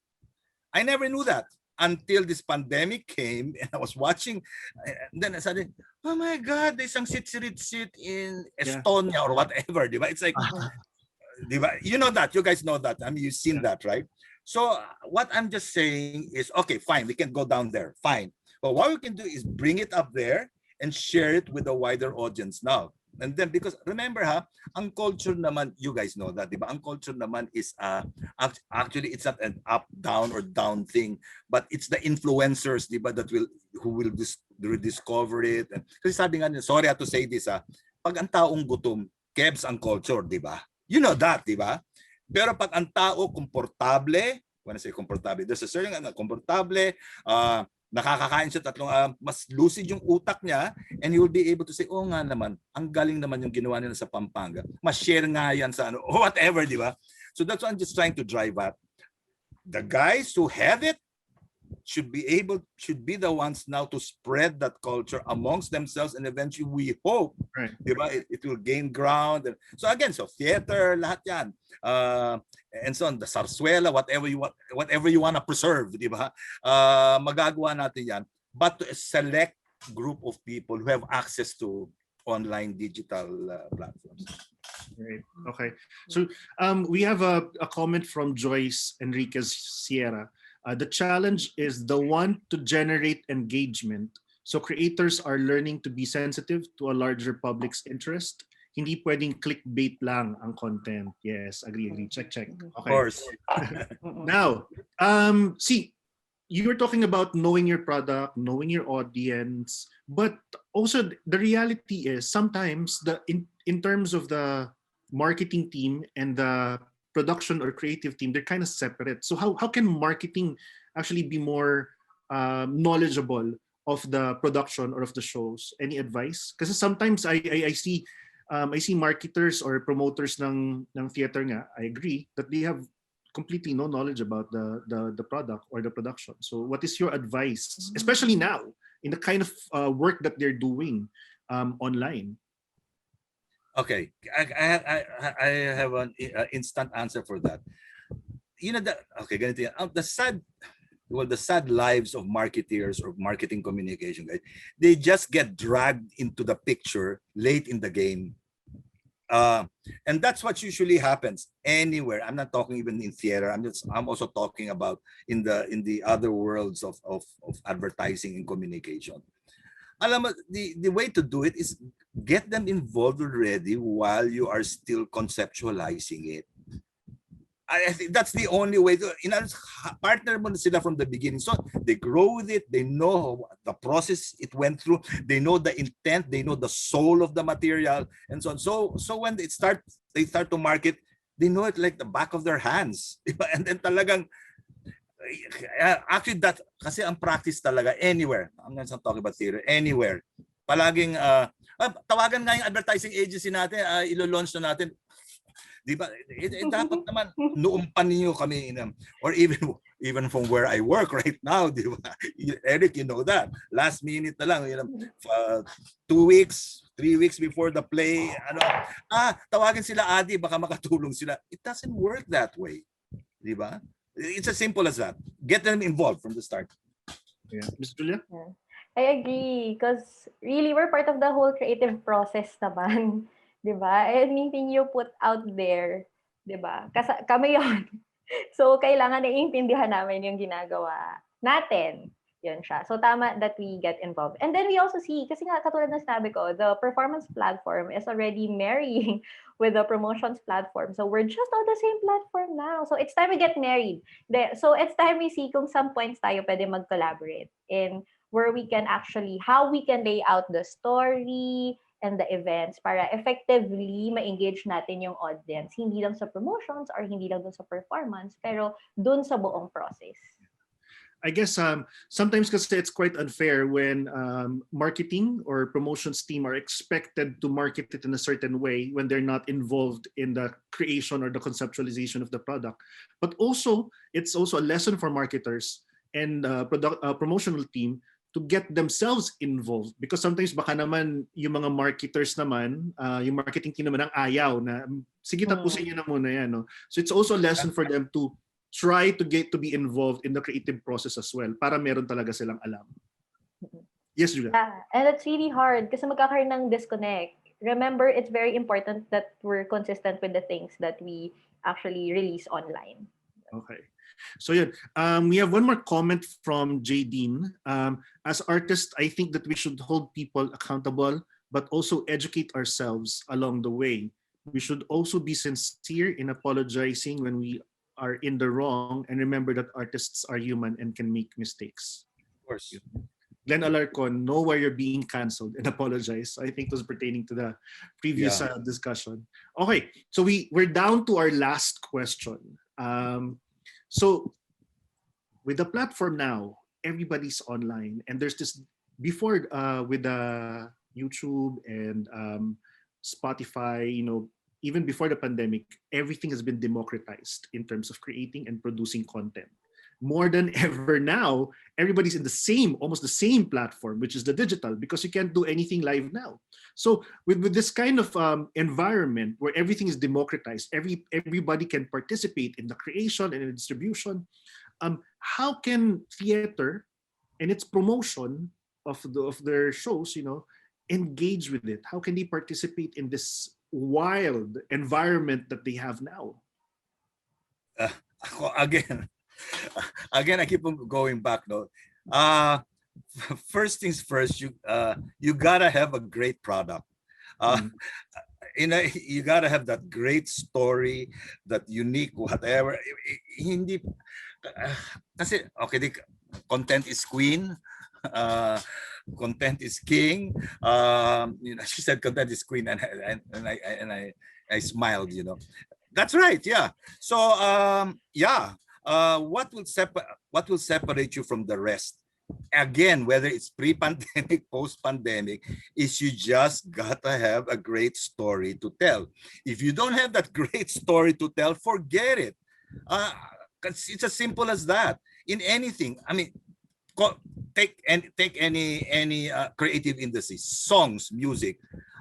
I never knew that until this pandemic came and I was watching. And then I said, oh my God, there's some sit in Estonia or whatever. Diba? It's like, diba? You know that. You guys know that. I mean, you've seen that, right? So what I'm just saying is, okay, fine, we can go down there, fine. But what we can do is bring it up there and share it with a wider audience now. And then, because remember ang culture naman, you guys know that, diba? Ang culture naman is actually it's not an up, down or down thing, but it's the influencers, diba, who will rediscover it. Kasi sabi nga, sorry to say this, pag ang taong gutom, kebs ang culture, diba? You know that, diba? Pero pag ang tao komportable, when I say komportable, there's a certain komportable, nakakakain siya tatlong, mas lucid yung utak niya, and he will be able to say, oh nga naman, ang galing naman yung ginawa nila sa Pampanga. Mas share nga yan sa whatever, di ba? So that's what I'm just trying to drive at. The guys who have it should be the ones now to spread that culture amongst themselves, and eventually we hope, right, diba, it will gain ground. And so again, theater, lahat yan, and so on, the sarsuela, whatever you want to preserve, diba, magagawa natin yan, but to a select group of people who have access to online digital platforms. Right. Okay. So we have a comment from Joyce Enriquez Sierra. The challenge is the one to generate engagement. So creators are learning to be sensitive to a larger public's interest. Hindi pwedeng clickbait lang ang content. Yes, agree. Check. Okay. Of course. Now, see, you were talking about knowing your product, knowing your audience, but also the reality is sometimes in terms of the marketing team and the production or creative team, they're kind of separate. So how can marketing actually be more knowledgeable of the production or of the shows? Any advice? Because sometimes I see marketers or promoters ng theater nga, I agree that they have completely no knowledge about the product or the production. So what is your advice, especially now in the kind of work that they're doing online? Okay, I have an instant answer for that. You know that, okay, ganito yan. The sad lives of marketeers or marketing communication guys, they just get dragged into the picture late in the game. And that's what usually happens anywhere. I'm not talking even in theater. I'm also talking about in the other worlds of advertising and communication. Alam mo, the way to do it is get them involved already while you are still conceptualizing it. I think that's the only way to, partner mo na sila from the beginning. So they grow with it, they know the process it went through, they know the intent, they know the soul of the material, and so on. So when they start to market, they know it like the back of their hands. And then talagang, actually that, kasi ang practice talaga anywhere, I'm not talking about theater, anywhere. Palaging, tawagan nga yung advertising agency natin, ilo-launch na natin. Di ba? Dapat naman noong pa ninyo kami or even from where I work right now, di ba? Eric, you know that. Last minute na lang, 2 weeks, 3 weeks before the play, tawagin sila Adi, baka makatulong sila. It doesn't work that way. Di ba? It's as simple as that. Get them involved from the start. Yeah. Ms. Julia? Yeah. I agree, because really we're part of the whole creative process naman. 'Di ba? Anything you put out there, 'di ba? Kasi kami 'yon. So kailangan naiintindihan namin yung ginagawa natin. 'Yun siya. So tama that we get involved. And then we also see, kasi nga katulad ng sinabi ko, the performance platform is already marrying with the promotions platform. So we're just on the same platform now. So it's time we get married. So it's time we see kung some points tayo pwede mag-collaborate in where we can actually, how we can lay out the story and the events para effectively ma-engage natin yung audience. Hindi lang sa promotions or hindi lang dun sa performance, pero dun sa buong process. I guess sometimes kasi it's quite unfair when marketing or promotions team are expected to market it in a certain way when they're not involved in the creation or the conceptualization of the product. But also, it's also a lesson for marketers and promotional team to get themselves involved, because sometimes baka naman yung mga marketers naman, yung marketing team naman ang ayaw na sige tapusin niyo na muna yan, no? So it's also a lesson for them to try to get to be involved in the creative process as well para meron talaga silang alam. Yes, Julia. Yeah, and it's really hard kasi magkakaroon ng disconnect. Remember, it's very important that we're consistent with the things that we actually release online. Okay. So yeah, we have one more comment from J. Dean. As artists, I think that we should hold people accountable, but also educate ourselves along the way. We should also be sincere in apologizing when we are in the wrong, and remember that artists are human and can make mistakes. Of course. Glenn Alarcon, know why you're being canceled and apologize. I think it was pertaining to the previous discussion. Okay, so we're down to our last question. So with the platform now, everybody's online, and there's this before with YouTube and Spotify, even before the pandemic, everything has been democratized in terms of creating and producing content. More than ever now, everybody's in almost the same platform, which is the digital, because you can't do anything live now. So with this kind of environment where everything is democratized, everybody can participate in the creation and the distribution, how can theater and its promotion of their shows, engage with it? How can they participate in this wild environment that they have now? Again, I keep on going back. No, first things first, you gotta have a great product. You gotta have that great story, that unique whatever. Hindi kasi okay, the content is queen. Content is king. She said content is queen, and I smiled. That's right. Yeah. So what will separate you from the rest? Again, whether it's pre-pandemic, post-pandemic, is you just gotta have a great story to tell. If you don't have that great story to tell, forget it. Uh, it's as simple as that. In anything, I mean, take any creative industry, songs, music.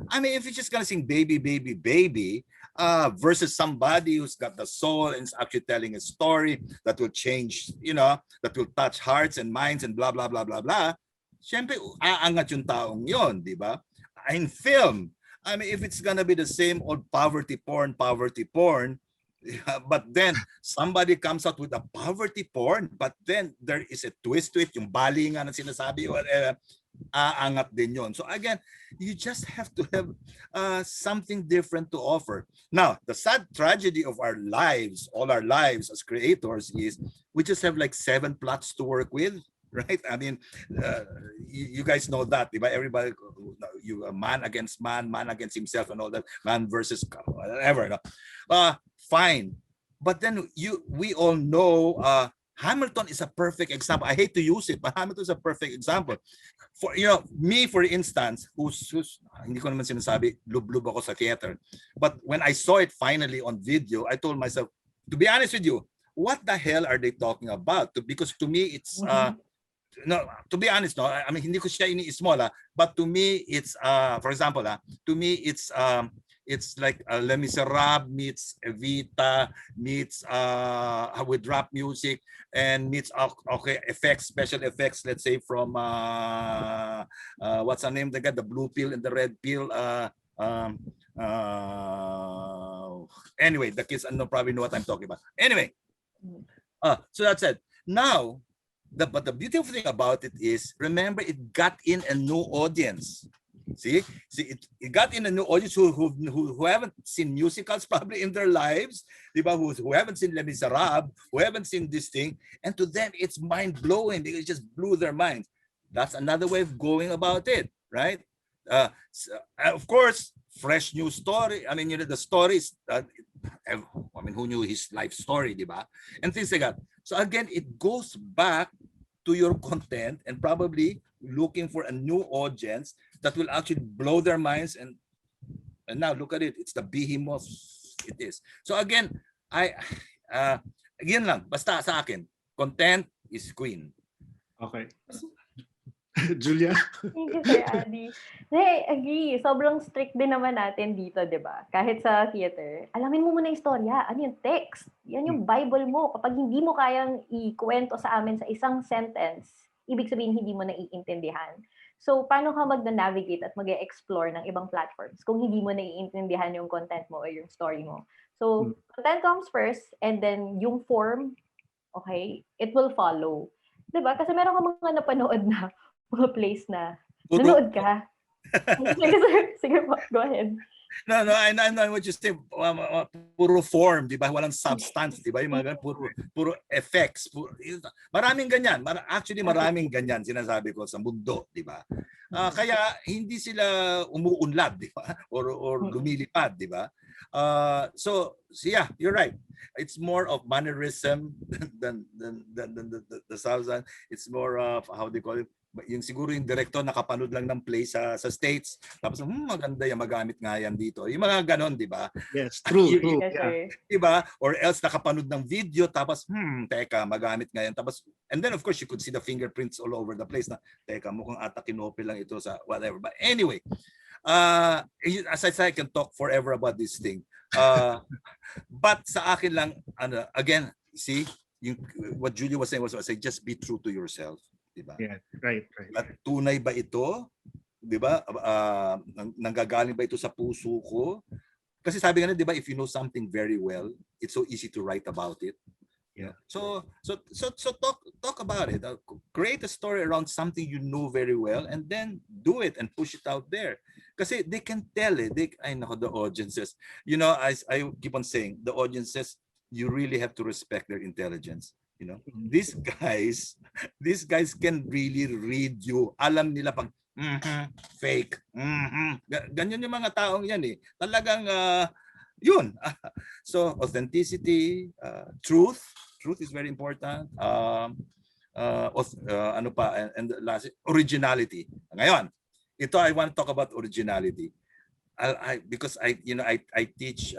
I mean, if you're just gonna sing "baby, baby, baby," versus somebody who's got the soul and is actually telling a story that will change, that will touch hearts and minds and blah blah blah blah blah. Siyempre, aangat yung taong yon, di ba? In film, I mean, if it's gonna be the same old poverty porn, yeah, but then somebody comes out with a poverty porn, but then there is a twist to it, yung bali nga na sinasabi, aangat din yon. So again, you just have to have something different to offer. Now, the sad tragedy of our lives, all our lives as creators, is we just have like 7 plots to work with. Right? I mean, you guys know that, diba? Everybody, you man against man against himself, and all that, man versus whatever. No? Fine, but then we all know Hamilton is a perfect example. I hate to use it, but Hamilton is a perfect example. For me, for instance, who's hindi ko naman sinasabi, lub-lub ako sa theater. But when I saw it finally on video, I told myself, to be honest with you, what the hell are they talking about? Because to me, it's no, to be honest, no, I mean, hindi ko siya ini-small, but to me, it's for example, to me, it's like Les Miserables meets Evita meets with rap music, and meets effects, special effects, let's say from what's her name, the guy, the blue pill and the red pill, anyway, the kids probably know what I'm talking about. Anyway, so that's it. Now, but the beautiful thing about it is, remember, it got in a new audience. See, it got in a new audience who haven't seen musicals probably in their lives, who haven't seen Les Miserables, who haven't seen this thing, and to them it's mind blowing because it just blew their minds. That's another way of going about it, right? Of course, fresh new story. I mean, the stories. I mean, who knew his life story, diba? And things like that. So again, it goes back to your content and probably looking for a new audience that will actually blow their minds. And now look at it, it's the behemoth it is. So again, again lang, basta sa akin, content is queen. Okay. Julia? Thank you, Sir Andy. Hey, agree. Sobrang strict din naman natin dito, di ba? Kahit sa theater. Alamin mo muna yung istorya. Ano yung text? Yan yung Bible mo. Kapag hindi mo kayang ikwento sa amin sa isang sentence, ibig sabihin hindi mo naiintindihan. So, paano ka mag-navigate at mag-explore ng ibang platforms kung hindi mo naiintindihan yung content mo or yung story mo? So, content comes first, and then yung form, okay, it will follow. Diba? Kasi meron ka mga napanood na mga place na nanood ka. Sige po, go ahead. No, I know what you say. Puro form, di ba? Walang substance, di ba? Yung mga puro effects. Maraming ganyan. Actually, maraming ganyan sinasabi ko sa mundo, di ba? Kaya hindi sila umuunlad, di ba? Or lumilipad, di ba? So yeah, you're right. It's more of mannerism than the substance. It's more of, how they call it, yung siguro yung director nakapanood lang ng play sa States, tapos maganda yung magamit nga yan dito, yung mga ganon, di ba? Yes, true. Yeah. Di ba? Or else nakapanood ng video, tapos teka, magamit nga yan, tapos, and then of course you could see the fingerprints all over the place na teka, mukhang ata kinopy lang ito sa whatever. But anyway, as I said, I can talk forever about this thing, but sa akin lang, again, see, what Julia was saying was, I say, just be true to yourself. Diba? Yeah, right. At tunay ba ito? 'Di ba? Nanggagaling ba ito sa puso ko? Kasi sabi nga, 'di ba, if you know something very well, it's so easy to write about it. Yeah. So talk about it. Create a story around something you know very well, and then do it and push it out there. Kasi they can tell it. I know the audiences. You know, I keep on saying, the audiences, you really have to respect their intelligence. You know, these guys can really read you. Alam nila pag fake. Ganyan yung mga taong yan eh. Talagang yun. So authenticity, truth is very important. Ano pa, and last, originality. Ngayon, ito, I want to talk about originality. because I teach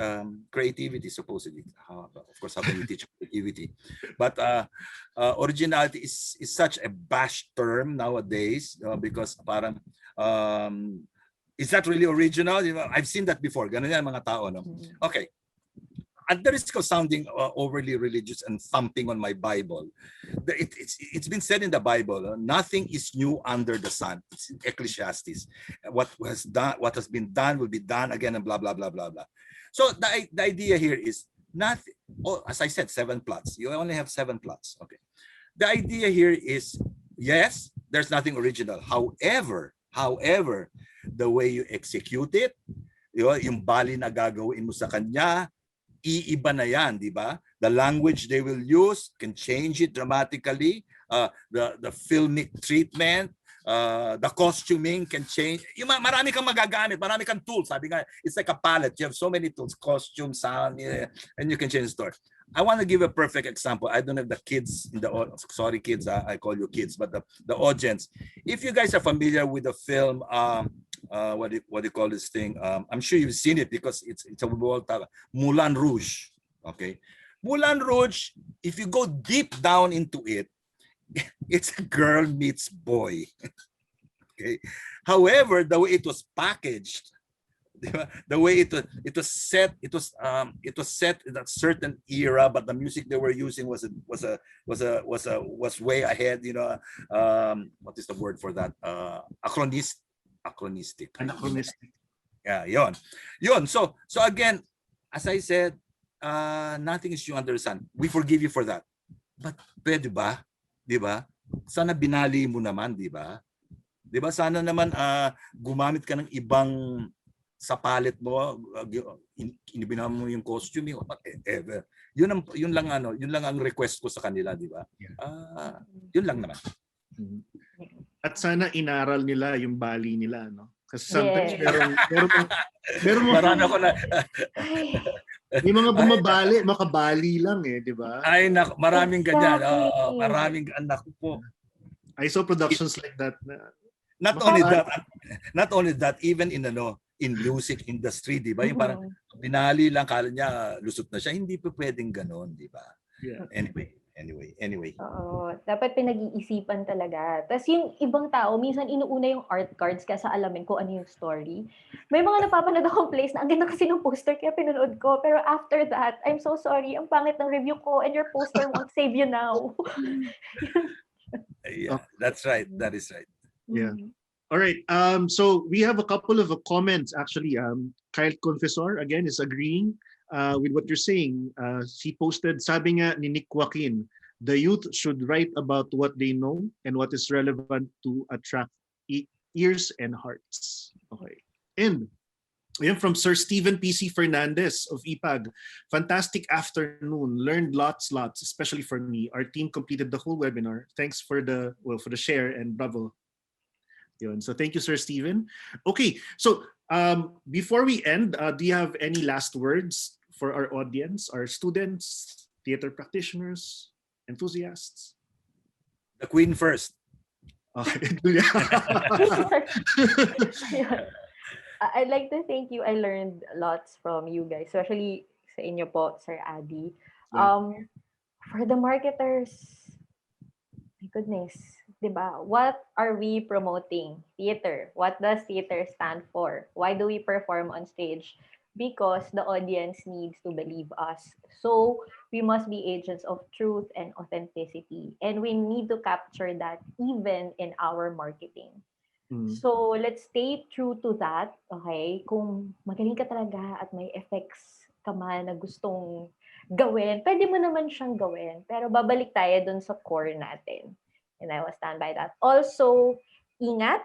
creativity supposedly. Of course, how can you teach creativity? But originality is such a bash term nowadays, because parang is that really original? I've seen that before. Ganun yan mga tao, no? Okay. At the risk of sounding overly religious and thumping on my Bible, it's been said in the Bible, nothing is new under the sun. It's in Ecclesiastes. What has been done will be done again, and blah blah blah blah blah. So the idea here is nothing. Oh, as I said, 7 plots. You only have 7 plots. Okay. The idea here is, yes, there's nothing original. However, the way you execute it, yung bali na gagawin mo sa kanya, iiba na yan, di ba? The language they will use can change it dramatically. The filmic treatment, the costuming can change. Marami kang magagamit, marami kang tools. Sabi nga, it's like a palette. You have so many tools, costume, sound, and you can change the story. I want to give a perfect example. I don't have the kids in the sorry kids, I call you kids, but the audience. If you guys are familiar with the film, what do you call this thing? I'm sure you've seen it because it's a world title. Moulin Rouge. Okay, Moulin Rouge. If you go deep down into it, it's a girl meets boy. Okay. However, the way it was packaged, the way it was set in a certain era, but the music they were using was way ahead. What is the word for that? Anachronistic. Yeah, yon. So again, as I said, nothing is new under the sun. We forgive you for that. But pwede ba? Di ba? Sana binali mo naman, di ba? Di ba? Sana naman gumamit ka ng ibang sa palette mo, inibina mo yung costume, whatever. Yun lang ang request ko sa kanila, di ba? Yun lang naman. At sana inaral nila yung bali nila, no? Kasi sometimes meron Marami ako na may mga bumabali, makabali lang di ba? Ay nako, maraming ganyan. Maraming anak po. I saw productions like that. Not only that, even in music industry, di ba? Yung parang binali lang, kala niya lusot na siya. Hindi pa pwedeng ganon, di ba? Yeah. Anyway. Oo, dapat pinag-iisipan talaga. Tapos yung ibang tao, minsan inuuna yung art cards kaya sa alamin kung ano yung story. May mga napapanood akong place na ang ganda kasi ng poster kaya pinanood ko. Pero after that, I'm so sorry, ang pangit ng review ko and your poster won't save you now. Yeah, that's right. That is right. Yeah. All right. So we have a couple of comments actually. Kyle Confessor again is agreeing with what you're saying. He posted, sabi nga ni Nick Joaquin, the youth should write about what they know and what is relevant to attract ears and hearts. Okay. And from Sir Stephen PC Fernandez of IPAG. Fantastic afternoon. Learned lots, especially for me. Our team completed the whole webinar. Thanks for the share and bravo. So thank you, Sir Stephen. Okay, so before we end, do you have any last words for our audience, our students, theater practitioners, enthusiasts? The Queen first. Okay. I'd like to thank you. I learned lots from you guys, especially sa inyo po, Sir Adi. For the marketers, my goodness, diba? What are we promoting? Theater. What does theater stand for? Why do we perform on stage? Because the audience needs to believe us. So we must be agents of truth and authenticity. And we need to capture that even in our marketing. So let's stay true to that, okay? Kung magaling ka talaga at may effects ka man na gustong gawin, pwede mo naman siyang gawin. Pero babalik tayo dun sa core natin. And I will stand by that. Also, ingat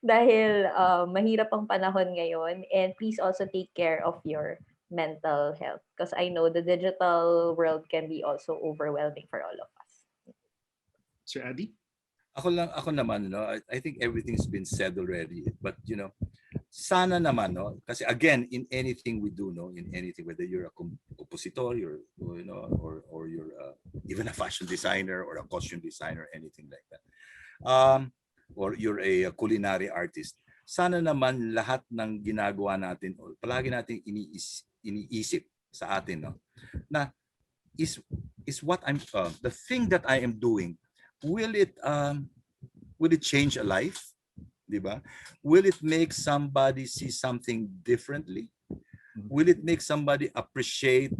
dahil mahirap ang panahon ngayon. And please also take care of your mental health. Because I know the digital world can be also overwhelming for all of us. Sir Adi? Ako naman, I think everything's been said already. But, sana naman, kasi again, in anything we do, in anything, whether you're a compositor, or you're even a fashion designer or a costume designer, anything like that, or you're a culinary artist, sana naman lahat ng ginagawa natin, palagi natin iniisip sa atin, no, na is what I'm the thing that I am doing, will it change a life, di ba? Will it make somebody see something differently? Will it make somebody appreciate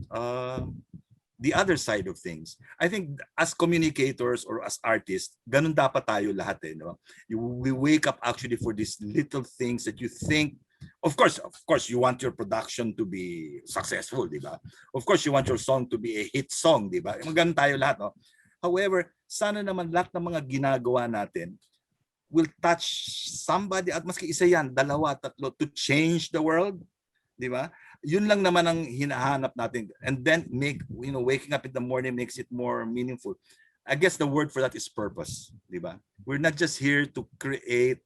the other side of things? I think as communicators or as artists, ganun dapat tayo lahat, eh, no? We wake up actually for these little things that you think, of course, you want your production to be successful, di ba? Of course, you want your song to be a hit song, di ba? Ganun tayo lahat, no? However, sana naman lahat ng mga ginagawa natin will touch somebody, at maski isa yan, dalawa, tatlo, to change the world, di ba? Yun lang naman ang hinahanap natin, and then waking up in the morning makes it more meaningful. I guess the word for that is purpose, di ba? We're not just here to create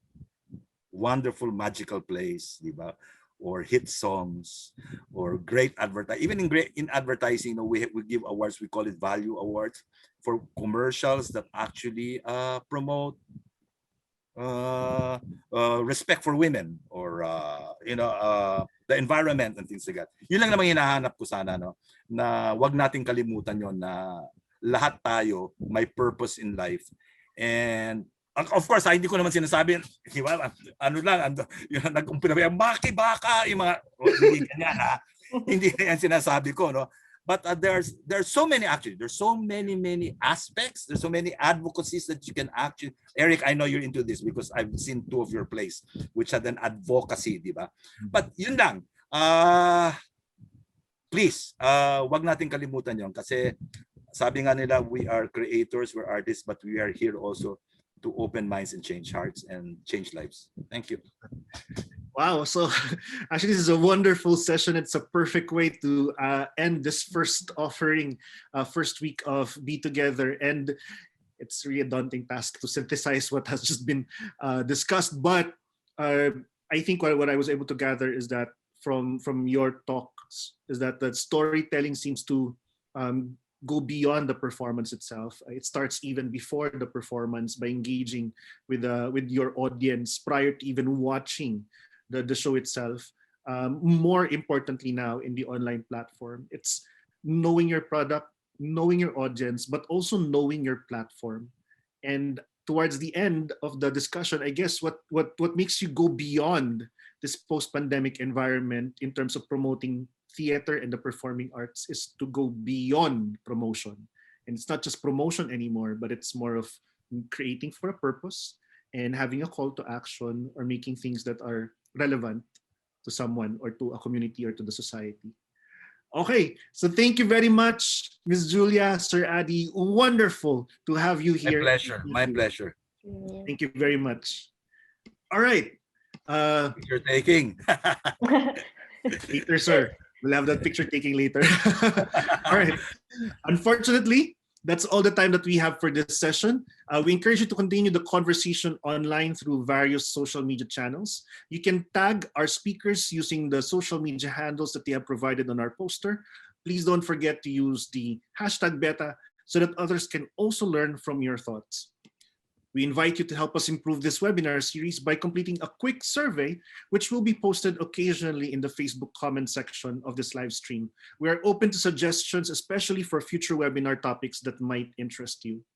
wonderful magical plays, di ba, or hit songs or great advertising. Even in advertising, we give awards, we call it value awards, for commercials that actually promote respect for women, or the environment and things like that. Yun lang naman hinahanap ko sana, no, na wag nating kalimutan yon, na lahat tayo may purpose in life. And of course, hindi ko naman sinasabi, di ba, nag-umpira ba, baka, yung mga, hindi ganyan, ha? Hindi yan sinasabi ko, no? But there's so many, actually, there's so many aspects, there's so many advocacies that you can actually, Eric, I know you're into this because I've seen 2 of your plays which had an advocacy, di ba? But yun lang, please, wag natin kalimutan yon, kasi sabi nga nila, we are creators, we're artists, but we are here also to open minds and change hearts and change lives. Thank you. Wow, so actually this is a wonderful session. It's a perfect way to end this first offering, first week of BeTogether. And it's really a daunting task to synthesize what has just been discussed. But I think what I was able to gather is that from your talks is that the storytelling seems to go beyond the performance itself. It starts even before the performance by engaging with your audience prior to even watching the show itself. More importantly now in the online platform, it's knowing your product, knowing your audience, but also knowing your platform. And towards the end of the discussion, I guess what makes you go beyond this post-pandemic environment in terms of promoting theater and the performing arts is to go beyond promotion. And it's not just promotion anymore, but it's more of creating for a purpose and having a call to action, or making things that are relevant to someone or to a community or to the society. Okay, so thank you very much, Ms. Julia, Sir Adi. Wonderful to have you here. My pleasure. Thank you very much. All right. Picture taking. Later, sir. We'll have that picture taking later. All right. Unfortunately, that's all the time that we have for this session. We encourage you to continue the conversation online through various social media channels. You can tag our speakers using the social media handles that they have provided on our poster. Please don't forget to use the hashtag #beta so that others can also learn from your thoughts. We invite you to help us improve this webinar series by completing a quick survey, which will be posted occasionally in the Facebook comment section of this live stream. We are open to suggestions, especially for future webinar topics that might interest you.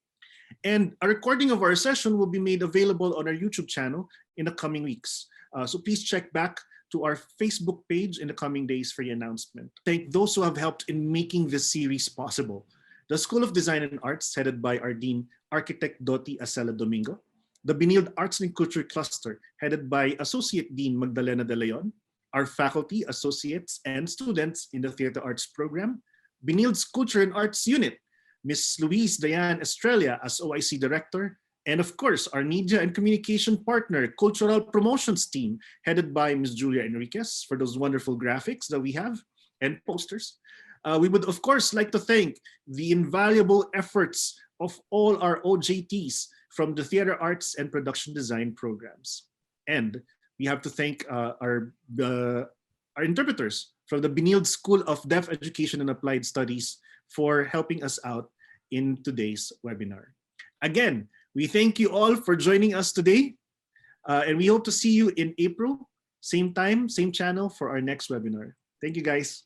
And a recording of our session will be made available on our YouTube channel in the coming weeks. So please check back to our Facebook page in the coming days for the announcement. Thank those who have helped in making this series possible. The School of Design and Arts, headed by our Dean, Architect Dottie Acela Domingo. The Benilde Arts and Culture Cluster, headed by Associate Dean Magdalena De Leon. Our faculty, associates, and students in the Theater Arts program. Benilde's Culture and Arts Unit, Ms. Louise Diane Estrella as OIC Director. And of course, our media and communication partner, Cultural Promotions Team, headed by Ms. Julia Enriquez, for those wonderful graphics that we have and posters. We would, of course, like to thank the invaluable efforts of all our OJTs from the Theater Arts and Production Design programs. And we have to thank our interpreters from the Benilde School of Deaf Education and Applied Studies for helping us out in today's webinar. Again, we thank you all for joining us today. And we hope to see you in April, same time, same channel for our next webinar. Thank you, guys.